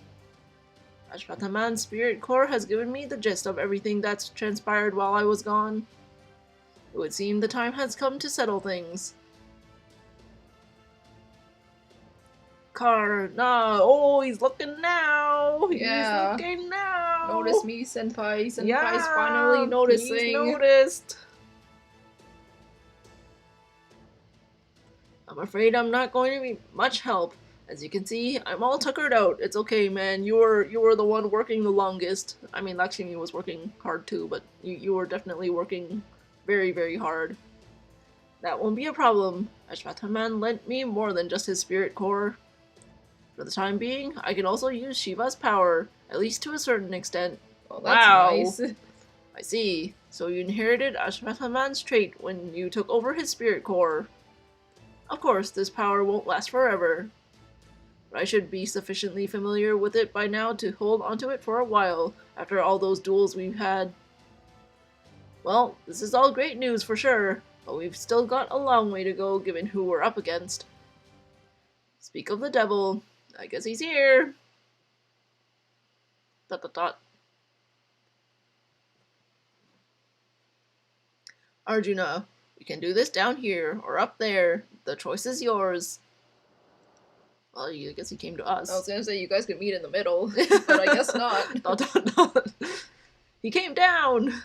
Ashwathaman's spirit core has given me the gist of everything that's transpired while I was gone. It would seem the time has come to settle things. Karna, oh, he's looking now. Yeah. He's looking now. Notice me, senpai. Senpai's Yeah, finally noticing. He's noticed. I'm afraid I'm not going to be much help. As you can see, I'm all tuckered out. It's okay, man. You were the one working the longest. I mean, Lakshmi was working hard too, but you were definitely working very, very hard. That won't be a problem. Ashwathaman lent me more than just his spirit core. For the time being, I can also use Shiva's power, at least to a certain extent. Oh, that's Wow. nice. I see. So you inherited Ashwathaman's trait when you took over his spirit core. Of course, this power won't last forever. But I should be sufficiently familiar with it by now to hold onto it for a while, after all those duels we've had. Well, this is all great news for sure, but we've still got a long way to go given who we're up against. Speak of the devil, I guess he's here. ... Arjuna, we can do this down here or up there. The choice is yours. Well, I guess he came to I was us. gonna say you guys could meet in the middle, but I guess not. Dot, dot, dot. He came down!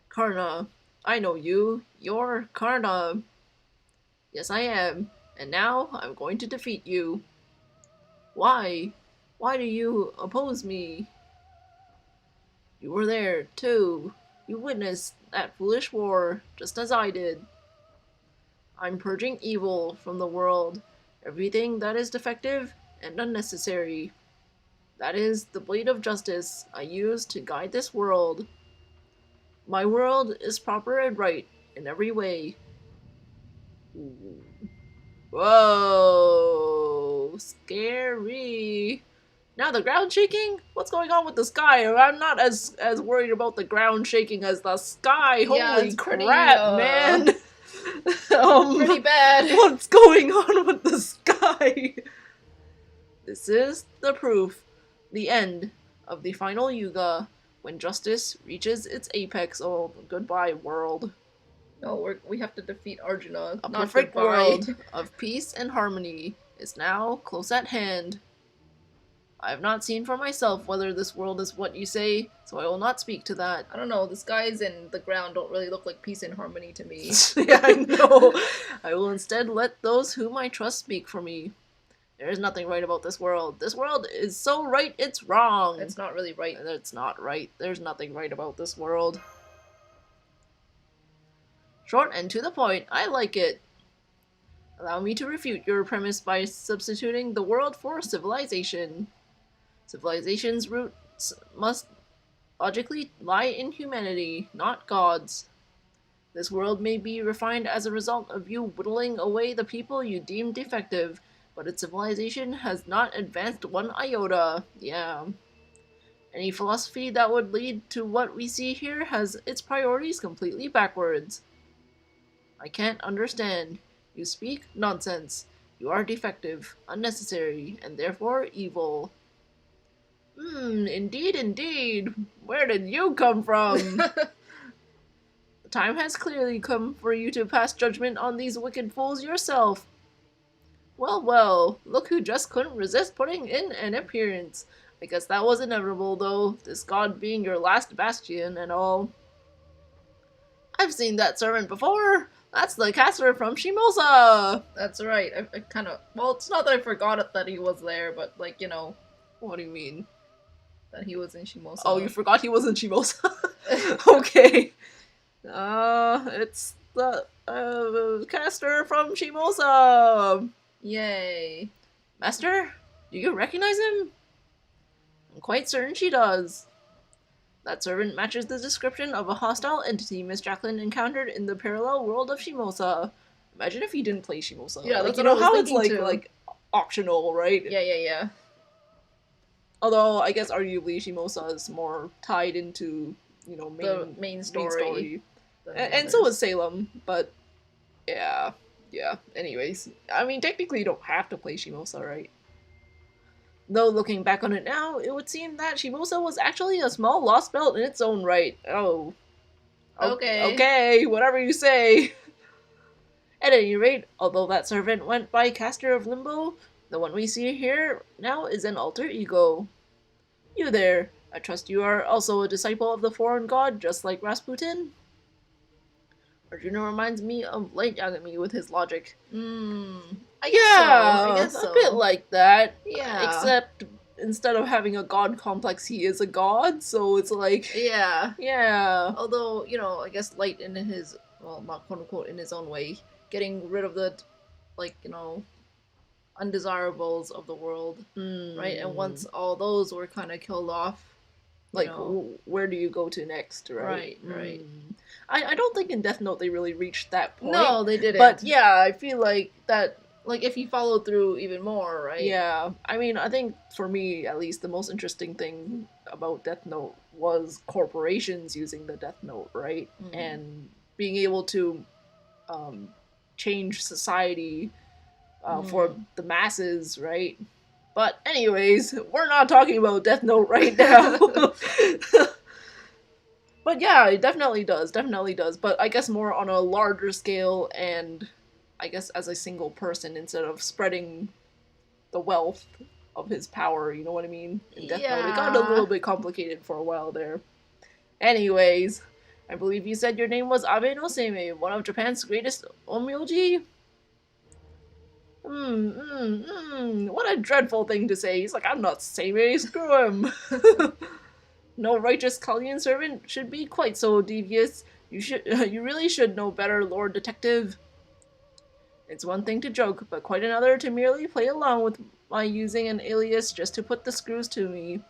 Karna, I know you. You're Karna. Yes, I am. And now I'm going to defeat you. Why? Why do you oppose me? You were there, too. You witnessed that foolish war, just as I did. I'm purging evil from the world, everything that is defective and unnecessary. That is the blade of justice I use to guide this world. My world is proper and right in every way. Whoa, scary. Now the ground shaking? What's going on with the sky? I'm not as worried about the ground shaking as the sky. Yeah, Holy it's crap, man. Pretty bad. What's going on with the sky? This is the proof, the end of the final Yuga, when justice reaches its apex. Oh, goodbye, world. No, we have to defeat Arjuna. A not perfect goodbye. world of peace and harmony is now close at hand. I have not seen for myself whether this world is what you say, so I will not speak to that. I don't know, the skies and the ground don't really look like peace and harmony to me. Yeah, I know. I will instead let those whom I trust speak for me. There is nothing right about this world. This world is so right, it's wrong. It's not really right. It's not right. There's nothing right about this world. Short and to the point, I like it. Allow me to refute your premise by substituting the world for civilization. Civilization's roots must logically lie in humanity, not gods. This world may be refined as a result of you whittling away the people you deem defective, but its civilization has not advanced one iota. Yeah. Any philosophy that would lead to what we see here has its priorities completely backwards. I can't understand. You speak nonsense. You are defective, unnecessary, and therefore evil. Indeed, indeed. Where did you come from? The time has clearly come for you to pass judgment on these wicked fools yourself. Well, well, look who just couldn't resist putting in an appearance. I guess that was inevitable, though, this god being your last bastion and all. I've seen that servant before. That's the caster from Shimosa. That's right. I kind of... Well, it's not that I forgot it that he was there, but, like, you know... What do you mean? That he was in Shimosa. Oh, you forgot he was in Shimosa? Okay. It's the caster from Shimosa. Yay. Master, do you recognize him? I'm quite certain she does. That servant matches the description of a hostile entity Miss Jacqueline encountered in the parallel world of Shimosa. Imagine if you didn't play Shimosa. Yeah, like, that's you what know I was how it's thinking too. like optional, right? Yeah. Although I guess arguably Shimosa is more tied into, you know, The main story. And so is Salem, but yeah. Anyways, I mean, technically you don't have to play Shimosa, right? Though looking back on it now, it would seem that Shimosa was actually a small lost belt in its own right. Oh. Okay, whatever you say. At any rate, although that servant went by Caster of Limbo, the one we see here now is an alter ego. You there, I trust you are also a disciple of the foreign god, just like Rasputin? Arjuna reminds me of Light Yagami with his logic. I guess so. A bit like that. Yeah. Except instead of having a god complex, he is a god, so it's like... Yeah. Although, you know, I guess Light in his, well, not quote-unquote in his own way, getting rid of the, like, you know, undesirables of the world, right? And once all those were kind of killed off, like, where do you go to next, right? Right. I don't think in Death Note they really reached that point. No, they didn't. But yeah, I feel like that... Like, if you follow through even more, right? Yeah. I mean, I think, for me, at least, the most interesting thing about Death Note was corporations using the Death Note, right? And being able to change society for the masses, right? But anyways, we're not talking about Death Note right now. But yeah, it definitely does. But I guess more on a larger scale and I guess as a single person instead of spreading the wealth of his power, you know what I mean? In Death Note. It got a Yeah. little bit complicated for a while there. Anyways, I believe you said your name was Abe no Seimei, one of Japan's greatest onmyoji? What a dreadful thing to say. He's like, I'm not Seimei, screw him. No righteous Kalyan servant should be quite so devious. You really should know better, Lord Detective. It's one thing to joke, but quite another to merely play along with my using an alias just to put the screws to me.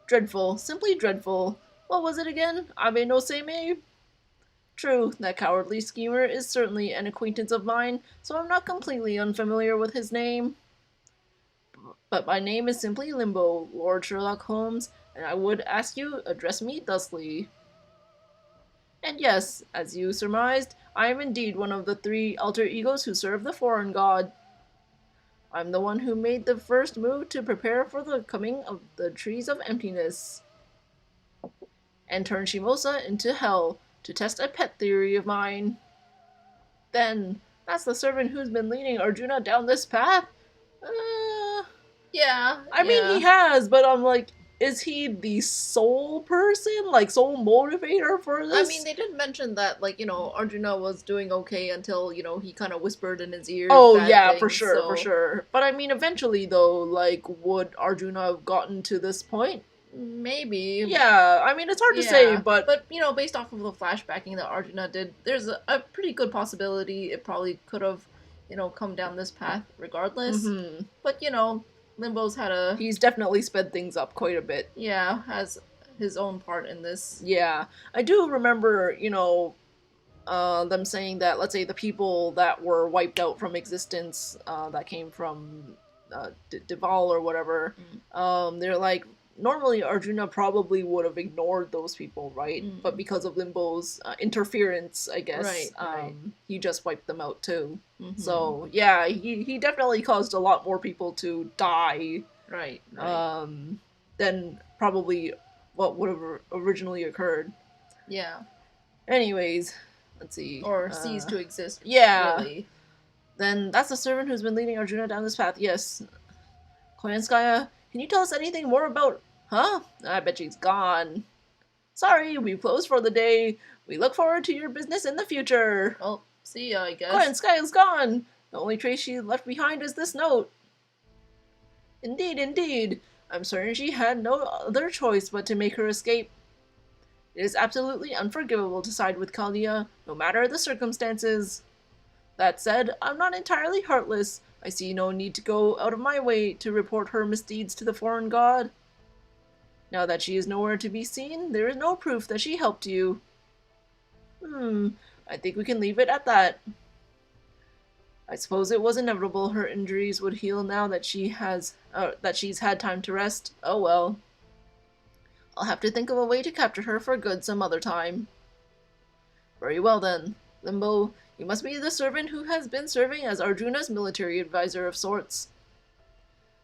Dreadful, simply dreadful. What was it again? Abe no Seimei? True, that cowardly schemer is certainly an acquaintance of mine, so I'm not completely unfamiliar with his name. But my name is simply Limbo, Lord Sherlock Holmes, and I would ask you address me thusly. And yes, as you surmised, I am indeed one of the 3 alter egos who serve the foreign god. I'm the one who made the first move to prepare for the coming of the Trees of Emptiness, and turned Shimosa into hell to test a pet theory of mine. Then, that's the servant who's been leading Arjuna down this path? Yeah. I mean, he has, but I'm like, is he the sole person? Like, sole motivator for this? I mean, they did mention that, like, Arjuna was doing okay until, he kind of whispered in his ear. Oh, bad yeah, things, for sure, so- for sure. But I mean, eventually, though, like, would Arjuna have gotten to this point? Maybe. Yeah, I mean, it's hard to say, but... But, based off of the flashbacking that Arjuna did, there's a pretty good possibility it probably could have, come down this path regardless. Mhm. But, Limbo's had a... He's definitely sped things up quite a bit. Yeah, has his own part in this. Yeah. I do remember, them saying that, let's say, the people that were wiped out from existence, that came from Deval or whatever, they're like, normally Arjuna probably would have ignored those people, right? But because of Limbo's interference, I guess, Right. he just wiped them out too. Mhm. So, yeah, he definitely caused a lot more people to die. Right. Than probably what would have originally occurred. Yeah. Anyways, let's see. Or cease to exist. Yeah. Really. Then that's the servant who's been leading Arjuna down this path. Yes. Koyanskaya, can you tell us anything more about... Huh? I bet she's gone. Sorry, we've closed for the day. We look forward to your business in the future. Well, see ya, I guess. Koyanskaya's gone. The only trace she left behind is this note. Indeed, indeed. I'm certain she had no other choice but to make her escape. It is absolutely unforgivable to side with Kalia, no matter the circumstances. That said, I'm not entirely heartless. I see no need to go out of my way to report her misdeeds to the foreign god. Now that she is nowhere to be seen, there is no proof that she helped you. I think we can leave it at that. I suppose it was inevitable her injuries would heal now that she's had time to rest. Oh well. I'll have to think of a way to capture her for good some other time. Very well then. Limbo, you must be the servant who has been serving as Arjuna's military advisor of sorts.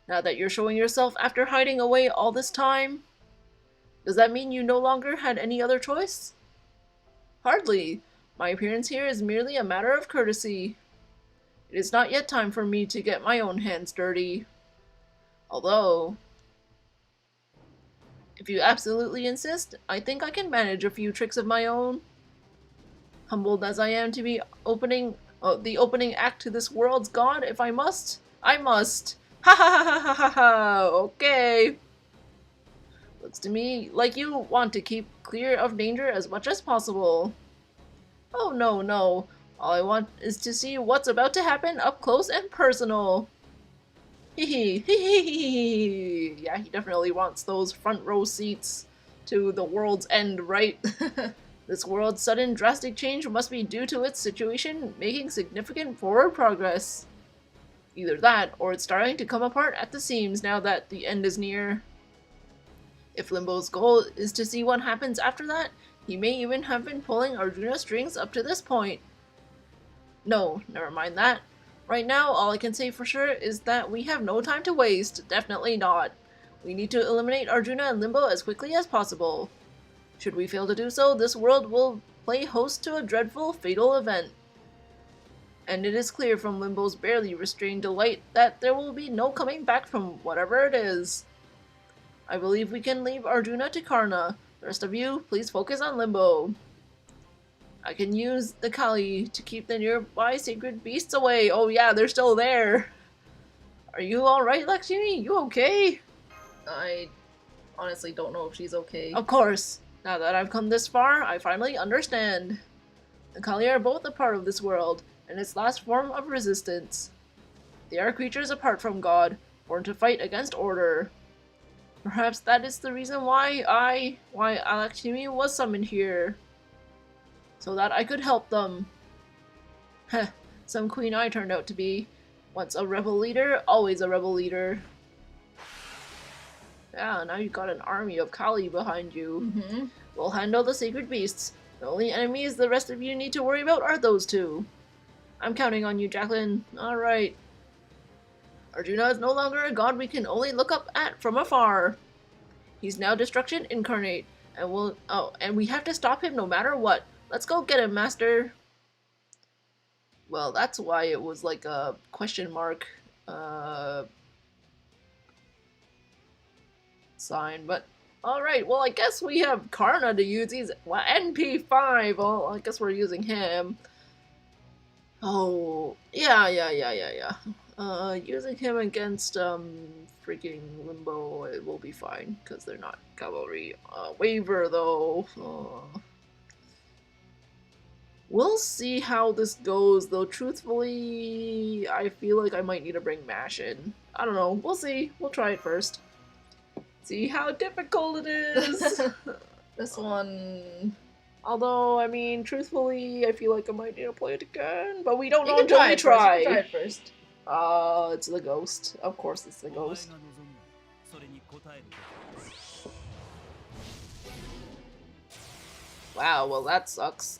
Now that you're showing yourself after hiding away all this time, does that mean you no longer had any other choice? Hardly. My appearance here is merely a matter of courtesy. It is not yet time for me to get my own hands dirty. Although, if you absolutely insist, I think I can manage a few tricks of my own. Humbled as I am to be the opening act to this world's god, if I must, I must. Ha ha ha ha ha ha! Okay. Looks to me like you want to keep clear of danger as much as possible. Oh no, no. All I want is to see what's about to happen up close and personal. Hee hee. Yeah, he definitely wants those front row seats to the world's end, right? This world's sudden drastic change must be due to its situation making significant forward progress. Either that, or it's starting to come apart at the seams now that the end is near. If Limbo's goal is to see what happens after that, he may even have been pulling Arjuna's strings up to this point. No, never mind that. Right now, all I can say for sure is that we have no time to waste. Definitely not. We need to eliminate Arjuna and Limbo as quickly as possible. Should we fail to do so, this world will play host to a dreadful, fatal event. And it is clear from Limbo's barely restrained delight that there will be no coming back from whatever it is. I believe we can leave Arjuna to Karna. The rest of you, please focus on Limbo. I can use the Kali to keep the nearby sacred beasts away. Oh yeah, they're still there. Are you alright, Lakshmi? You okay? I honestly don't know if she's okay. Of course. Now that I've come this far, I finally understand. The Kali are both a part of this world, and its last form of resistance. They are creatures apart from God, born to fight against order. Perhaps that is the reason why Lakshmi was summoned here. So that I could help them. Heh, some queen I turned out to be. Once a rebel leader, always a rebel leader. Yeah, now you've got an army of Kali behind you. We'll handle the sacred beasts. The only enemies the rest of you need to worry about are those two. I'm counting on you, Jacqueline. Alright. Arjuna is no longer a god we can only look up at from afar. He's now destruction incarnate, and we have to stop him no matter what. Let's go get him, Master. Well, that's why it was like a question mark sign, but alright, well I guess we have Karna to use. He's NP5, well I guess we're using him. Oh, yeah. Using him against, freaking Limbo, it will be fine, because they're not cavalry. Waver, though. We'll see how this goes, though truthfully, I feel like I might need to bring Mash in. I don't know, we'll see. We'll try it first. See how difficult it is! This one... Although, I mean, truthfully, I feel like I might need to play it again, but we don't know You until we try. You can try it first. It's the ghost. Of course it's the ghost. Wow, well that sucks.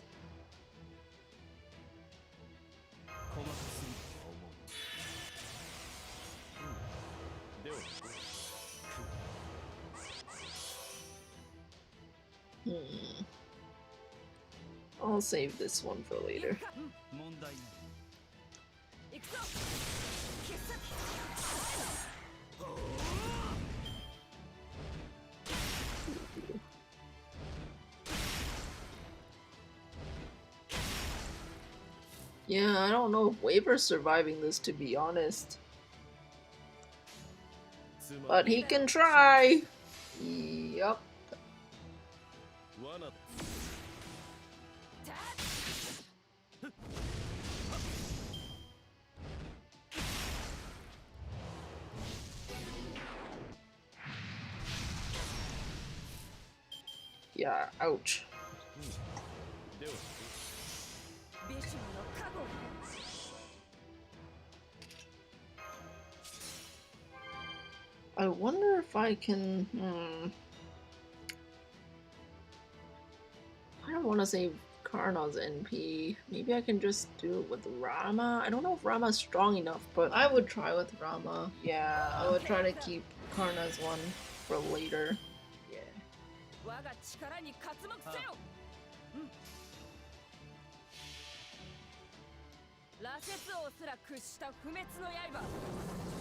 I'll save this one for later. Yeah, I don't know if Waver's surviving this, to be honest. But he can try! Yup. Yeah, ouch. I wonder if I can... I don't want to save Karna's NP. Maybe I can just do it with Rama? I don't know if Rama's strong enough, but... I would try with Rama. Yeah. I would try to keep Karna's one for later. Yeah.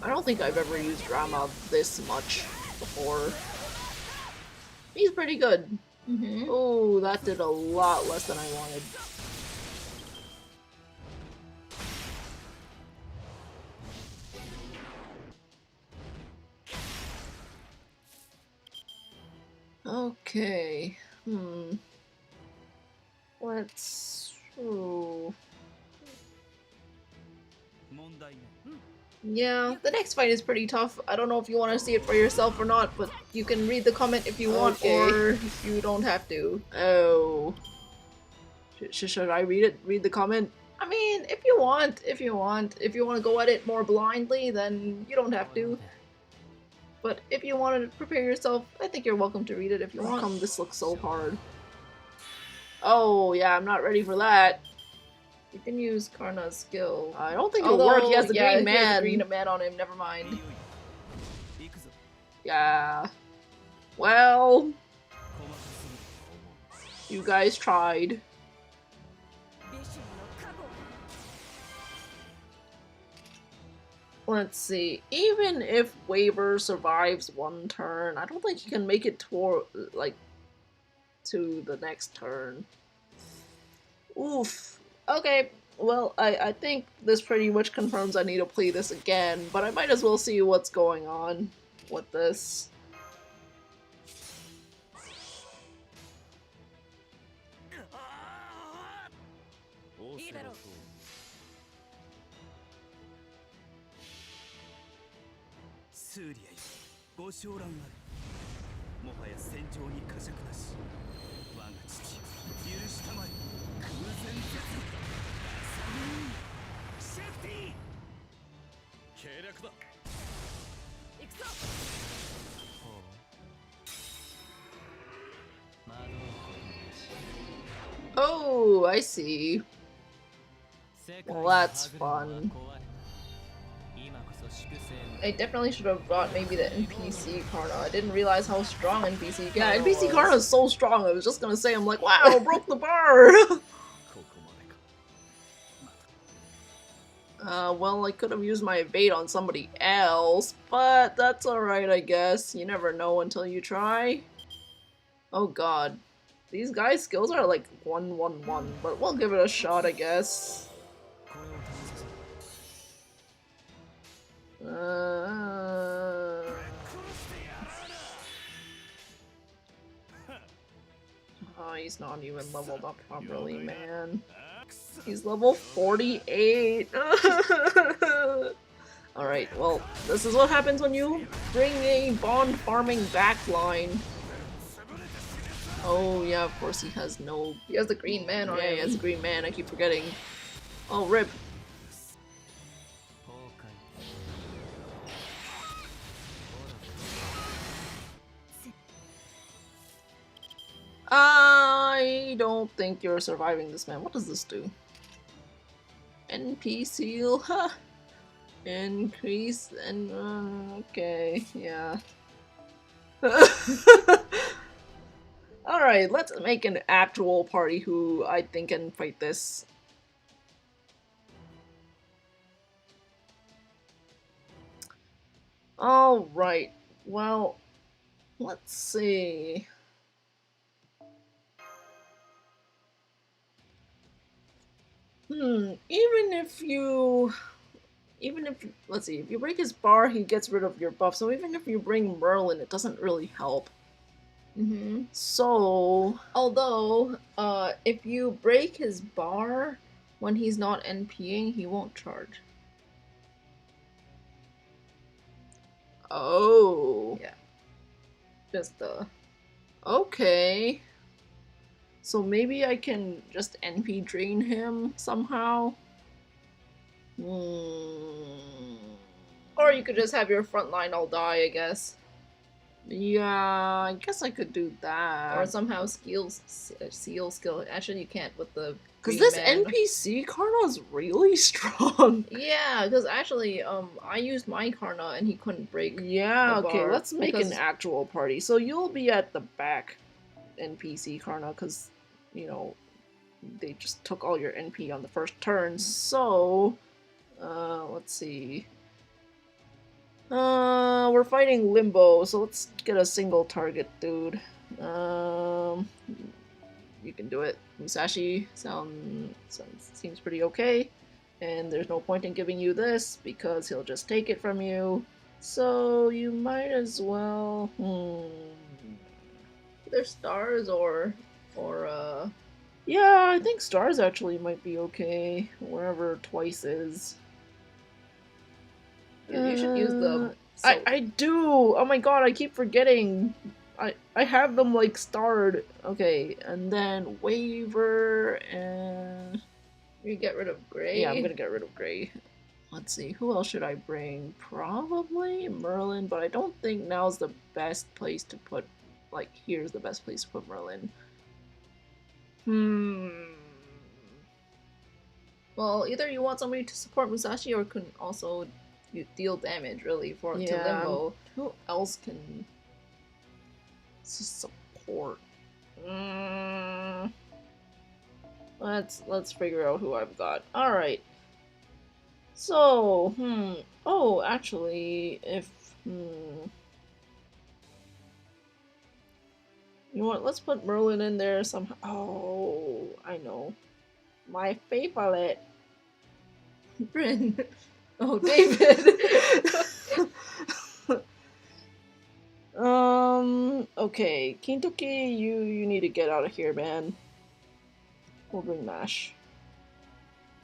I don't think I've ever used Rama this much before. He's pretty good. Oh, that did a lot less than I wanted. Okay. Let's... Ooh. Yeah, the next fight is pretty tough. I don't know if you want to see it for yourself or not, but you can read the comment if you want, or you don't have to. Oh. Should I read it? Read the comment? I mean, if you want. If you want to go at it more blindly, then you don't have to. But if you want to prepare yourself, I think you're welcome to read it if you want. This looks so hard. Oh, yeah, I'm not ready for that. You can use Karna's skill. I don't think it'll work. He has the green man. He has the green man on him. Never mind. Yeah. Well, you guys tried. Let's see. Even if Waver survives one turn, I don't think he can make it toward like to the next turn. Oof. Okay. Well, I think this pretty much confirms I need to play this again, but I might as well see what's going on with this. Oh, I see. Well, that's fun. I definitely should have brought maybe the NPC Karna. I didn't realize how strong NPC Karna Yeah, NPC was. Karna is so strong. I was just gonna say, I'm like, wow, broke the bar. Well, I could have used my evade on somebody else, but that's alright, I guess. You never know until you try. Oh god. These guys' skills are like 1-1-1, but we'll give it a shot, I guess. Oh, he's not even leveled up properly, man. He's level 48. Alright, well, this is what happens when you bring a bond farming backline. Oh yeah, of course he has no... He has the green man on him. Yeah, he has a green man, I keep forgetting. Oh, rip. I don't think you're surviving this, man. What does this do? NP seal? Huh. Increase and okay, yeah. Alright, let's make an actual party who I think can fight this. Alright, well, let's see. Even if, let's see, if you break his bar, he gets rid of your buff, so even if you bring Merlin, it doesn't really help. So... Although, if you break his bar when he's not NPing, he won't charge. Oh. Yeah. Just, Okay. So maybe I can just NP drain him somehow? Or you could just have your front line all die, I guess. Yeah, I guess I could do that. Or somehow seal skill. Actually, you can't with the. Because this NPC Karna is really strong. Yeah, because actually, I used my Karna and he couldn't break. Yeah, okay, bar let's make an actual party. So you'll be at the back, NPC Karna, because, you know, they just took all your NP on the first turn. So, let's see. We're fighting Limbo, so let's get a single target, dude. You can do it. Musashi seems pretty okay, and there's no point in giving you this because he'll just take it from you. So you might as well. Either stars or Yeah, I think stars actually might be okay. Wherever twice is. You should use them. I do! Oh my god, I keep forgetting. I have them like starred. Okay, and then Waver and... You get rid of Gray? Yeah, I'm gonna get rid of Gray. Let's see, who else should I bring? Probably Merlin, but I don't think now's the best place to put... Like, here's the best place to put Merlin. Well, either you want somebody to support Musashi or can also you deal damage really to Limbo. Who else can support? Let's figure out who I've got. All right. So, oh, actually, if, you know what, let's put Merlin in there somehow. Oh, I know. My favorite. Bryn. Oh, David. Okay, Kintoki, you need to get out of here, man. We'll bring Mash.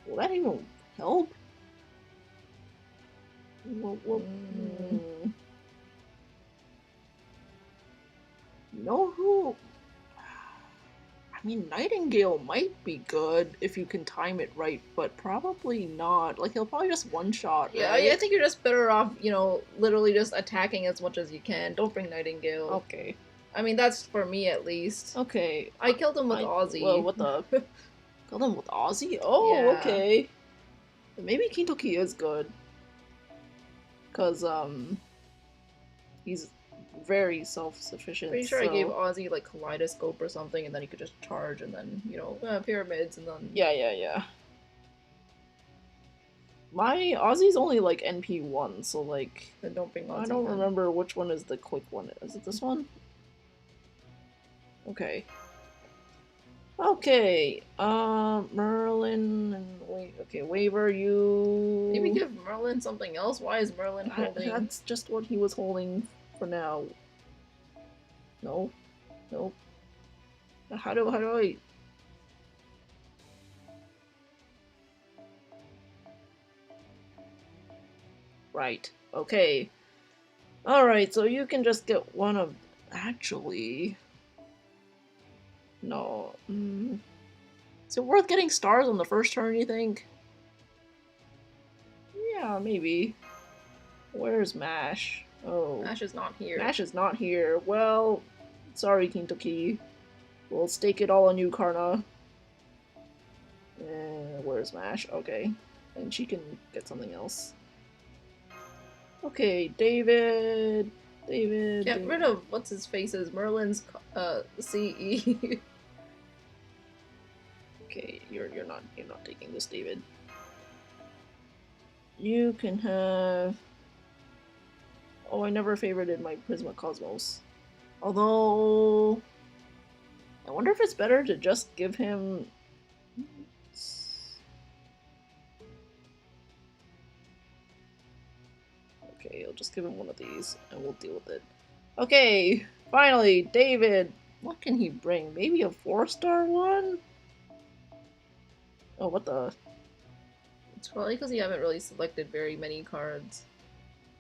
Will that even help? You know who? I mean, Nightingale might be good if you can time it right, but probably not. Like, he'll probably just one-shot, Yeah, right? I think you're just better off, literally just attacking as much as you can. Don't bring Nightingale. Okay. I mean, that's for me at least. Okay. I killed him with Ozzy. Well, what the? Killed him with Ozzy? Oh, Yeah. okay. Maybe Kintoki is good. Because, he's very self-sufficient. Pretty sure I gave Ozzy like Kaleidoscope or something, and then he could just charge, and then pyramids, and then Yeah. My Ozzy's only like NP1, so like then don't bring Ozzy. I don't remember which one is the quick one. Is it this one? Okay. Okay. Merlin and wait. Okay, Waver, you. Maybe give Merlin something else. Why is Merlin holding? That's just what he was holding for now. No. Nope. How do I? Right. Okay. Alright, so you can just get one of... Actually... No. Is it worth getting stars on the first turn, you think? Yeah, maybe. Where's Mash? Oh. Mash is not here. Mash is not here. Well, sorry, Kintoki. We'll stake it all on you, Karna. Where's Mash? Okay. And she can get something else. Okay, David. Get rid of what's his face's Merlin's CE. Okay, you're not taking this, David. You can have. Oh, I never favorited my Prisma Cosmos. Although, I wonder if it's better to just give him. Okay, I'll just give him one of these, and we'll deal with it. Okay, finally, David. What can he bring? Maybe a 4-star one? Oh, what the? It's probably because you haven't really selected very many cards.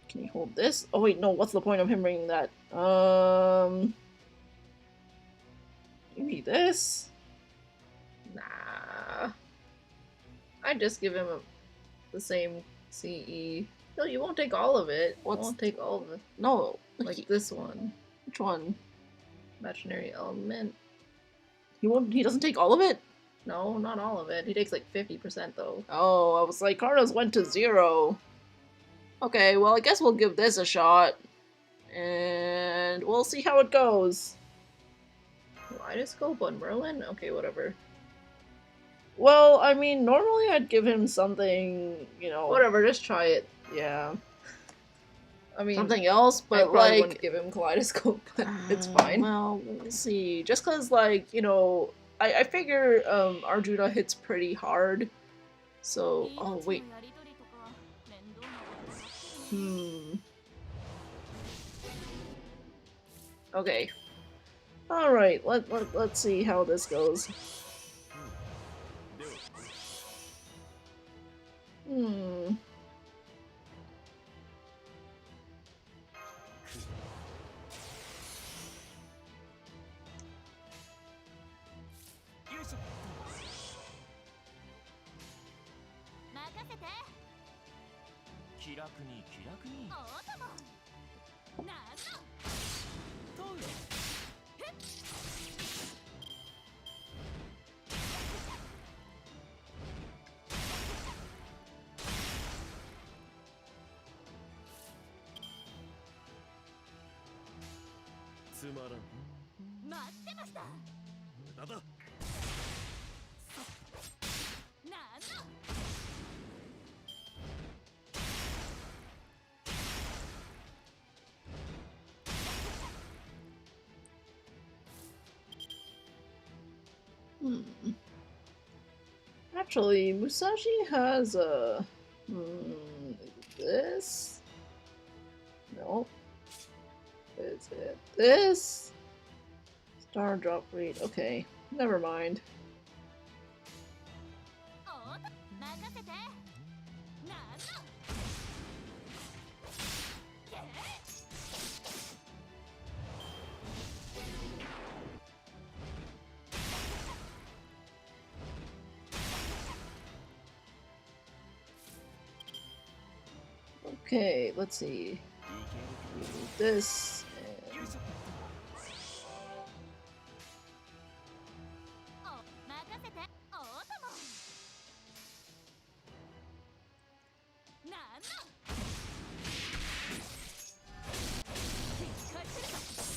Can you hold this? Oh wait, no, what's the point of him bringing that? Maybe this? Nah. I'd just give him the same CE. No, you won't take all of it. You won't take all of it. No. Like this one. Which one? Imaginary element. He doesn't take all of it? No, not all of it. He takes like 50% though. Oh, I was like, Carlos went to 0. Okay, well, I guess we'll give this a shot. And we'll see how it goes. Kaleidoscope on Merlin? Okay, whatever. Well, I mean, normally I'd give him something, Whatever, just try it. Yeah. I mean, something else, but I probably wouldn't give him Kaleidoscope, but it's fine. Well, we'll see. Just because, I figure Arjuna hits pretty hard. So, oh wait. Okay. Alright, let's see how this goes. Hmm. Actually, Musashi has a... this? Nope. Is it this? Star drop rate. Okay, never mind. Okay, let's see. This and...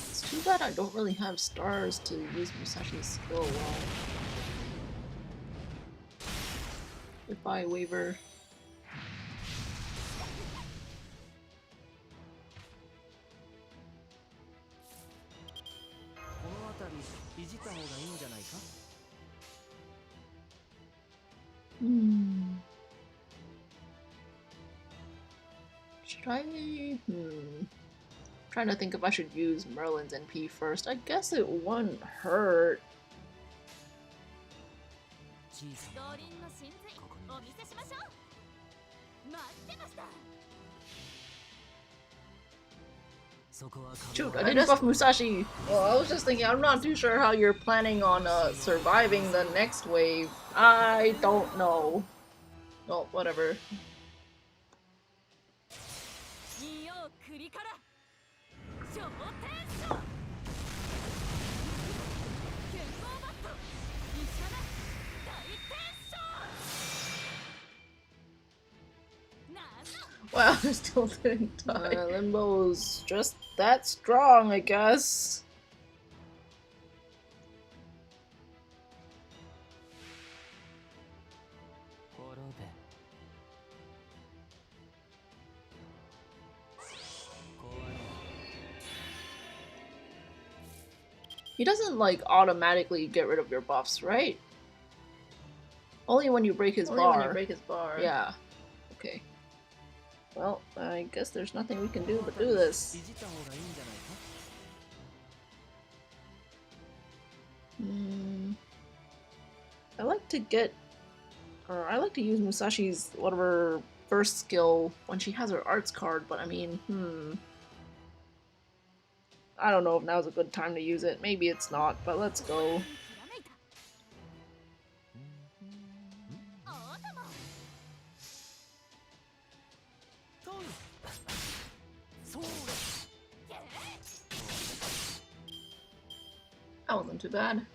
It's too bad I don't really have stars to use Musashi's skill well. Goodbye, Waver. Should I? Trying to think if I should use Merlin's NP first. I guess it wouldn't hurt. Shoot, I didn't buff Musashi! Well, I was just thinking, I'm not too sure how you're planning on surviving the next wave. I don't know. Well, whatever. Wow, I still didn't die. Limbo's just that strong, I guess. He doesn't, like, automatically get rid of your buffs, right? Only when you break his bar. Only when you break his bar. Yeah. Okay. Well, I guess there's nothing we can do but do this. I like to get... or I like to use Musashi's whatever first skill when she has her arts card, but I mean, I don't know if now's a good time to use it. Maybe it's not, but let's go. That wasn't too bad.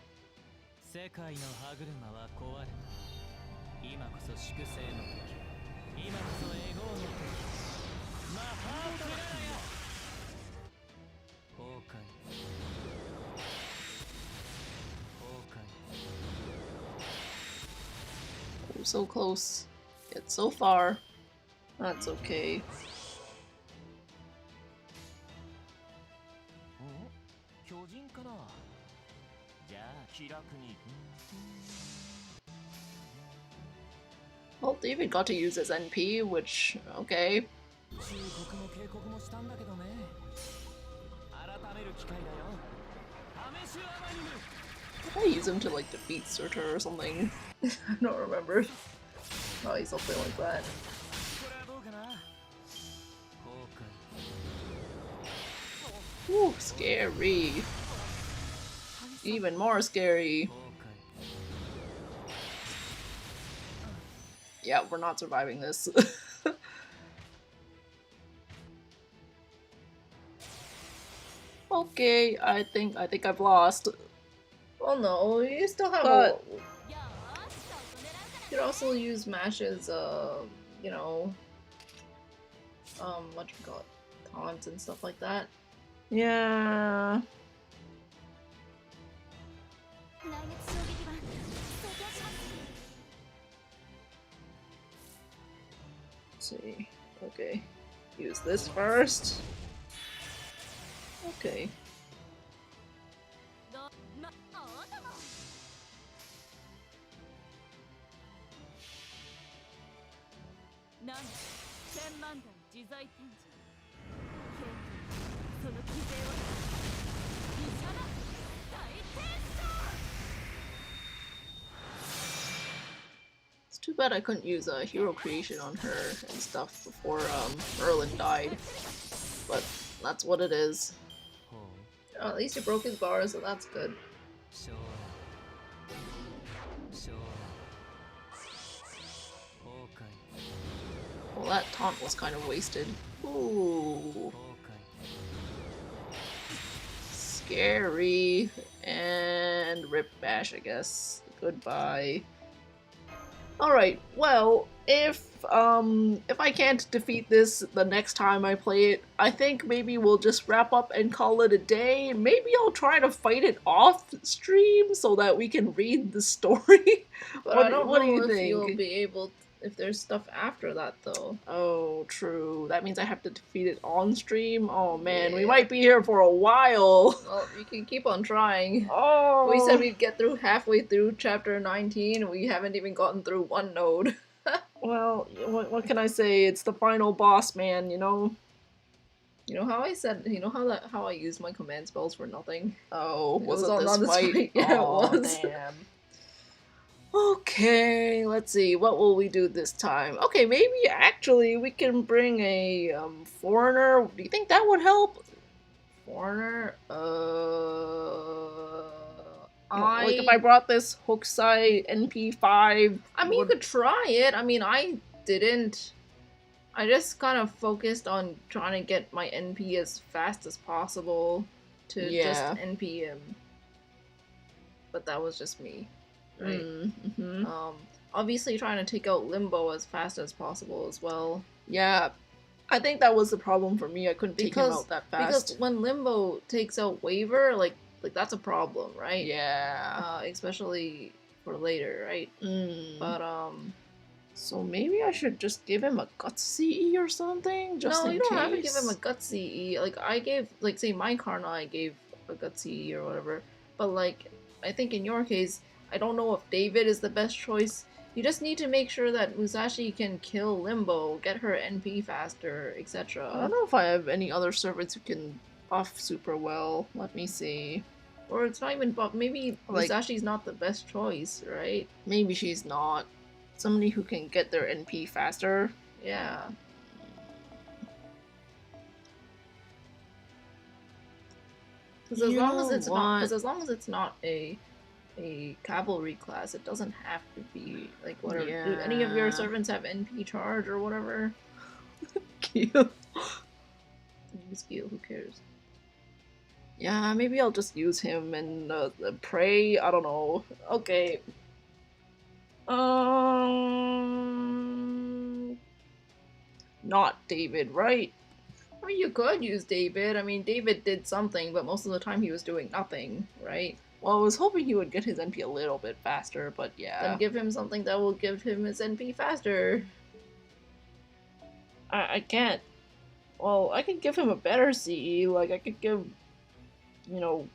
We're so close, yet so far. That's okay. Well, David got to use his NP, which, okay. Did I use him to, like, defeat Surtur or something? I don't remember. Probably something like that. Ooh, scary. Even more scary. Yeah, we're not surviving this. Okay, I think I've lost. Well, no, you still have a... You could also use Mash's, you know, what you call it, taunts and stuff like that. Yeah. Let's see. Okay. Use this first. Okay. It's too bad I couldn't use a hero creation on her and stuff before Erlen died. But that's what it is. Oh, at least you broke his bar, so that's good. Well, that taunt was kind of wasted. Ooh. Scary. And rip bash, I guess. Goodbye. Alright, well, if I can't defeat this the next time I play it, I think maybe we'll just wrap up and call it a day. Maybe I'll try to fight it off stream so that we can read the story. But what, I don't what know do you if think? you'll be able if there's stuff after that though. Oh, true. That means I have to defeat it on stream? Oh man, we Yeah. might be here for a while. Well, we can keep on trying. Oh. We said we'd get through halfway through chapter 19, and we haven't even gotten through one node. Well, what can I say? It's the final boss, man, you know? You know how I said, you know how I used my command spells for nothing? Oh, It was was it on this this fight? fight. Yeah, it Aw, was. Damn. Okay, let's see. What will we do this time? Okay, maybe actually we can bring a foreigner. Do you think that would help? Foreigner? Like if I brought this Hokusai NP5. I mean, you could try it. I mean, I didn't. I just kind of focused on trying to get my NP as fast as possible to just NP him. But that was just me, right? Mm-hmm. Obviously trying to take out Limbo as fast as possible as well. Yeah, I think that was the problem for me. I couldn't take him out that fast. Because when Limbo takes out Waver, like that's a problem, right? Yeah. Especially for later, right? But so maybe I should just give him a Guts CE or something? Just no, in you don't case. have to give him a Guts CE. Like I gave, like say my Karna, I gave a Guts CE or whatever. But like, I think in your case, I don't know if David is the best choice. You just need to make sure that Musashi can kill Limbo, get her NP faster, etc. I don't know if I have any other servants who can buff super well. Let me see. Or it's not even buff. Maybe Like, Musashi's not the best choice, right? Maybe she's not. Somebody who can get their NP faster. Yeah. Because as long as it's not a cavalry class, it doesn't have to be like whatever. Yeah. Do any of your servants have NP charge or whatever? Cute. Use Gil, who cares? Yeah, maybe I'll just use him and pray. I don't know. Okay. Not David, right? I mean, you could use David. I mean, David did something, but most of the time he was doing nothing, right? Well, I was hoping he would get his NP a little bit faster, but yeah. Then give him something that will give him his NP faster. I can't. Well, I could give him a better CE. Like, I could give, you know...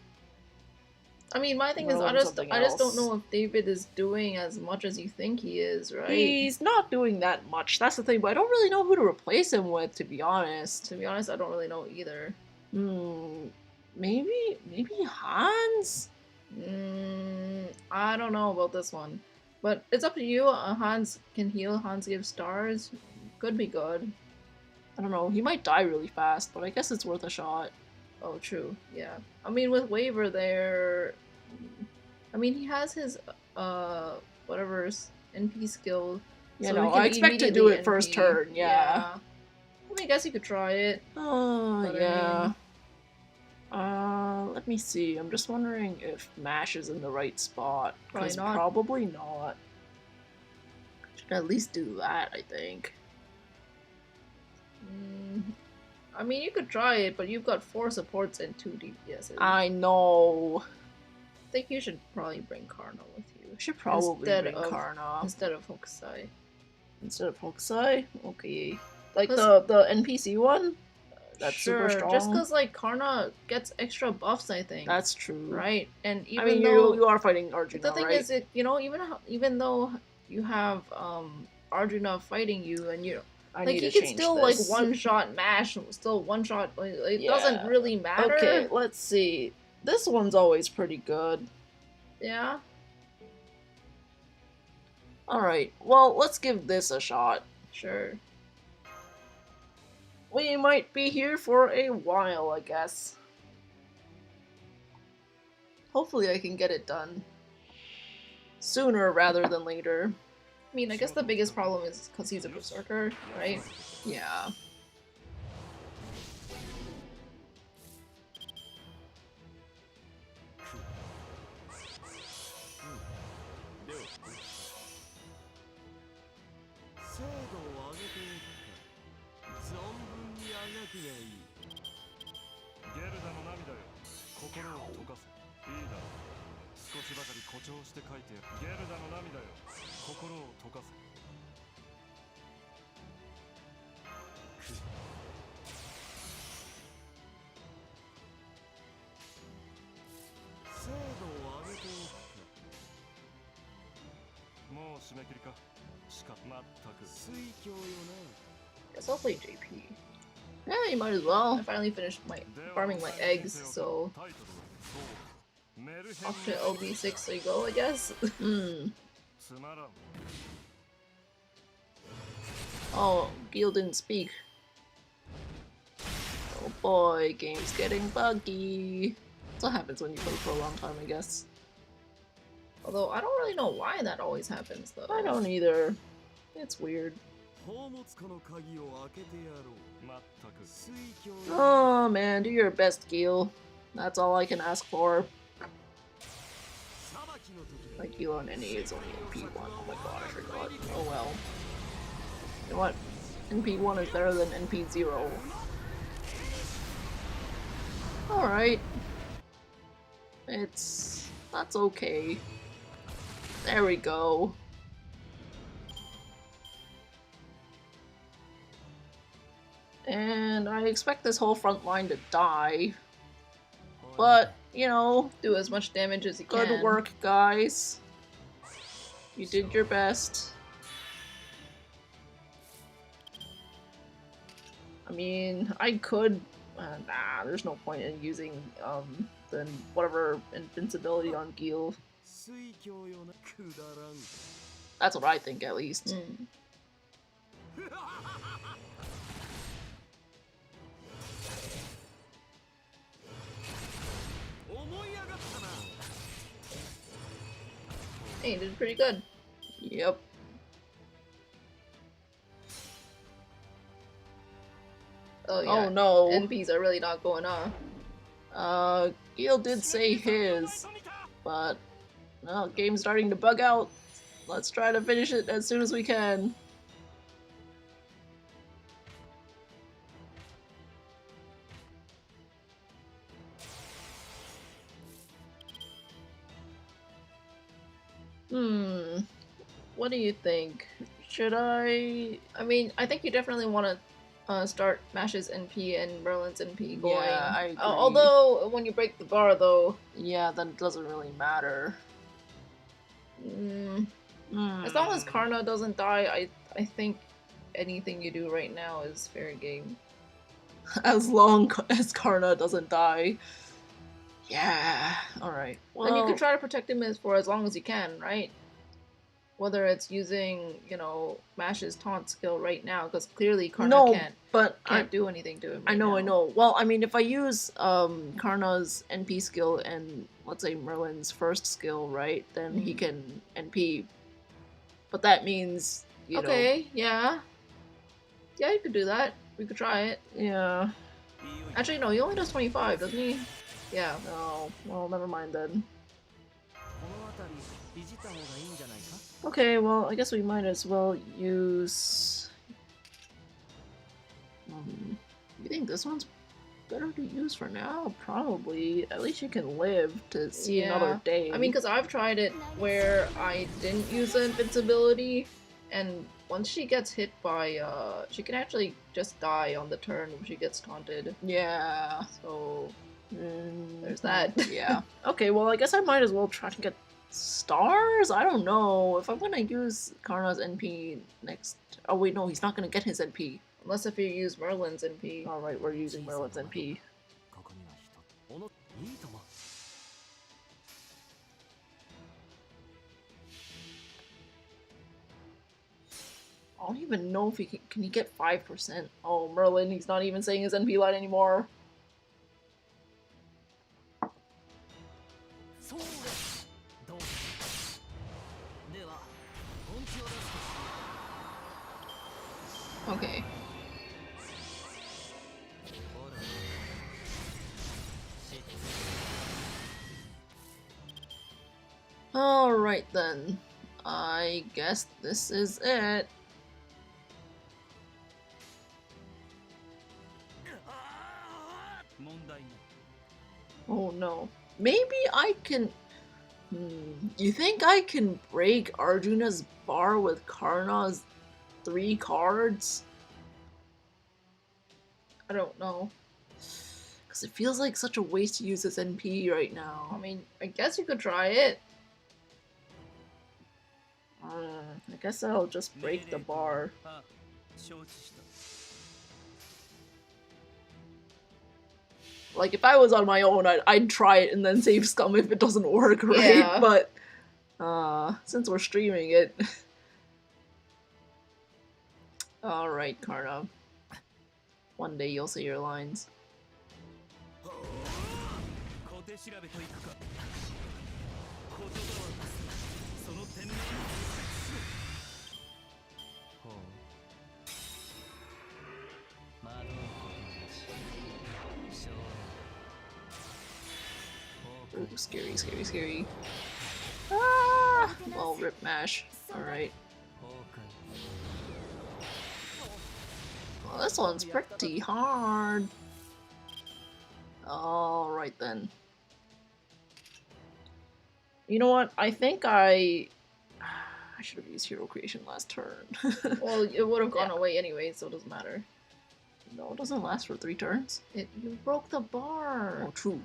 I mean, my thing is, I just don't know if David is doing as much as you think he is, right? He's not doing that much. That's the thing, but I don't really know who to replace him with, to be honest. To be honest, I don't really know either. Maybe Hans? I don't know about this one. But it's up to you. Hans can heal. Hans gives stars. Could be good. I don't know. He might die really fast, but I guess it's worth a shot. Oh, true. Yeah. I mean, with Waver there... I mean, he has his, whatever, NP skill. Yeah, so no, I expect to do it first turn, yeah. I mean, I guess you could try it. Oh, yeah. Let me see. I'm just wondering if Mash is in the right spot. Probably not. Should at least do that, I think. I mean, you could try it, but you've got 4 supports and 2 DPSs. I know. I think you should probably bring Karna with you. I should probably bring Karna. Instead of Hokusai. Instead of Hokusai? Okay. Like the NPC one? That's super strong. Just because, like, Karna gets extra buffs, I think. That's true. Right? And even I mean, though... you are fighting Arjuna, the thing right? is, you know, even though you have Arjuna fighting you, and I Like need he to can change still this. like one shot mash, still one shot. Like, it Yeah. doesn't really matter. Okay, let's see. This one's always pretty good. Yeah. Alright, well, let's give this a shot. Sure. We might be here for a while, I guess. Hopefully I can get it done. Sooner rather than later. I mean, I guess the biggest problem is because he's a berserker, right? Yeah. Guess I'll play JP. Yeah, you might as I well. finally finished my farming my eggs, so off to LB6 I go, I guess. Hmm. Oh, Gil didn't speak. Oh boy, game's getting buggy. That's what happens when you play for a long time, I guess. Although I don't really know why that always happens, though. I don't either. It's weird. Oh man, do your best, Gil. That's all I can ask for. My Gil on NA is only NP1. Oh my god, I forgot. Oh well. You know what? NP1 is better than NP0. Alright. That's okay. There we go. And I expect this whole front line to die. But, you know, Do as much damage as you good can. work, guys. You did your best. I mean, I could... nah, there's no point in using, the whatever invincibility on Gil. That's what I think, at least. Mm. Hey, you did pretty good. Yep. Oh yeah. Oh no. NPs are really not going off. Gil did say his, but no, game's starting to bug out. Let's try to finish it as soon as we can. What do you think? Should I... I mean, I think you definitely want to start Mash's NP and Merlin's NP going. Yeah, I agree. Although, when you break the bar, though... Yeah, that doesn't really matter. As long as Karna doesn't die, I think anything you do right now is fair game. As long as Karna doesn't die. Yeah, alright. Well, Then you could try to protect him for as long as you can, right? Whether it's using, you know, Mash's taunt skill right now, because clearly Karna can't do anything to him right I know. now. Well, I mean, if I use Karna's NP skill and, let's say, Merlin's first skill, right, then he can NP. But that means, you know... Okay, yeah. Yeah, you could do that. We could try it. Yeah. Actually, no, he only does 25, doesn't he? Yeah. Oh, well, never mind then. Okay, well, I guess we might as well use... you think this one's better to use for now? Probably. At least you can live to see another day. I mean, because I've tried it where I didn't use the invincibility, and once she gets hit by, she can actually just die on the turn when she gets taunted. Yeah. So, there's that. Yeah. Okay, well, I guess I might as well try to get Stars? I don't know. If I'm gonna use Karna's NP next... Oh wait, no, he's not gonna get his NP. Unless if you use Merlin's NP. Alright, we're using Merlin's NP. I don't even know if he can he get 5%? Oh, Merlin, he's not even saying his NP line anymore. Okay. Alright then. I guess this is it. Oh no. Maybe I can... You think I can break Arjuna's bar with Karna's 3 cards? I don't know. Because it feels like such a waste to use this NP right now. I mean, I guess you could try it. I guess I'll just break the bar. Like, if I was on my own, I'd try it and then save Scum if it doesn't work, right? Yeah. But, since we're streaming it... Alright, Karna. One day you'll say your lines. Ooh, scary, scary, scary. Ah! Well, rip mash. Alright. Well, this one's pretty hard. Alright then. You know what? I think I should have used Hero Creation last turn. Well, it would have gone away anyway, so it doesn't matter. No, it doesn't last for 3 turns. You broke the bar. Oh, true.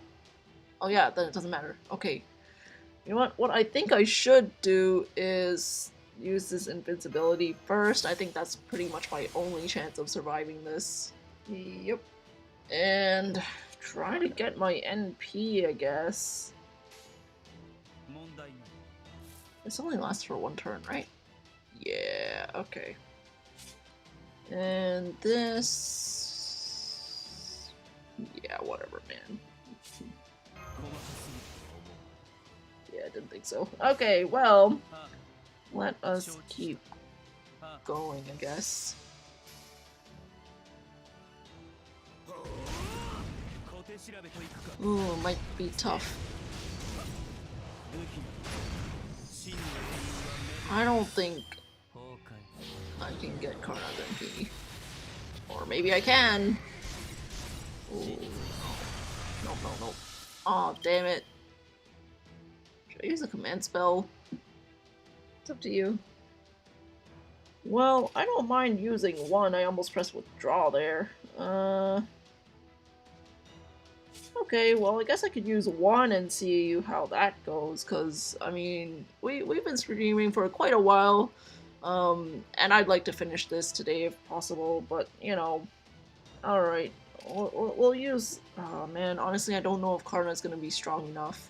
Oh yeah, then it doesn't matter. Okay. You know what? What I think I should do is use this invincibility first. I think that's pretty much my only chance of surviving this. Yep. And try to get my NP, I guess. This only lasts for 1 turn, right? Yeah, okay. And this... Yeah, whatever, man. Yeah, I didn't think so. Okay, well, let us keep going, I guess. Ooh, might be tough. I don't think I can get Karna's MP. Or maybe I can. Ooh. Nope, nope, nope. Aw, damn it. Should I use a command spell? It's up to you. Well, I don't mind using 1. I almost pressed withdraw there. Okay, well, I guess I could use 1 and see how that goes, because, I mean, we've been streaming for quite a while, and I'd like to finish this today if possible, but, you know, alright. We'll use... Oh man, honestly I don't know if Karna's gonna be strong enough.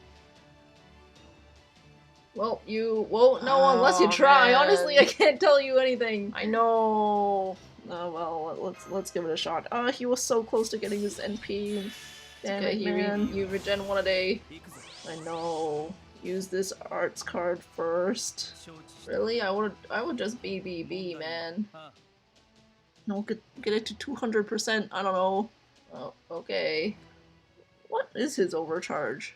Well, you won't know unless you try. Man. Honestly, I can't tell you anything. I know. Well, let's give it a shot. He was so close to getting his NP. Damn Okay, it, man. you regen 1 a day. I know. Use this arts card first. Really? I would just BBB, man. No, get it to 200%. I don't know. Oh, okay. What is his overcharge?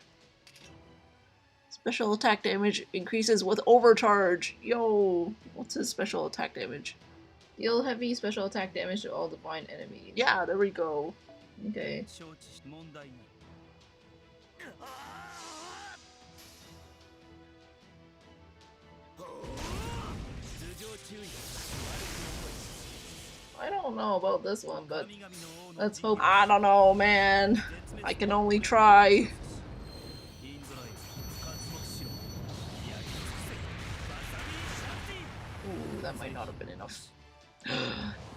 Special attack damage increases with overcharge. Yo, what's his special attack damage? Deal heavy special attack damage to all divine enemies. Yeah, there we go. Okay. I don't know about this one, but let's hope. I don't know, man. I can only try. that might not have been enough.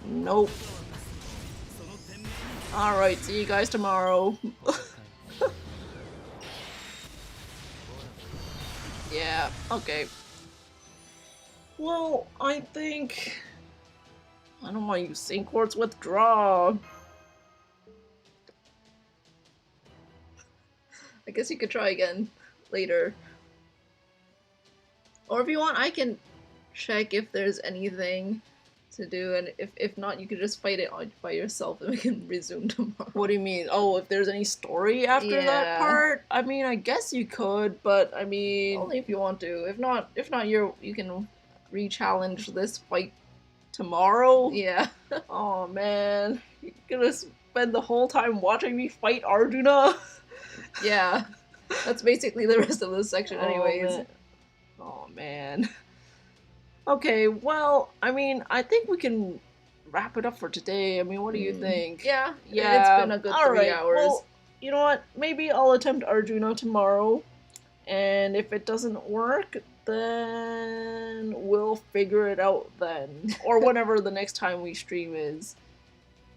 Nope. Alright, see you guys tomorrow. Yeah, okay. Well, I think... I don't want to use Sync Quartz, withdraw. I guess you could try again later. Or if you want, I can check if there's anything to do, and if not, you could just fight it by yourself and we can resume tomorrow. What do you mean? Oh, if there's any story after that Yeah. part? I mean, I guess you could, but I mean... Only if you want to. If not, you can re-challenge this fight. Tomorrow? Yeah. Oh man, you're gonna spend the whole time watching me fight Arjuna? Yeah. That's basically the rest of this section anyways. Oh man. Okay, well, I mean, I think we can wrap it up for today. I mean, what do you think? Yeah. Yeah. It's been a good 3 hours. Well, you know what? Maybe I'll attempt Arjuna tomorrow. And if it doesn't work, then we'll figure it out then. Or whenever the next time we stream is.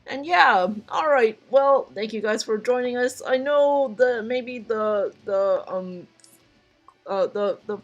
And yeah, alright, well, thank you guys for joining us. I know maybe the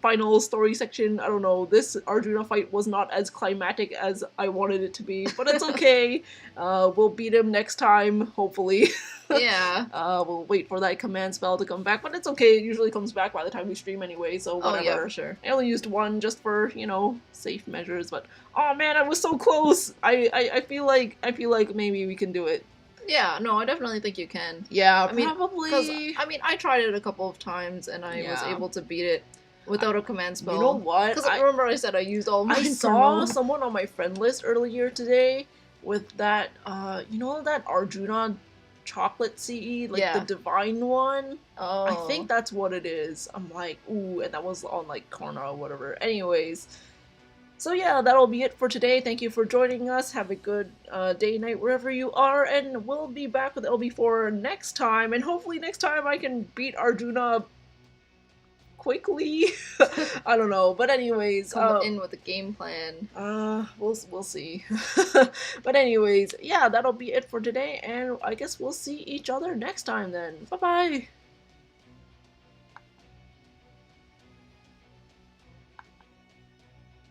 final story section, I don't know, this Arjuna fight was not as climactic as I wanted it to be, but it's okay. We'll beat him next time, hopefully. Yeah. We'll wait for that command spell to come back, but it's okay, it usually comes back by the time we stream anyway, so whatever. Oh yeah, for sure. I only used one just for, you know, safe measures, but oh man, I was so close! I feel like maybe we can do it. Yeah, no, I definitely think you can. Yeah, I mean, probably. I mean, I tried it a couple of times and I was able to beat it without a command spell. You know what? Because I remember I said I used all my I saw someone on my friend list earlier today with that, you know that Arjuna chocolate CE, like the divine one? Oh. I think that's what it is. I'm like, ooh, and that was on like Karna or whatever. Anyways, so yeah, that'll be it for today. Thank you for joining us. Have a good day, night, wherever you are, and we'll be back with LB4 next time, and hopefully next time I can beat Arjuna quickly. I don't know, but anyways, come in with a game plan. We'll see. But anyways, yeah, that'll be it for today, and I guess we'll see each other next time then. Bye bye.